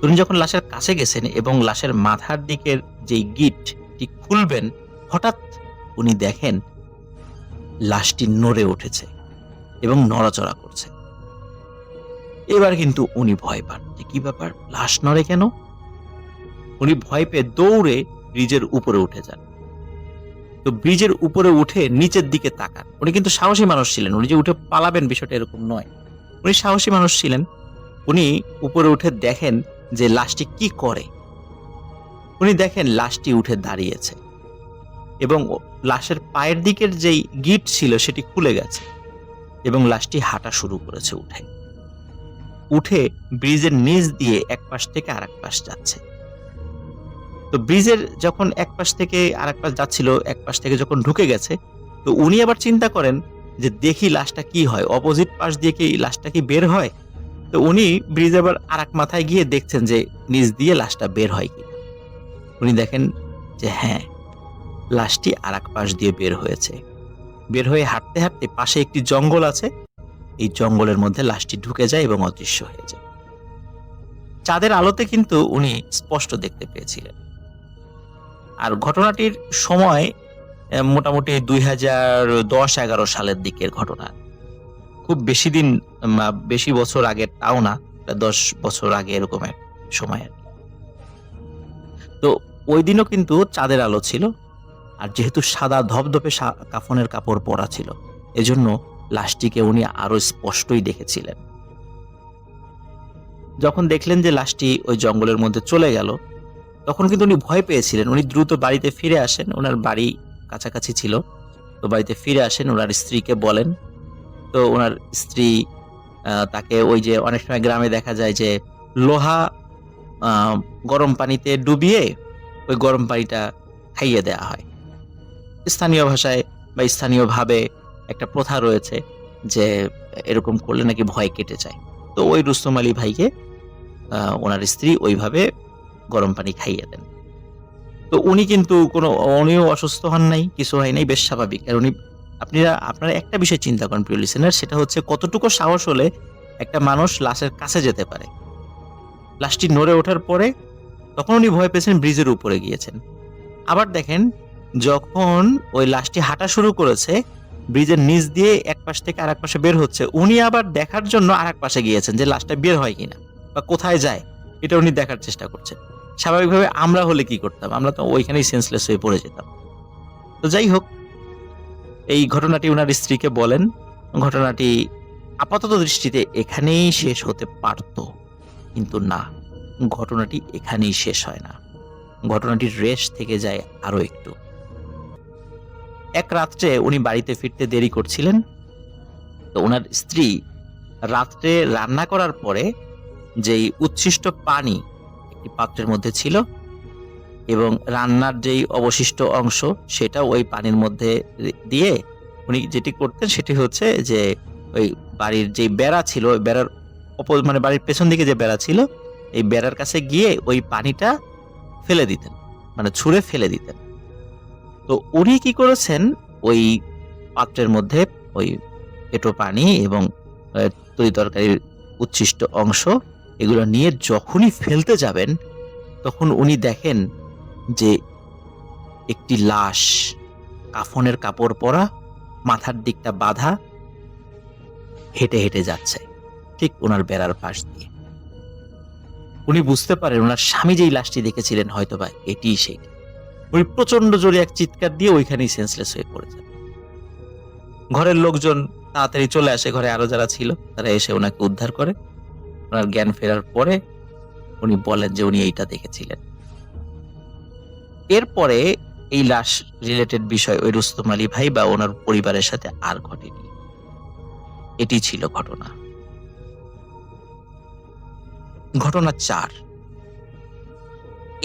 উনি যখন লাশের কাছে গেছেন এবং লাশের মাথার দিকের যে গিঁটটি খুলবেন, হঠাৎ উনি দেখেন লাশটি নড়ে উঠেছে এবং নড়াচড়া করছে। এবার কিন্তু উনি ভয় পান যে কি ব্যাপার, লাশ নড়ে কেন। উনি ভয় পেয়ে দৌড়ে ব্রিজের উপরে উঠে যান। তো ব্রিজের উপরে উঠে নিচের দিকে তাকান। উনি কিন্তু সাহসী মানুষ ছিলেন, উনি যে উঠে পালাবেন বিষয়টা এরকম নয়, উনি সাহসী মানুষ ছিলেন। উনি উপরে উঠে দেখেন যে লাশটি কি করে। উনি দেখেন লাশটি উঠে দাঁড়িয়েছে এবং লাশের পায়ের দিকের যেই গিঁট ছিল সেটি খুলে গেছে এবং লাশটি হাঁটা শুরু করেছে উঠে ব্রিজের নিচ দিয়ে এক পাশ থেকে আরেক পাশ যাচ্ছে। তো ব্রিজের যখন এক পাশ থেকে আরেক পাশ যাচ্ছিল, এক পাশ থেকে যখন ঢুকে গেছে, তো উনি আবার চিন্তা করেন যে দেখি লাশটা কি হয়, অপোজিট পাশ দিয়ে কি লাশটা কি বের হয়। তো উনি ব্রিজ আবার আরেক মাথায় গিয়ে দেখছেন যে নিচ দিয়ে লাশটা বের হয় কি। উনি দেখেন যে হ্যাঁ, লাশটি আরেক পাশ দিয়ে বের হয়েছে। বের হয়ে হাঁটতে হাঁটতে পাশে একটি জঙ্গল আছে, এই জঙ্গলের মধ্যে লাশটি ঢুকে যায় এবং অদৃশ্য হয়ে যায়। চাঁদের আলোতে কিন্তু উনি স্পষ্ট দেখতে পেয়েছিলেন। আর ঘটনাটির সময় মোটামুটি 2010-11 সালের দিকের ঘটনা। খুব বেশি দিন বেশি বছর আগের তাও না, 10 বছর আগে এরকমের সময় আর কি। তো ওই দিনও কিন্তু চাঁদের আলো ছিল, আর যেহেতু সাদা ধবধবে কাফনের কাপড় পরা ছিল, এজন্য লাশটিকে উনি আরো স্পষ্টই দেখেছিলেন। যখন দেখলেন যে লাশটি ওই জঙ্গলের মধ্যে চলে গেল, তখন কিন্তু উনি ভয় পেয়েছিলেন। উনি দ্রুত বাড়িতে ফিরে আসেন, ওনার বাড়ি কাছাকাছি ছিল। তো বাড়িতে ফিরে আসেন, ওনার স্ত্রীকে বলেন। তো ওনার স্ত্রী তাকে ওই যে অনেক সময় গ্রামে দেখা যায় যে লোহা গরম পানিতে ডুবিয়ে ওই গরম পানিটা খাইয়ে দেয়া হয়। স্থানীয় ভাষায় বা স্থানীয়ভাবে একটা প্রথা রয়েছে যে এরকম করলে নাকি ভয় কেটে যায়। তো ওই রুস্তম আলী ভাইকে ওনার স্ত্রী ওইভাবে গরম পানি খাইয়ে দেন। তো উনি কিন্তু উনিও অসুস্থ হন নাই, কিছু হয় নাই, বেশ স্বাভাবিক। আর উনি আপনারা একটা বিষয় চিন্তা করেন প্রিয় লিসেনার, সেটা হচ্ছে কতটুকু সাহস হলে একটা মানুষ লাশের কাছে যেতে পারে। লাশটি নড়ে ওঠার পরে তখন উনি ভয় পেয়েছেন, ব্রিজের উপরে গিয়েছেন। আবার দেখেন, যখন ওই লাশটি হাঁটা শুরু করেছে, ব্রিজের নিচ দিয়ে এক পাশ থেকে আরেক পাশে বের হচ্ছে, উনি আবার দেখার জন্য আরেক পাশে গিয়েছেন যে লাশটা বের হয় কিনা বা কোথায় যায়, এটা উনি দেখার চেষ্টা করছেন। স্বাভাবিকভাবে আমরা হলে কি করতাম? আমরা তো ওইখানেই সেন্সলেস হয়ে পড়ে যেতাম। তো যাই হোক, এই ঘটনাটি ওনার স্ত্রীকে বলেন। ঘটনাটি আপাতত দৃষ্টিতে এখানেই শেষ হতে পারত, কিন্তু না, ঘটনাটি এখানেই শেষ হয় না। ঘটনাটির রেশ থেকে যায় আরো একটু। এক রাত্রে উনি বাড়িতে ফিরতে দেরি করছিলেন। তো ওনার স্ত্রী রাত্রে রান্না করার পরে যেই উচ্ছিষ্ট পানি একটি পাত্রের মধ্যে ছিল এবং রান্নার যেই অবশিষ্ট অংশ সেটা ওই পানির মধ্যে দিয়ে উনি যেটি করতেন সেটি হচ্ছে যে ওই বাড়ির যে বেড়া ছিল, ওই বেড়ার মানে বাড়ির পেছন দিকে যে বেড়া ছিল, এই বেড়ার কাছে গিয়ে ওই পানিটা ফেলে দিতেন, মানে ছুঁড়ে ফেলে দিতেন। তো উনি কি করেছেন, ওই পাত্রের মধ্যে ওই এঁটো পানি এবং তরি তরকারির উচ্ছিষ্ট অংশ এগুলো নিয়ে যখনই ফেলতে যাবেন, তখন উনি দেখেন যে একটি লাশ কাফনের কাপড় পরা, মাথার দিকটা বাঁধা, হেঁটে হেঁটে যাচ্ছে ঠিক ওনার বেড়ার পাশ দিয়ে। উনি বুঝতে পারেন ওনার স্বামী যেই লাশটি দেখেছিলেন হয়তোবা এটিই সেই। উনি প্রচন্ড জোরে এক চিৎকার দিয়ে ওইখানেই সেন্সলেস হয়ে পড়েছেন। ঘরের লোকজন তাড়াতাড়ি চলে আসে, ঘরে আরো যারা ছিল তারা এসে ওনাকে উদ্ধার করে। ওনার জ্ঞান ফেরার পরে উনি বলেন যে উনি এইটা দেখেছিলেন। এরপরে এই লাশ রিলেটেড বিষয় ওই রুস্তম আলী ভাই বা ওনার পরিবারের সাথে আর ঘটেনি। এটি ছিল ঘটনা। ঘটনা 4,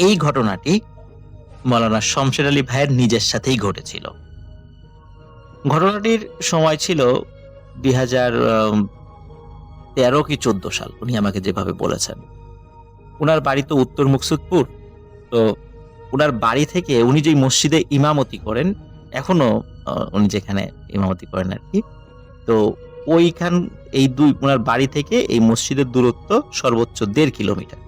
এই ঘটনাটি মাওলানা শমশের আলী ভাইয়ের নিজের সাথেই ঘটেছিল। ঘটনাটির সময় ছিল 2013 কি 14 সাল, উনি আমাকে যেভাবে বলেছেন। উনার বাড়ি তো উত্তর মুকসুদপুর। তো উনার বাড়ি থেকে উনি যেই মসজিদে ইমামতি করেন, এখনো উনি যেখানে ইমামতি করেন আর কি, তো ওইখান উনার বাড়ি থেকে এই মসজিদের দূরত্ব সর্বোচ্চ 1.5 কিলোমিটার।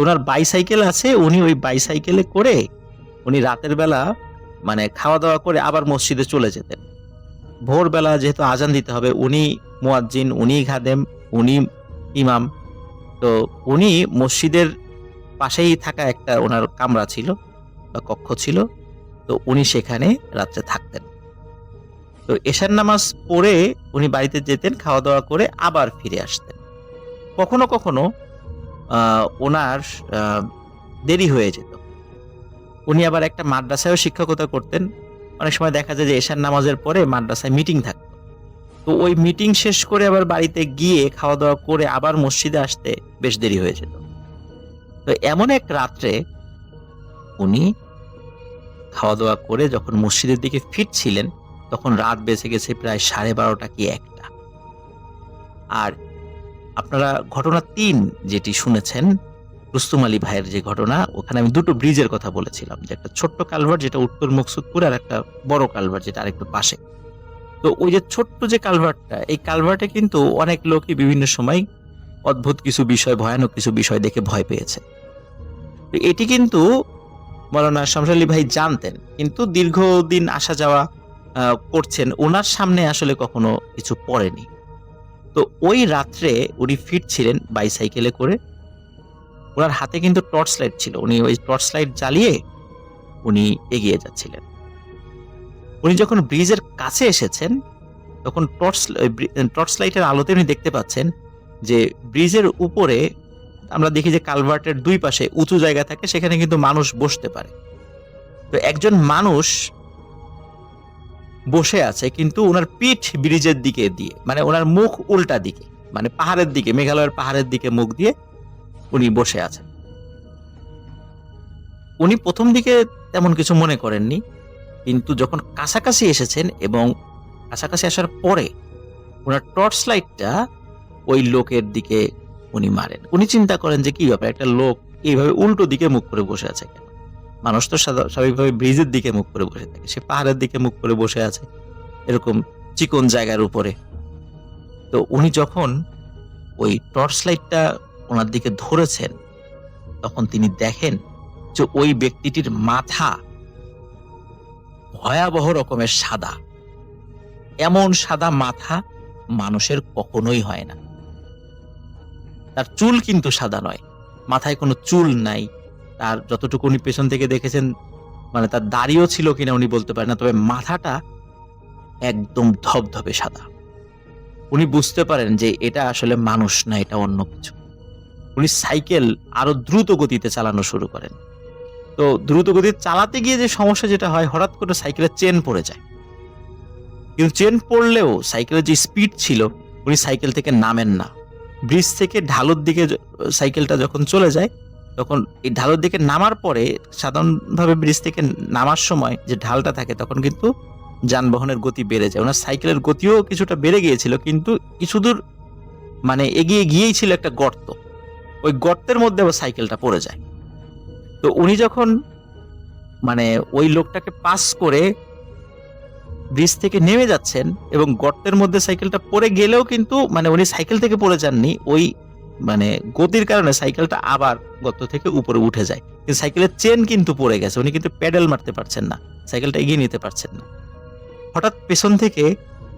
ওনার বাইসাইকেল আছে, উনি ওই বাইসাইকেলে করে উনি রাতের বেলা মানে খাওয়া দাওয়া করে আবার মসজিদে চলে যেতেন। ভোরবেলা যেহেতু আজান দিতে হবে, উনি মুয়াজ্জিন, উনি খাদেম, উনি ইমাম। তো উনি মসজিদের পাশেই থাকা একটা ওনার কামরা ছিল বা কক্ষ ছিল, তো উনি সেখানে রাত্রে থাকতেন। তো এশার নামাজ পড়ে উনি বাড়িতে যেতেন, খাওয়া দাওয়া করে আবার ফিরে আসতেন। কখনো কখনো ওনার দেরি হয়ে যেত। উনি আবার একটা মাদ্রাসায়ও শিক্ষকতা করতেন। অনেক সময় দেখা যায় যে এশার নামাজের পরে মাদ্রাসায় মিটিং থাকতো, তো ওই মিটিং শেষ করে আবার বাড়িতে গিয়ে খাওয়া দাওয়া করে আবার মসজিদে আসতে বেশ দেরি হয়ে যেত। তো এমন এক রাত্রে উনি খাওয়া দাওয়া করে যখন মসজিদের দিকে ফিরছিলেন, তখন রাত বেজে গেছে প্রায় 12:30 কি 1টা। আর আপনারা ঘটনা 3 যেটি শুনেছেন, রুস্তম আলী ভাইয়ের যে ঘটনা, ওখানে আমি 2টো ব্রিজের কথা বলেছিলাম, যে একটা ছোট্ট কালভার্ট যেটা উত্তর মুকসুদপুর, আর একটা বড় কালভার্ট যেটা আরেকটু পাশে। তো ওই যে ছোট্ট যে কালভার্টটা, এই কালভার্টে কিন্তু অনেক লোকই বিভিন্ন সময় অদ্ভুত কিছু বিষয়, ভয়ানক কিছু বিষয় দেখে ভয় পেয়েছে। তো এটি কিন্তু মৌলানা শামসুল আলী ভাই জানতেন, কিন্তু দীর্ঘদিন আসা যাওয়া করছেন, ওনার সামনে আসলে কখনো কিছু পড়েনি। তো ওই রাত্রে উনি ফিরছিলেন বাইসাইকেলে করে, ওনার হাতে কিন্তু টর্চ লাইট ছিল, উনি ওই টর্চ লাইট জ্বালিয়ে উনি এগিয়ে যাচ্ছিলেন। উনি যখন ব্রিজের কাছে এসেছেন তখন টর্চ লাইটের আলোতে উনি দেখতে পাচ্ছেন যে ব্রিজের উপরে আমরা দেখি যে কালভার্টের দুই পাশে উঁচু জায়গা থাকে, সেখানে কিন্তু মানুষ বসতে পারে। তো একজন মানুষ বসে আছে, কিন্তু ওনার পিঠ ব্রিজের দিকে দিয়ে, মানে ওনার মুখ উল্টা দিকে, মানে পাহাড়ের দিকে, মেঘালয়ের পাহাড়ের দিকে মুখ দিয়ে উনি বসে আছেন। উনি প্রথম দিকে তেমন কিছু মনে করেননি, কিন্তু যখন কাছাকাছি এসেছেন এবং কাছাকাছি আসার পরে ওনার টর্চ লাইটটা ওই লোকের দিকে উনি মারেন। উনি চিন্তা করেন যে কি ব্যাপার, একটা লোক এইভাবে উল্টো দিকে মুখ করে বসে আছে কেন? মানুষ তো স্বাভাবিকভাবে ব্রিজের দিকে মুখ করে বসে থাকে, সে পাহাড়ের দিকে মুখ করে বসে আছে এরকম চিকন জায়গার উপরে। তো উনি যখন ওই টর্চ লাইটটা ওনার দিকে ধরেছেন তখন তিনি দেখেন যে ওই ব্যক্তিটির মাথা ভয়াবহ রকমের সাদা। এমন সাদা মাথা মানুষের কখনোই হয় না। তার চুল কিন্তু সাদা নয়, মাথায় কোনো চুল নাই। তার যতটুকু উনি পেছন থেকে দেখেছেন, মানে তার দাড়িও ছিল কিনা উনি বলতে পারেন না, তবে মাথাটা একদম ধবধবে সাদা। উনি বুঝতে পারেন যে এটা আসলে মানুষ না, এটা অন্য কিছু। উনি সাইকেল আরো দ্রুত গতিতে চালানো শুরু করেন। তো দ্রুত গতিতে চালাতে গিয়ে যে সমস্যা যেটা হয়, হঠাৎ করে সাইকেলের চেন পড়ে যায়। কিন্তু চেন পড়লেও সাইকেলের যে স্পিড ছিল, উনি সাইকেল থেকে নামেন না। ব্রিজ থেকে ঢালুর দিকে সাইকেলটা যখন চলে যায়, তখন এই ঢালুর দিকে নামার পরে সাধারণভাবে ব্রিজ থেকে নামার সময় যে ঢালটা থাকে তখন কিন্তু যানবাহনের গতি বেড়ে যায়। ওনার সাইকেলের গতিও কিছুটা বেড়ে গিয়েছিল, কিন্তু কিছু দূর মানে এগিয়ে গিয়েই ছিল একটা গর্ত, ওই গর্তের মধ্যে আবার সাইকেলটা পড়ে যায়। তো উনি যখন মানে ওই লোকটাকে পাস করে ব্রিজ থেকে নেমে যাচ্ছেন এবং গর্তের মধ্যে সাইকেলটা পড়ে গেলেও কিন্তু মানে উনি সাইকেল থেকে পড়ে যাননি, ওই মানে গতির কারণে সাইকেলটা আবার গর্ত থেকে উপরে উঠে যায়। কিন্তু সাইকেলের চেন কিন্তু পড়ে গেছে, উনি কিন্তু প্যাডেল মারতে পারছেন না, সাইকেলটা এগিয়ে নিতে পারছেন না। হঠাৎ পেছন থেকে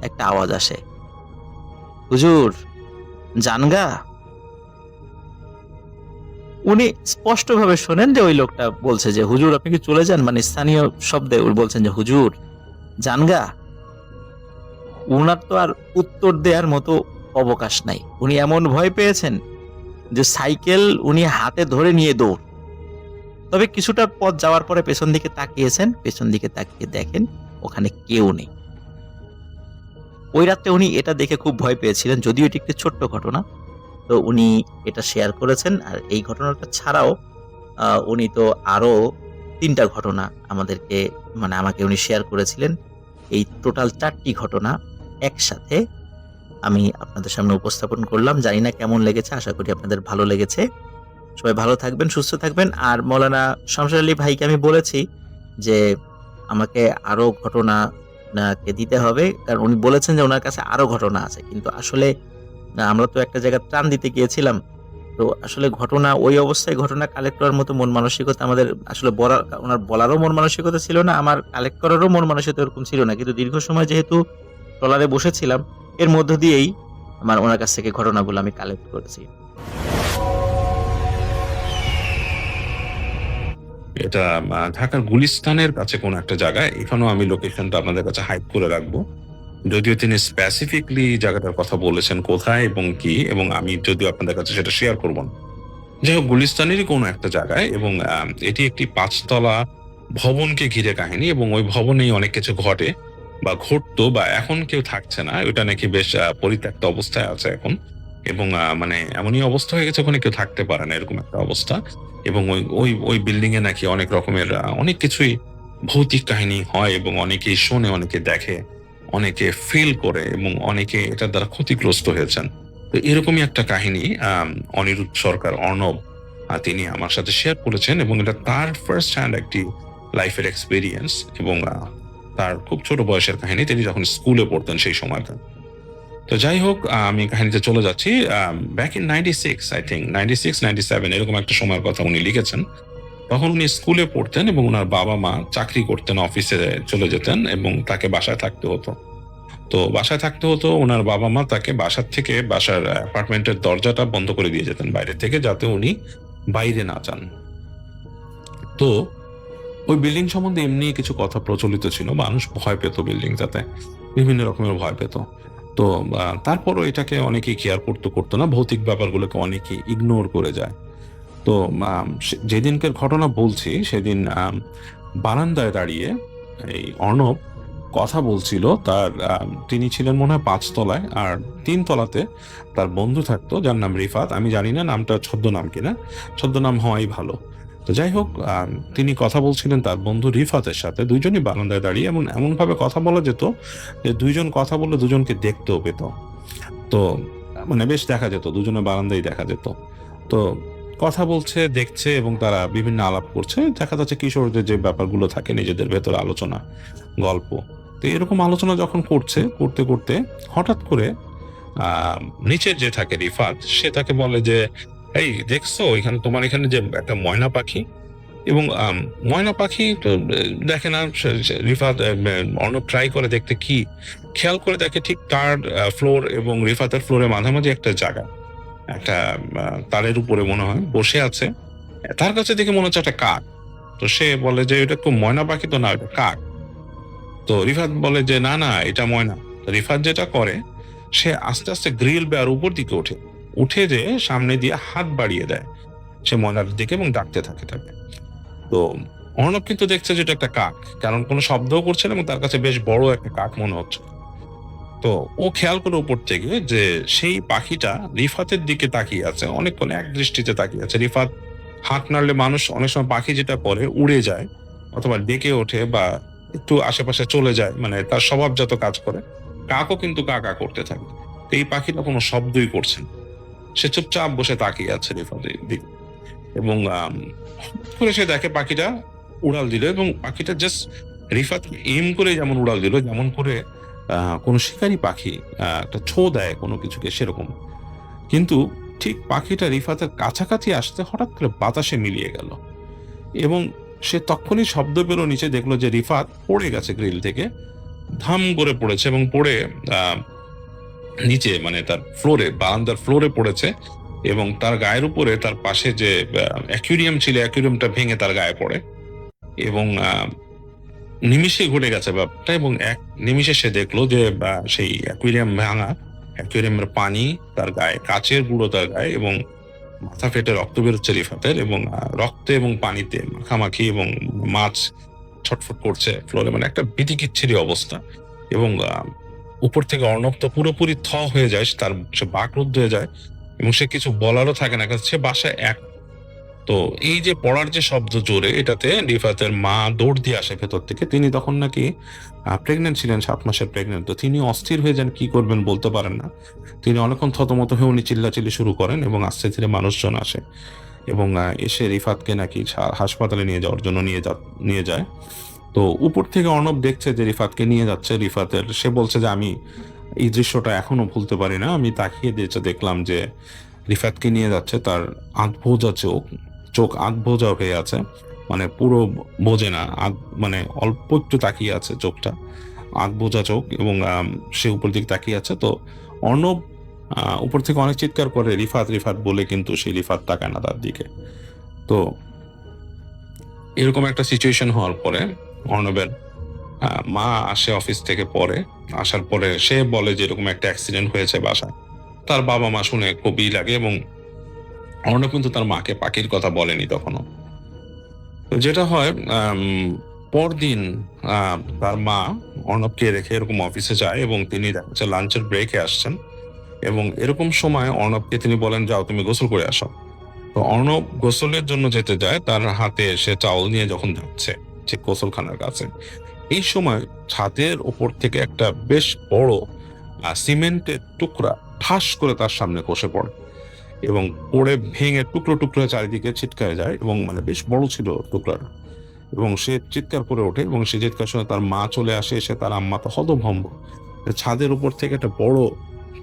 একটা আওয়াজ আসে, হুজুর জানগা। উনি স্পষ্টভাবে শোনেন যে ওই লোকটা বলছে যে হুজুর আপনি কি চলে যান, মানে স্থানীয় শব্দে উনি বলছেন যে হুজুর জানগা। উনার তো আর উত্তর দেওয়ার মতো অবকাশ নাই, উনি এমন ভয় পেয়েছেন যে সাইকেল উনি হাতে ধরে নিয়ে দৌড়। তবে কিছুটা পথ যাওয়ার পরে পেছন দিকে তাকিয়েছেন, পেছন দিকে তাকিয়ে দেখেন ওখানে কেউ নেই। ওই রাতে উনি এটা দেখে খুব ভয় পেয়েছিলেন, যদিও এটি একটি ছোট্ট ঘটনা। তো উনি এটা শেয়ার করেছেন। আর এই ঘটনাটা ছাড়াও উনি তো আরো 3টা ঘটনা আমাদেরকে মানে আমাকে উনি শেয়ার করেছিলেন। এই টোটাল 4টি ঘটনা একসাথে আমি আপনাদের সামনে উপস্থাপন করলাম। জানি না কেমন লেগেছে, আশা করি আপনাদের ভালো লেগেছে। সবাই ভালো থাকবেন, সুস্থ থাকবেন। আর মৌলানা শামসুল আলী ভাইকে আমি বলেছি যে আমাকে আরো ঘটনা কে দিতে হবে, কারণ উনি বলেছেন যে ওনার কাছে আরো ঘটনা আছে। কিন্তু আসলে আমরা তো একটা জায়গায় ত্রাণ দিতে গিয়েছিলাম, তো আসলে ঘটনা ওই অবস্থায় ঘটনা কালেক্ট করার মতো মন মানসিকতা আমাদের আসলে ওনার বলারও মন মানসিকতা ছিল না, আমার কালেক্ট করারও মন মানসিকতা এরকম ছিল না। কিন্তু দীর্ঘ সময় যেহেতু ট্রলারে বসেছিলাম, এর মধ্য দিয়েই আমার ওনার কাছ থেকে ঘটনাগুলো আমি কালেক্ট করেছি। এটা ঢাকার গুলিস্তানের কাছে কোন একটা জায়গায়, এখানেও আমি লোকেশনটা আপনাদের কাছে হাইড করে রাখবো। যদিও তিনি স্পেসিফিকলি জায়গাটার কথা বলেছেন কোথায় এবং কি, এবং আমি যদিও আপনাদের কাছে সেটা শেয়ার করবো না। যাই হোক, গুলিস্তানেরই কোনো একটা জায়গায়, এবং এটি একটি 5তলা ভবনকে ঘিরে কাহিনী, এবং ওই ভবনেই অনেক কিছু ঘটে বা ঘটতো, বা এখন কেউ থাকছে না, ওটা নাকি বেশ পরিত্যক্ত অবস্থায় আছে এখন, এবং মানে এমনই অবস্থা হয়ে গেছে ওখানে কেউ থাকতে পারে না, এরকম একটা অবস্থা। এবং ওই ওই ওই বিল্ডিং এ নাকি অনেক রকমের অনেক কিছুই ভৌতিক কাহিনী হয়, এবং অনেকেই শোনে, অনেকে দেখে, অনেকে ফিল করে, এবং অনেকে এটার দ্বারা ক্ষতিগ্রস্ত হয়েছেন। তো এরকমই একটা কাহিনী অনিরুদ্ধ সরকার অর্ণব তিনি আমার সাথে শেয়ার করেছেন, এবং এটা তার ফার্স্ট হ্যান্ড একটি লাইফের এক্সপিরিয়েন্স, এবং তার খুব ছোট বয়সের কাহিনী, তিনি যখন স্কুলে পড়তেন সেই সময়টা। তো যাই হোক, আমি কাহিনীতে চলে যাচ্ছি। ব্যাক ইন 96, আই থিঙ্ক 96-97 এরকম একটা সময়ের কথা উনি লিখেছেন। তখন উনি স্কুলে পড়তেন এবং উনার বাবা মা চাকরি করতেন, অফিসে চলে যেতেন এবং তাকে বাসায় থাকতে হতো। তো বাসায় থাকতে হতো, ওনার বাবা মা তাকে বাসার থেকে, বাসার অ্যাপার্টমেন্টের দরজাটা বন্ধ করে দিয়ে যেতেন বাইরে থেকে, যাতে উনি বাইরে না যান। তো ওই বিল্ডিং সম্বন্ধে এমনি কিছু কথা প্রচলিত ছিল, মানুষ ভয় পেত বিল্ডিংটাতে, বিভিন্ন রকমের ভয় পেত। তো তারপরও এটাকে অনেকেই কেয়ার করতো না, ভৌতিক ব্যাপারগুলোকে অনেকেই ইগনোর করে যায়। তো যেদিনকার ঘটনা বলছি, সেদিন বারান্দায় দাঁড়িয়ে এই অর্ণব কথা বলছিল। তার তিনি ছিলেন মনে হয় 5 তলায়, আর 3 তলাতে তার বন্ধু থাকতো যার নাম রিফাত। আমি জানি না নামটা ছদ্মনাম কিনা, ছদ্মনাম হওয়াই ভালো। তো যাই হোক, তিনি কথা বলছিলেন তার বন্ধু রিফাতের সাথে, দুইজনই বারান্দায় দাঁড়িয়ে। এমন ভাবে কথা বলা যেত যে দুইজন কথা বললে দুজনকে দেখতেও পেত। তো মানে বেশ দেখা যেত, দুজনে বারান্দায় দেখা যেত। তো কথা বলছে, দেখছে এবং তারা বিভিন্ন আলাপ করছে। দেখা যাচ্ছে কিশোরদের যে ব্যাপারগুলো থাকে নিজেদের ভেতরে, আলোচনা, গল্প। তো এরকম আলোচনা যখন করতে করতে হঠাৎ করে নিচের যে থাকে রিফাত, সে তাকে বলে যে, এই দেখছো এখানে, তোমার এখানে যে একটা ময়না পাখি। এবং ময়না পাখি তো দেখে না রিফাত। অর্ণব ট্রাই করে দেখতে, কি খেয়াল করে দেখে ঠিক তার ফ্লোর এবং রিফাতের ফ্লোরের মাঝামাঝি একটা জায়গা, একটা তারের উপরে মনে হয় বসে আছে। তার কাছে দেখে মনে হচ্ছে একটা কাক। তো সে বলে যে এটা তো ময়না পাখি তো না, এটা কাক। তো রিফাত বলে যে না না, এটা ময়না। তো রিফাত যেটা করে, সে আস্তে আস্তে গ্রিল বেয়ার উপর দিকে উঠে যে সামনে দিয়ে হাত বাড়িয়ে দেয় সে ময়নার দিকে এবং ডাকতে থাকে তাকে। তো অর্ণব কিন্তু দেখছে যে এটা একটা কাক, কারণ কোনো শব্দও করছে না এবং তার কাছে বেশ বড় একটা কাক মনে হচ্ছে। তো ও খেয়াল করে উপর থেকে যে সেই পাখিটা রিফাতের দিকে তাকিয়ে আছে, অনেকক্ষণ এক দৃষ্টিতে তাকিয়ে আছে। রিফাত হাত নাড়লে মানুষ অনেক সময় পাখি যেটা করে উড়ে যায় অথবা ডেকে ওঠে বা একটু আশেপাশে চলে যায়, মানে তার স্বভাবজাত কাজ করে। কাকও কিন্তু কাকা করতে থাকে। তো এই পাখিটা কোনো শব্দই করছে না, সে চুপচাপ বসে তাকিয়ে আছে রিফাতের দিকে। এবং হঠাৎ করে সে দেখে পাখিটা উড়াল দিল এবং পাখিটা জাস্ট রিফাত এম করে যেমন উড়াল দিল, যেমন করে কোনো শিকারী পাখি একটা ছো দেয় কোনো কিছুকে, সেরকম। কিন্তু ঠিক পাখিটা রিফাতের কাছাকাছি আসতে হঠাৎ করে বাতাসে মিলিয়ে গেল এবং সে তখনই শব্দ পেল, নিচে দেখলো যে রিফাত পড়ে গেছে গ্রিল থেকে, ধাম করে পড়েছে এবং পড়ে নিচে মানে তার ফ্লোরে, বারান্দার ফ্লোরে পড়েছে এবং তার গায়ের উপরে তার পাশে যে অ্যাকুয়ারিয়াম ছিল, অ্যাকুয়ারিয়ামটা ভেঙে তার গায়ে পড়ে এবং নিমিষে ঘটে গেছে ব্যাপারটা। এবং এক নিমিষে সে দেখলো যে সেই অ্যাকুয়ারিয়াম ভাঙা, অ্যাকুয়ারিয়ামের পানি তার গায়ে, কাচের গুঁড়ো তার গায়ে এবং মাথা ফেটে রক্ত বেরোচ্ছে রিফাতের এবং রক্তে এবং পানিতে মাখামাখি এবং মাছ ছটফট করছে ফ্লোরে, মানে একটা বিতিকিচ্ছিরি অবস্থা। এবং উপর থেকে অর্ণব তো পুরোপুরি হয়ে যায়, সে বাকরুদ্ধ হয়ে যায় এবং সে কিছু বলারও থাকে না, কারণ সে বাসায় এক। তো এই যে পড়ার যে শব্দ জোরে, এটাতে রিফাতের মা দৌড় দিয়ে আসে ভেতর থেকে। তিনি তখন নাকি প্রেগনেন্ট ছিলেন, 7 মাসের প্রেগনেন্ট। তো তিনি অস্থির হয়ে যান, কি করবেন বলতে পারেন না। তিনি অনেকক্ষণ থতমত হয়ে উনি চিল্লাচিল্লি শুরু করেন এবং আস্তে ধীরে মানুষজন আসে এবং এসে রিফাতকে নাকি হাসপাতালে নিয়ে যাওয়ার জন্য নিয়ে যায়। তো উপর থেকে অর্ণব দেখছে যে রিফাতকে নিয়ে যাচ্ছে। সে বলছে যে আমি এই দৃশ্যটা এখনো ভুলতে পারি না। আমি তাকিয়ে দেখলাম যে রিফাতকে নিয়ে যাচ্ছে, তার আধবোজা চোখ আধবোজা হয়ে আছে, মানে পুরো বোঝে না, মানে অল্প একটু তাকিয়ে আছে চোখটা, আধবোজা চোখ এবং সে উপর দিকে তাকিয়ে আছে। তো অর্ণব উপর থেকে অনেক চিৎকার করে রিফাত রিফাত বলে, কিন্তু সেই রিফাত তাকায় না তার দিকে। তো এরকম একটা সিচুয়েশন হওয়ার পরে অর্ণবের মা আসে অফিস থেকে, আসার পরে সে বলে যে এরকম একটা অ্যাক্সিডেন্ট হয়েছে বাসায়। তার বাবা মা শুনে খুবই লাগে এবং অর্ণব কিন্তু তার মাকে পাখির কথা বলেনি তখনও। তো যেটা হয়, পরদিন তার মা অর্ণবকে রেখে এরকম অফিসে যায় এবং তিনি দেখা লাঞ্চের ব্রেকে আসছেন এবং এরকম সময় অর্ণবকে তিনি বলেন, যাও তুমি গোসল করে আসো। তো অর্ণব গোসলের জন্য যেতে যায়, তার হাতে সে চাউল নিয়ে যখন যাচ্ছে ঠিক গোসলখানার কাছে, এই সময় ছাদের ওপর থেকে একটা বেশ বড় সিমেন্টের টুকরা ঠাস করে তার সামনে খসে পড়ে এবং পড়ে ভেঙে টুকরো টুকরো চারিদিকে ছিটকায় যায় এবং মানে বেশ বড় ছিল টুকরাটা। এবং সে চিৎকার করে ওঠে এবং সে চিৎকার শুনে তার মা চলে আসে, এসে তার আম্মা তো হতভম্ব। ছাদের উপর থেকে একটা বড়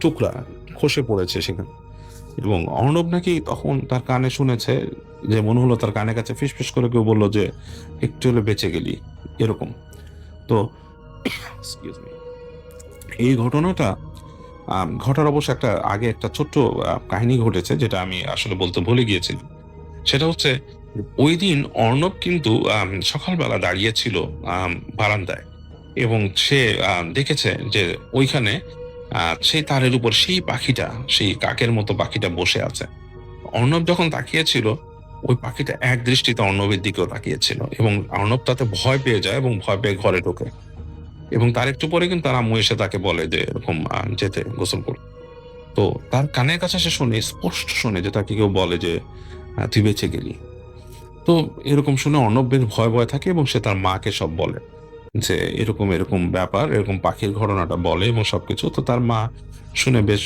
টুকরা খসে পড়েছে সেখানে। এবং অর্ণব নাকি তখন তার কানে শুনেছে, যে মনে হলো তার কানের কাছে ফিসফিস করে কেউ বললো যে একটু হলে বেঁচে গেলি, এরকম। তো excuse me, এই ঘটনাটা ঘটার অবশ্য আগে একটা ছোট্ট কাহিনী ঘটেছে, যেটা আমি আসলে বলতে ভুলে গিয়েছিলাম। সেটা হচ্ছে, ওই দিন অর্ণব কিন্তু সকালবেলা দাঁড়িয়েছিল বারান্দায়, এবং সে দেখেছে যে ওইখানে সেই তারের উপর সেই পাখিটা, সেই কাকের মতো পাখিটা বসে আছে। অর্ণব যখন তাকিয়েছিল, ওই পাখিটা এক দৃষ্টিতে অর্ণবের দিকেও তাকিয়েছিল, এবং অর্ণব তাতে ভয় পেয়ে যায় এবং ভয় পেয়ে ঘরে ঢোকে। এবং তার একটু পরে কিন্তু তার আম্মু এসে তাকে বলে যে এরকম যেতে গোসল করতে। তো তার কানের কাছে সে শুনে, স্পষ্ট শুনে যে তাকে কেউ বলে যে তুই বেঁচে গেলি। তো এরকম শুনে অর্ণব বেশ ভয় ভয় থাকে, এবং সে তার মাকে সব বলে যে এরকম এরকম ব্যাপার, এরকম পাখির ঘটনাটা বলে এবং সবকিছু। তো তার মা শুনে বেশ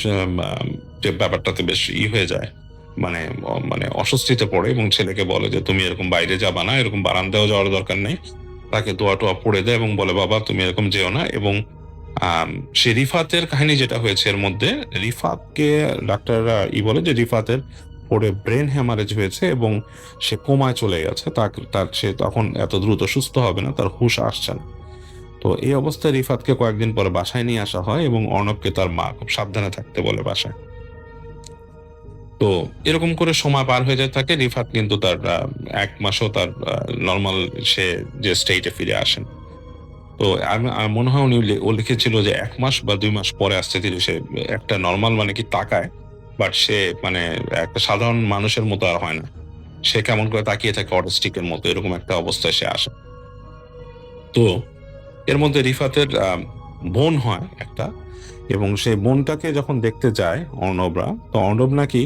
যে ব্যাপারটাতে বেশ হয়ে যায়, মানে মানে অস্বস্তিতে পড়ে, এবং ছেলেকে বলে যে তুমি এরকম বাইরে যাবা না, এরকম বারান্দাও যাওয়ার দরকার নেই। তাকে দোয়া টোয়া পড়ে দেয় এবং বলে বাবা তুমি এরকম যেও না। এবং সে রিফাতের কাহিনী যেটা হয়েছে এর মধ্যে, রিফাতকে ডাক্তাররা বলে যে রিফাতের পরে ব্রেন হ্যামারেজ হয়েছে এবং সে কোমায় চলে গেছে। তার সে তখন এত দ্রুত সুস্থ হবে না, তার হুঁশ আসছে না। তো এই অবস্থায় রিফাতকে কয়েকদিন পরে বাসায় নিয়ে আসা হয়, এবং অর্ণবকে তার মা খুব সাবধানে থাকতে বলে বাসায়। তো এরকম করে সময় পার হয়ে যায় থাকে। রিফাত কিন্তু তার 1 মাসও তার নর্মাল সে যে স্টেটে ফিরে আসেন। তো আমার মনে হয় ও লিখেছিল যে 1 মাস বা 2 মাস পরে আসতে ধীরে সে একটা নর্মাল মানে কি তাকায়, বাট সে মানে একটা সাধারণ মানুষের মতো আর হয় না। সে কেমন করে তাকিয়ে থাকে অটিস্টিকের মতো, এরকম একটা অবস্থায় সে আসে। তো এর মধ্যে রিফাতের বোন হয় একটা, এবং সেই বোনটাকে যখন দেখতে যায় অর্ণবরা, তো অর্ণব নাকি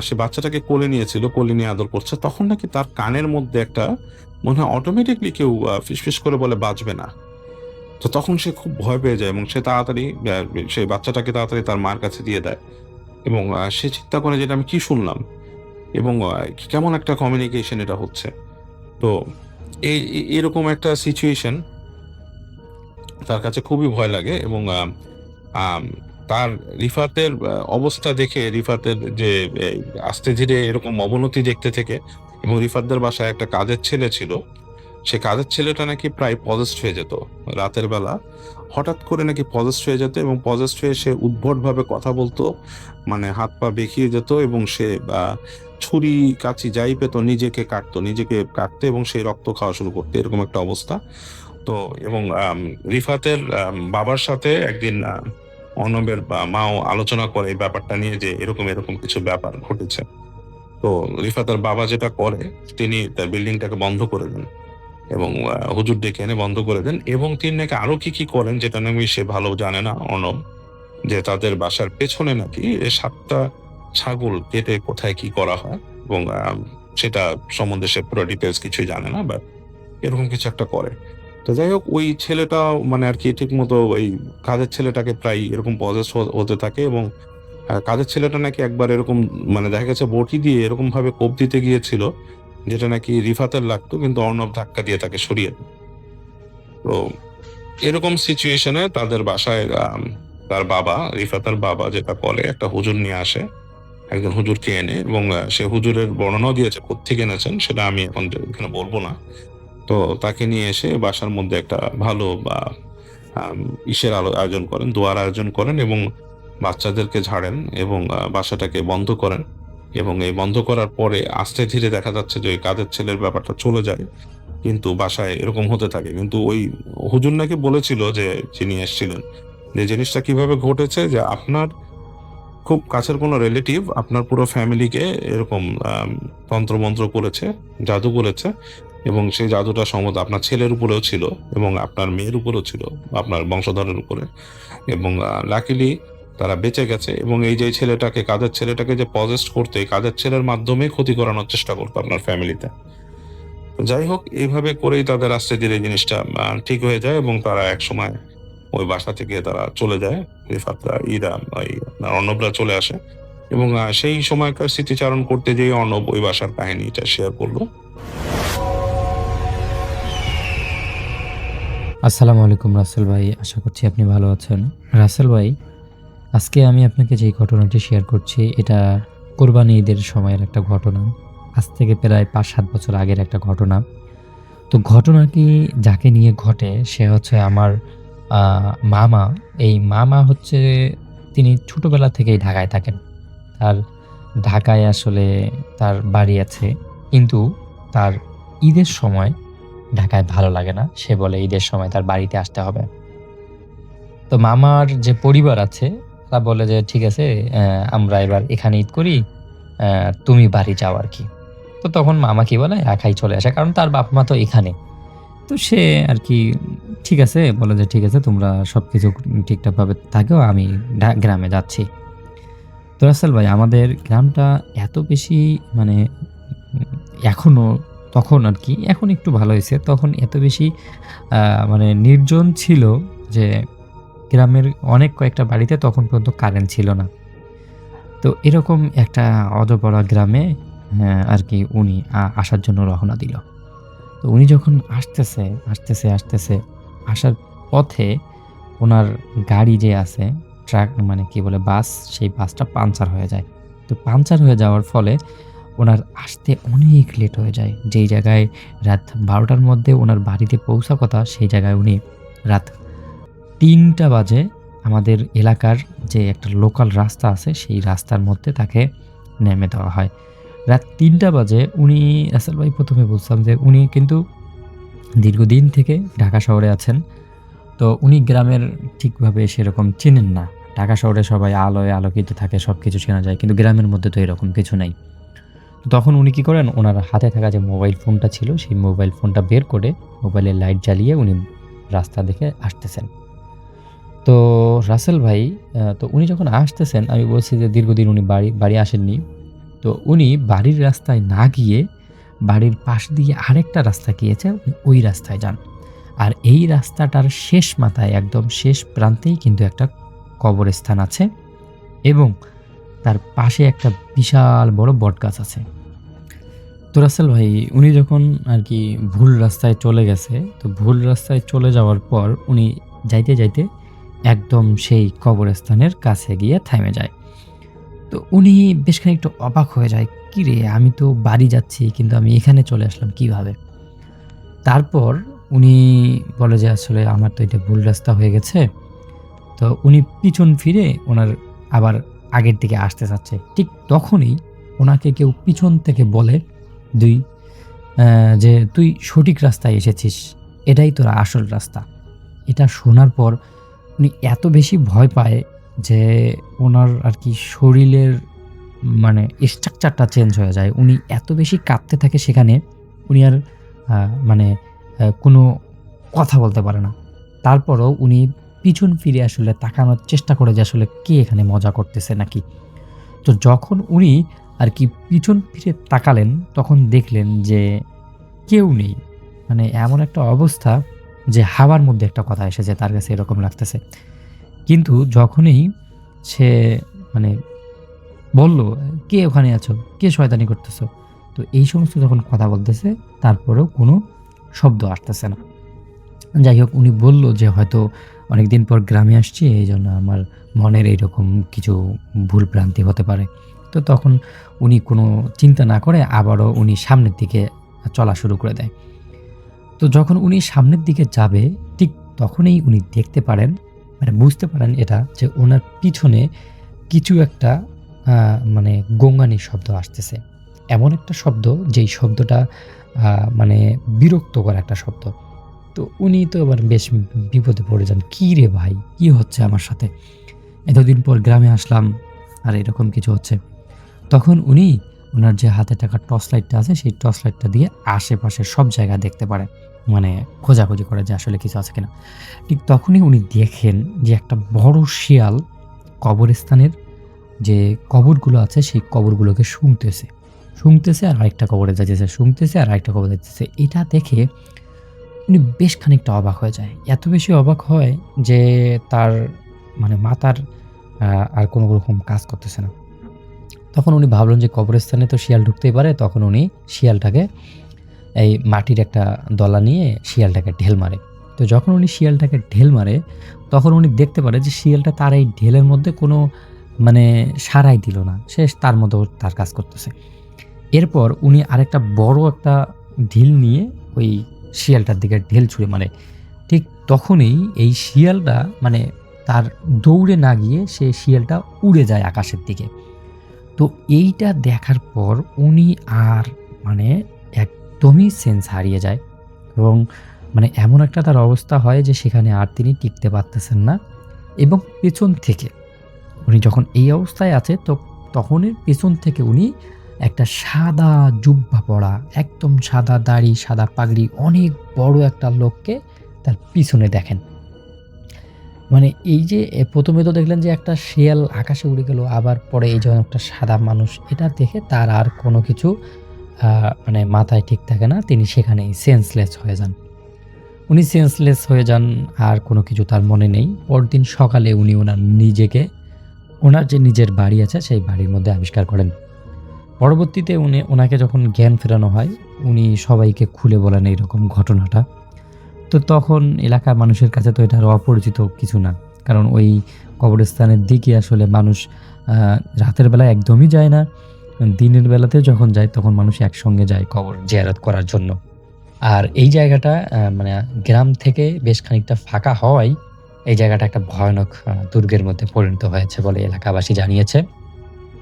সে বাচ্চাটাকে কোলে নিয়েছিল, কোলে নিয়ে আদর করছে, তখন নাকি তার কানের মধ্যে একটা মনে হয় অটোমেটিকলি কেউ ফিসফিস করে বলে বাঁচবে না। তো তখন সে খুব ভয় পেয়ে যায়, এবং সে তাড়াতাড়ি সেই বাচ্চাটাকে তাড়াতাড়ি তার মার কাছে দিয়ে দেয়। এবং সে চিন্তা করে যেটা আমি কি শুনলাম, এবং কেমন একটা কমিউনিকেশন এটা হচ্ছে। তো এরকম একটা সিচুয়েশন তার কাছে খুবই ভয় লাগে। এবং আম, তার রিফাতের অবস্থা দেখে, রিফাতের যে আস্তে ধীরে এরকম অবনতি দেখতে থেকে, এবং রিফাতদের বাসায় একটা কাজের ছেলে ছিল, সে কাজের ছেলেটা নাকি প্রায় পজেসড হয়ে যেত রাতের বেলা, হঠাৎ করে নাকি পজেসড হয়ে যেত, এবং পজেসড হয়ে সে উদ্ভট ভাবে কথা বলতো, মানে হাত পা বেঁকিয়ে যেত, এবং সে ছুরি কাঁচি যাই পেত নিজেকে কাটতে, এবং সেই রক্ত খাওয়া শুরু করতে, এরকম একটা অবস্থা। তো এবং রিফাতের বাবার সাথে একদিন অর্ণবের মাও আলোচনা করে এই ব্যাপারটা নিয়ে, যে এরকম এরকম কিছু ব্যাপার ঘটেছে। তো রিফাতের বাবা যেটা করে, তিনি তার বিল্ডিংটাকে বন্ধ করে দেন, এবং হুজুর ডেকে এনে বন্ধ করে দেন। এবং তিনি নাকি আরো কি কি করেন যেটা নাকি সে ভালো জানে না অর্ণব, যে তাদের বাসার পেছনে নাকি 7টা ছাগল কেটে কোথায় কি করা হয়, এবং সেটা সম্বন্ধে সে পুরো ডিটেলস কিছুই জানে না, বাট এরকম কিছু একটা করে। তো যাই হোক, ওই ছেলেটা মানে আর কি ঠিক মতো ওই কাজের ছেলেটাকে প্রায় এরকম পজেস হতে থাকে। এবং কাজের ছেলেটা নাকি একবার এরকম মানে দেখা গেছে বটি দিয়ে এরকম ভাবে কোপ দিতে গিয়েছিল, যেটা নাকি রিফাতের লাগতো, কিন্তু অর্ণব ধাক্কা দিয়ে তাকে সরিয়ে দেয়। তো এরকম সিচুয়েশনে তাদের বাসায় তার বাবা, রিফাতের বাবা যেটা করে, একটা হুজুর নিয়ে আসে, একজন হুজুরকে এনে, এবং সে হুজুরের বর্ণনাও দিয়েছে কোত্থেকে এনেছেন, সেটা আমি এখন এখানে বলবো না। তো তাকে নিয়ে এসে বাসার মধ্যে একটা ভালো বা আয়োজন করেন, দোয়ার আয়োজন করেন, এবং বাচ্চাদেরকে ঝাড়েন, এবং বাসাটাকে বন্ধ করেন। এবং এই বন্ধ করার পরে আস্তে ধীরে দেখা যাচ্ছে যে ওই কাজের ছেলের ব্যাপারটা চলে যায়, কিন্তু বাসায় এরকম হতে থাকে। কিন্তু ওই হুজুর নাকি বলেছিল, যে যিনি এসেছিলেন, যে জিনিসটা কিভাবে ঘটেছে, যে আপনার খুব কাছের কোনো রিলেটিভ আপনার পুরো ফ্যামিলিকে এরকম তন্ত্রমন্ত্র করেছে, জাদু করেছে, এবং সেই জাদুটা সম্ভবত আপনার ছেলের উপরেও ছিল, এবং আপনার মেয়ের উপরেও ছিল, আপনার বংশধরের উপরে। এবং লাকিলি তারা বেঁচে গেছে। এবং এই যে কাজের ছেলেটাকে যে পজেস্ট করতে, এই কাজের ছেলের মাধ্যমে ক্ষতি করানোর চেষ্টা করতো আপনার ফ্যামিলিতে। যাই হোক, এইভাবে করেই তাদের আস্তে ধীরে জিনিসটা ঠিক হয়ে যায়, এবং তারা এক সময় ওই বাসা থেকে তারা চলে যায়। রিফাতরা আপনার অর্ণবরা চলে আসে, এবং সেই সময়কার স্মৃতিচারণ করতে যেয়ে অর্ণব ওই বাসার কাহিনীটা শেয়ার করলো। আসসালামু আলাইকুম রাসেল ভাই, আশা করছি আপনি ভালো আছেন। রাসেল ভাই, আজকে আমি আপনাকে যেই ঘটনাটি শেয়ার করছি এটা কোরবানি ঈদের সময়ের একটা ঘটনা। আজ থেকে প্রায় ৫-৭ বছর আগের একটা ঘটনা। তো ঘটনাটি যাকে নিয়ে ঘটে সে হচ্ছে আমার আ মামা। এই মামা হচ্ছে তিনি ছোটবেলা থেকেই ঢাকায় থাকেন। তার ঢাকায় আসলে তার বাড়ি আছে। কিন্তু তার ঈদের সময় ঢাকায় ভালো লাগে না। সে বলে ঈদের সময় তার বাড়িতে আসতে হবে। তো মামার যে পরিবার আছে তারা বলে যে, "ঠিক আছে আমরা এবার এখানে ঈদ করি। তুমি বাড়ি যাও আরকি।" তো তখন মামা কি বলে একাই চলে আসে। কারণ তার বাপ-মা তো এখানে। তো সে আরকি ঠিক আছে বলে যে, "ঠিক আছে তোমরা সবকিছু ঠিকঠাকভাবে থাকো। আমি গ্রামে যাচ্ছি।" তো রাসেল ভাই আমাদের গ্রামটা এত বেশি মানে উম এখনো তখন আরকি এখন একটু ভালো হইছে। তখন এত বেশি আ মানে নির্জন ছিল যে গ্রামের অনেক কয়েকটা বাড়িতে তখন পর্যন্ত কারেন্ট ছিল না। তো এরকম একটা অজপাড়া গ্রামে আরকি উনি আসার জন্য রওনা দিল। তো উনি যখন আসতেছে, আসার পথে উনার গাড়ি যে আছে ট্রাক মানে কি বলে বাস, সেই বাসটা পাংচার হয়ে যায়। তো পাংচার হয়ে যাওয়ার ফলে উনার আসতে অনেক লেট হয়ে যায়। যেই জায়গায় রাত ১২ টার মধ্যে উনার বাড়িতে পৌঁছা কথা সেই জায়গায় উনি রাত ৩টা বাজে আমাদের এলাকার যে একটা লোকাল রাস্তা আছে সেই রাস্তার মধ্যে তাকে নেমে দেওয়া হয়। রাত ৩টা বাজে উনি রাসেল ভাই ১ম এ বলছিলাম যে উনি কিন্তু দীর্ঘদিন থেকে ঢাকা শহরে আছেন। তো উনি গ্রামের ঠিকভাবে সেরকম চেনেন না। ঢাকা শহরে সবাই আলোয় আলোকিত থাকে, সবকিছু চেনা যায়। কিন্তু গ্রামের মধ্যে তো এরকম কিছু নাই। তো তখন উনি কি করেন, উনার হাতে থাকা যে মোবাইল ফোনটা ছিল, সেই মোবাইল ফোনটা বের করে মোবাইলের লাইট জ্বালিয়ে উনি রাস্তা দেখে আসতেছেন। তো রাসেল ভাই তো উনি যখন আসতেছেন আমি বলছি যে দীর্ঘদিন উনি বাড়ি আসেননি। তো উনি বাড়ির রাস্তায় না গিয়ে বাড়ির পাশ দিয়ে আরেকটা রাস্তা গিয়েছে, উনি ওই রাস্তায় যান। আর এই রাস্তাটার শেষ মাথায় একদম শেষ প্রান্তেই কিন্তু একটা কবরস্থান আছে এবং তার পাশে একটা বিশাল বড় বটগাছ আছে। তো রাসেল ভাই উনি যখন আরকি ভুল রাস্তায় চলে গেছে, তো ভুল রাস্তায় চলে যাওয়ার পর উনি যাইতে একদম সেই কবরস্থানের কাছে গিয়ে থেমে যায়। তো উনি বেশ খানিকটা অবাক হয়ে যায়। "কিরে আমি তো বাড়ি যাচ্ছি কিন্তু আমি এখানে চলে আসলাম কিভাবে?" তারপর উনি বলে যে, "আসলে আমার তো এটা ভুল রাস্তা হয়ে গেছে।" তো উনি পিছন ফিরে উনার আবার আগের দিকে আসতে চাচ্ছে। ঠিক তখনই উনাকে কেউ পিছন থেকে বলে, দুই যে, "তুই সঠিক রাস্তায় এসেছিস। এটাই তোর আসল রাস্তা।" এটা শোনার পর উনি এত বেশি ভয় পায় যে উনার আরকি শরীরের মানে স্ট্রাকচারটা চেঞ্জ হয়ে যায়। উনি এত বেশি কাঁপতে থাকে সেখানে উনি আর আ মানে কোনো কথা বলতে পারে না। তারপরও উনি পিছন ফিরে আসলে তাকানোর চেষ্টা করে যে আসলে কে এখানে মজা করতেছে নাকি? তো যখন উনি আরকি পিছন ফিরে তাকালেন তখন দেখলেন যে কেউ নেই। মানে এমন একটা অবস্থা যে হাওয়ার মধ্যে একটা কথা এসেছে তার কাছে এরকম লাগতেছে। কিন্তু যখনই সে মানে বলল, "কে ওখানে আছো? কে শয়তানি করতেছো?" তো এই সমস্ত যখন কথা বলতেছে তারপরেও কোনো শব্দ আসতেছে না। যাই হোক উনি বলল যে, "হয়তো অনেকদিন পর গ্রামে আসছি এইজন্য আমার মনের এইরকম কিছু ভুল ভ্রান্তি হতে পারে।" তো তখন উনি কোনো চিন্তা না করে আবারও উনি সামনের দিকে চলা শুরু করে দেয়। তো যখন উনি সামনের দিকে যাবে ঠিক তখনই উনি দেখতে পারেন মানে বুঝতে পারেন এটা যে উনার পিছনে কিছু একটা আ মানে গোঙানির শব্দ আসতেছে। এমন একটা শব্দ যেই শব্দটা আ মানে বিরক্তকর একটা শব্দ। তো উনি তো এবার বেশ বিপদে পড়ে যান। "কি রে ভাই! কি হচ্ছে আমার সাথে? এতদিন পর গ্রামে আসলাম আর এরকম কিছু হচ্ছে।" তখন উনি উনার যে হাতে থাকা টর্চ লাইটটা আছে সেই টর্চ লাইটটা দিয়ে আশেপাশে সব জায়গা দেখতে পারেন। মানে খোঁজাখুঁজি করে যে আসলে কিছু আছে কিনা। ঠিক তখনই উনি দেখেন যে একটা বড় শিয়াল কবরস্থানের যে কবরগুলো আছে সেই কবরগুলোকে শুঁঙতেছে আর আরেকটা কবরে যাইতেছে, শুঁঙতেছে আর আরেকটা কবরে যাইতেছে। এটা দেখে উনি বেশ খানিকটা অবাক হয়ে যায়। এত বেশি অবাক হয় যে তার মানে মাথার আ আর কোন রকম কাজ করতেছে না। তখন উনি ভাবলেন যে কবরস্থানে তো শিয়াল ঢুকতেই পারে। তখন উনি শিয়ালটাকে এই মাটির একটা দলা নিয়ে শিয়ালটাকে ঢেল মারে। তো যখন উনি শিয়ালটাকে ঢেল মারে, তখন উনি দেখতে পারে যে শিয়ালটা তার এই ঢেলের মধ্যে কোনো মানে সাড়াই দিল না। সে তার মতো তার কাজ করতেছে। এরপর উনি আরেকটা বড় একটা ঢিল নিয়ে ওই শিয়ালটার দিকে ঢেল ছুঁড়ে মারে। ঠিক তখনই এই শিয়ালটা মানে তার দৌড়ে না গিয়ে সে শিয়ালটা উড়ে যায় আকাশের দিকে। তো এইটা দেখার পর উনি আর মানে একদমই সেন্স হারিয়ে যায় এবং মানে এমন একটা তার অবস্থা হয় যে সেখানে আর তিনি টিকতে পারতেছেন না। এবং পেছন থেকে উনি যখন এই অবস্থায় আছে তো তখনই পেছন থেকে উনি একটা সাদা জুব্বা পরা, একদম সাদা দাড়ি, সাদা পাগড়ি, অনেক বড় একটা লোককে তার পিছনে দেখেন। মানে এই যে প্রথমে তো দেখলেন যে একটা শেয়াল আকাশে উড়ে গেল, আবার পরে এই যখন একটা সাদা মানুষ, এটা দেখে তার আর কোনো কিছু মানে মাথায় ঠিক থাকে না, তিনি সেখানেই সেন্সলেস হয়ে যান। উনি সেন্সলেস হয়ে যান, আর কোনো কিছু তার মনে নেই। পরদিন সকালে উনি ওনার যে নিজের বাড়ি আছে সেই বাড়ির মধ্যে আবিষ্কার করেন। পরবর্তীতে ওনাকে যখন জ্ঞান ফেরানো হয়, উনি সবাইকে খুলে বলেন এইরকম ঘটনাটা। তো তখন এলাকার মানুষের কাছে তো এটা আর অপরিচিত কিছু না, কারণ ওই কবরস্থানের দিকে আসলে মানুষ রাতের বেলা একদমই যায় না। দিনের বেলাতে যখন যায় তখন মানুষ একসঙ্গে যায় কবর জিয়ারত করার জন্য। আর এই জায়গাটা মানে গ্রাম থেকে বেশ খানিকটা ফাঁকা হওয়ায় এই জায়গাটা একটা ভয়ানক দুর্গের মধ্যে পরিণত হয়েছে বলে এলাকাবাসী জানিয়েছে।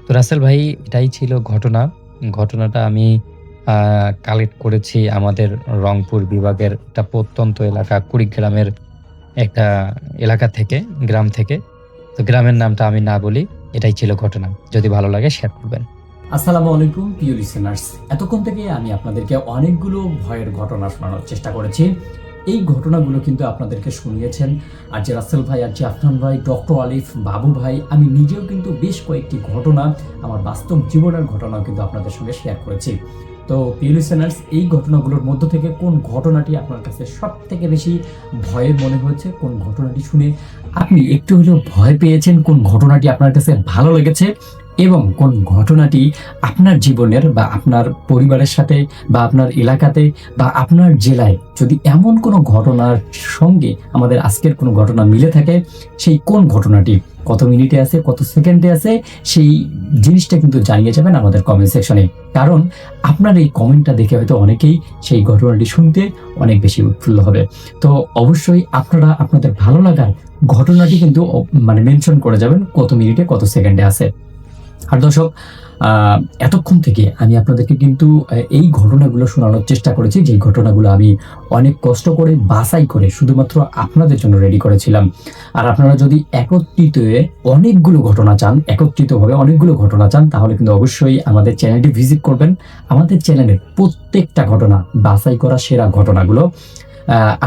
তো রাসেল ভাই, এটাই ছিল ঘটনা। ঘটনাটা আমি কালেক্ট করেছি আমাদের রংপুর বিভাগের একটা প্রত্যন্ত এলাকা কুড়িগ্রামের একটা এলাকা থেকে, গ্রাম থেকে। তো গ্রামের নামটা আমি না বলি, এটাই ছিল ঘটনা। যদি ভালো লাগে শেয়ার করবেন। আসসালামু আলাইকুম প্রিয় লিসেনার্স, এতক্ষণ থেকে আমি আপনাদেরকে অনেকগুলো ভয়ের ঘটনা শোনানোর চেষ্টা করেছি। এই ঘটনাগুলো কিন্তু আপনাদেরকে শুনিয়েছেন আর যে রাসেল ভাই, আর যে আফনান ভাই, ডক্টর আলিফ, বাবু ভাই। আমি নিজেও কিন্তু বেশ কয়েকটি ঘটনা, আমার বাস্তব জীবনের ঘটনাও কিন্তু আপনাদের সঙ্গে শেয়ার করেছি। তো প্রিয় লিসেনার্স, এই ঘটনাগুলোর মধ্য থেকে কোন ঘটনাটি আপনার কাছে সব থেকে বেশি ভয়ের মনে হয়েছে, কোন ঘটনাটি শুনে আপনি একটু হলেও ভয় পেয়েছেন, কোন ঘটনাটি আপনার কাছে ভালো লেগেছে, এবং কোন ঘটনাটি আপনার জীবনের বা আপনার পরিবারের সাথে বা আপনার এলাকাতে বা আপনার জেলায় যদি এমন কোনো ঘটনার সঙ্গে আমাদের আজকের কোনো ঘটনা মিলে থাকে, সেই কোন ঘটনাটি কত মিনিটে আছে, কত সেকেন্ডে আছে, সেই জিনিসটা কিন্তু জানিয়ে যাবেন আমাদের কমেন্ট সেকশনে। কারণ আপনার এই কমেন্টটা দেখে হয়তো অনেকেই সেই ঘটনাটি শুনতে অনেক বেশি উৎফুল্ল হবে। তো অবশ্যই আপনারা আপনাদের ভালো লাগার ঘটনাটি কিন্তু মানে মেনশন করে যাবেন কত মিনিটে কত সেকেন্ডে আছে। আর দর্শক, এতক্ষণ থেকে আমি আপনাদেরকে কিন্তু এই ঘটনাগুলো শোনানোর চেষ্টা করেছি, যে ঘটনাগুলো আমি অনেক কষ্ট করে বাছাই করে শুধুমাত্র আপনাদের জন্য রেডি করেছিলাম। আর আপনারা যদি একত্রিতভাবে অনেকগুলো ঘটনা চান, তাহলে কিন্তু অবশ্যই আমাদের চ্যানেলটি ভিজিট করবেন। আমাদের চ্যানেলের প্রত্যেকটা ঘটনা, বাছাই করা সেরা ঘটনাগুলো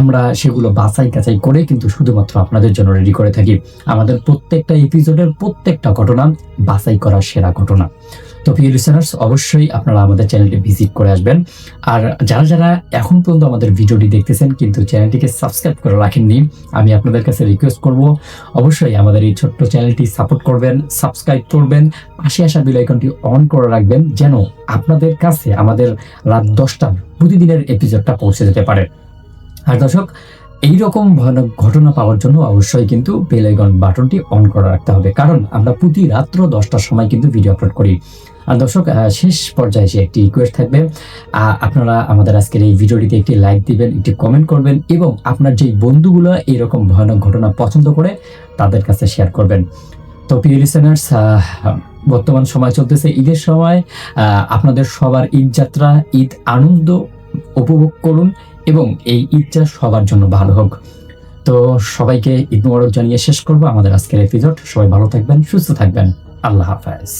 আমরা সেগুলো বাছাই কাছাই করে কিন্তু শুধুমাত্র আপনাদের জন্য রেডি করে থাকি। আমাদের প্রত্যেকটা এপিসোডের প্রত্যেকটা ঘটনা বাছাই করা সেরা ঘটনা। তো প্রিয় লিসেনার্স, অবশ্যই আপনারা আমাদের চ্যানেলটি ভিজিট করে আসবেন। আর যারা যারা এখন পর্যন্ত আমাদের ভিডিওটি দেখতেছেন কিন্তু চ্যানেলটিকে সাবস্ক্রাইব করে রাখেননি, আমি আপনাদের কাছে রিকোয়েস্ট করব, অবশ্যই আমাদের এই ছোট্ট চ্যানেলটি সাপোর্ট করবেন, সাবস্ক্রাইব করবেন, পাশে আসা বেল আইকনটি অন করে রাখবেন, যেন আপনাদের কাছে আমাদের রাত 10টার প্রতিদিনের এপিসোডটা পৌঁছে যেতে পারে। আর দর্শক, এইরকম ভয়ানক ঘটনা পাওয়ার জন্য অবশ্যই কিন্তু বেল আইকন বাটনটি অন করে রাখতে হবে, কারণ আমরা প্রতি রাত্র 10টার সময় কিন্তু ভিডিও আপলোড করি। আর দর্শক, শেষ পর্যায়ে এসে একটি রিকোয়েস্ট থাকবে, আপনারা আমাদের আজকের এই ভিডিওটিতে একটি লাইক দিবেন, একটি কমেন্ট করবেন, এবং আপনার যেই বন্ধুগুলো এরকম ভয়ানক ঘটনা পছন্দ করে তাদের কাছে শেয়ার করবেন। তো প্রিয় লিসেনার্স, বর্তমান সময় চলতেছে ঈদের সময়, আপনাদের সবার ঈদ যাত্রা, ঈদ আনন্দ উপভোগ করুন, এবং এই ঈদটা সবার জন্য ভালো হোক। তো সবাইকে ঈদ মোবারক জানিয়ে শেষ করবো আমাদের আজকের এপিসোড। সবাই ভালো থাকবেন, সুস্থ থাকবেন। আল্লাহ হাফেজ।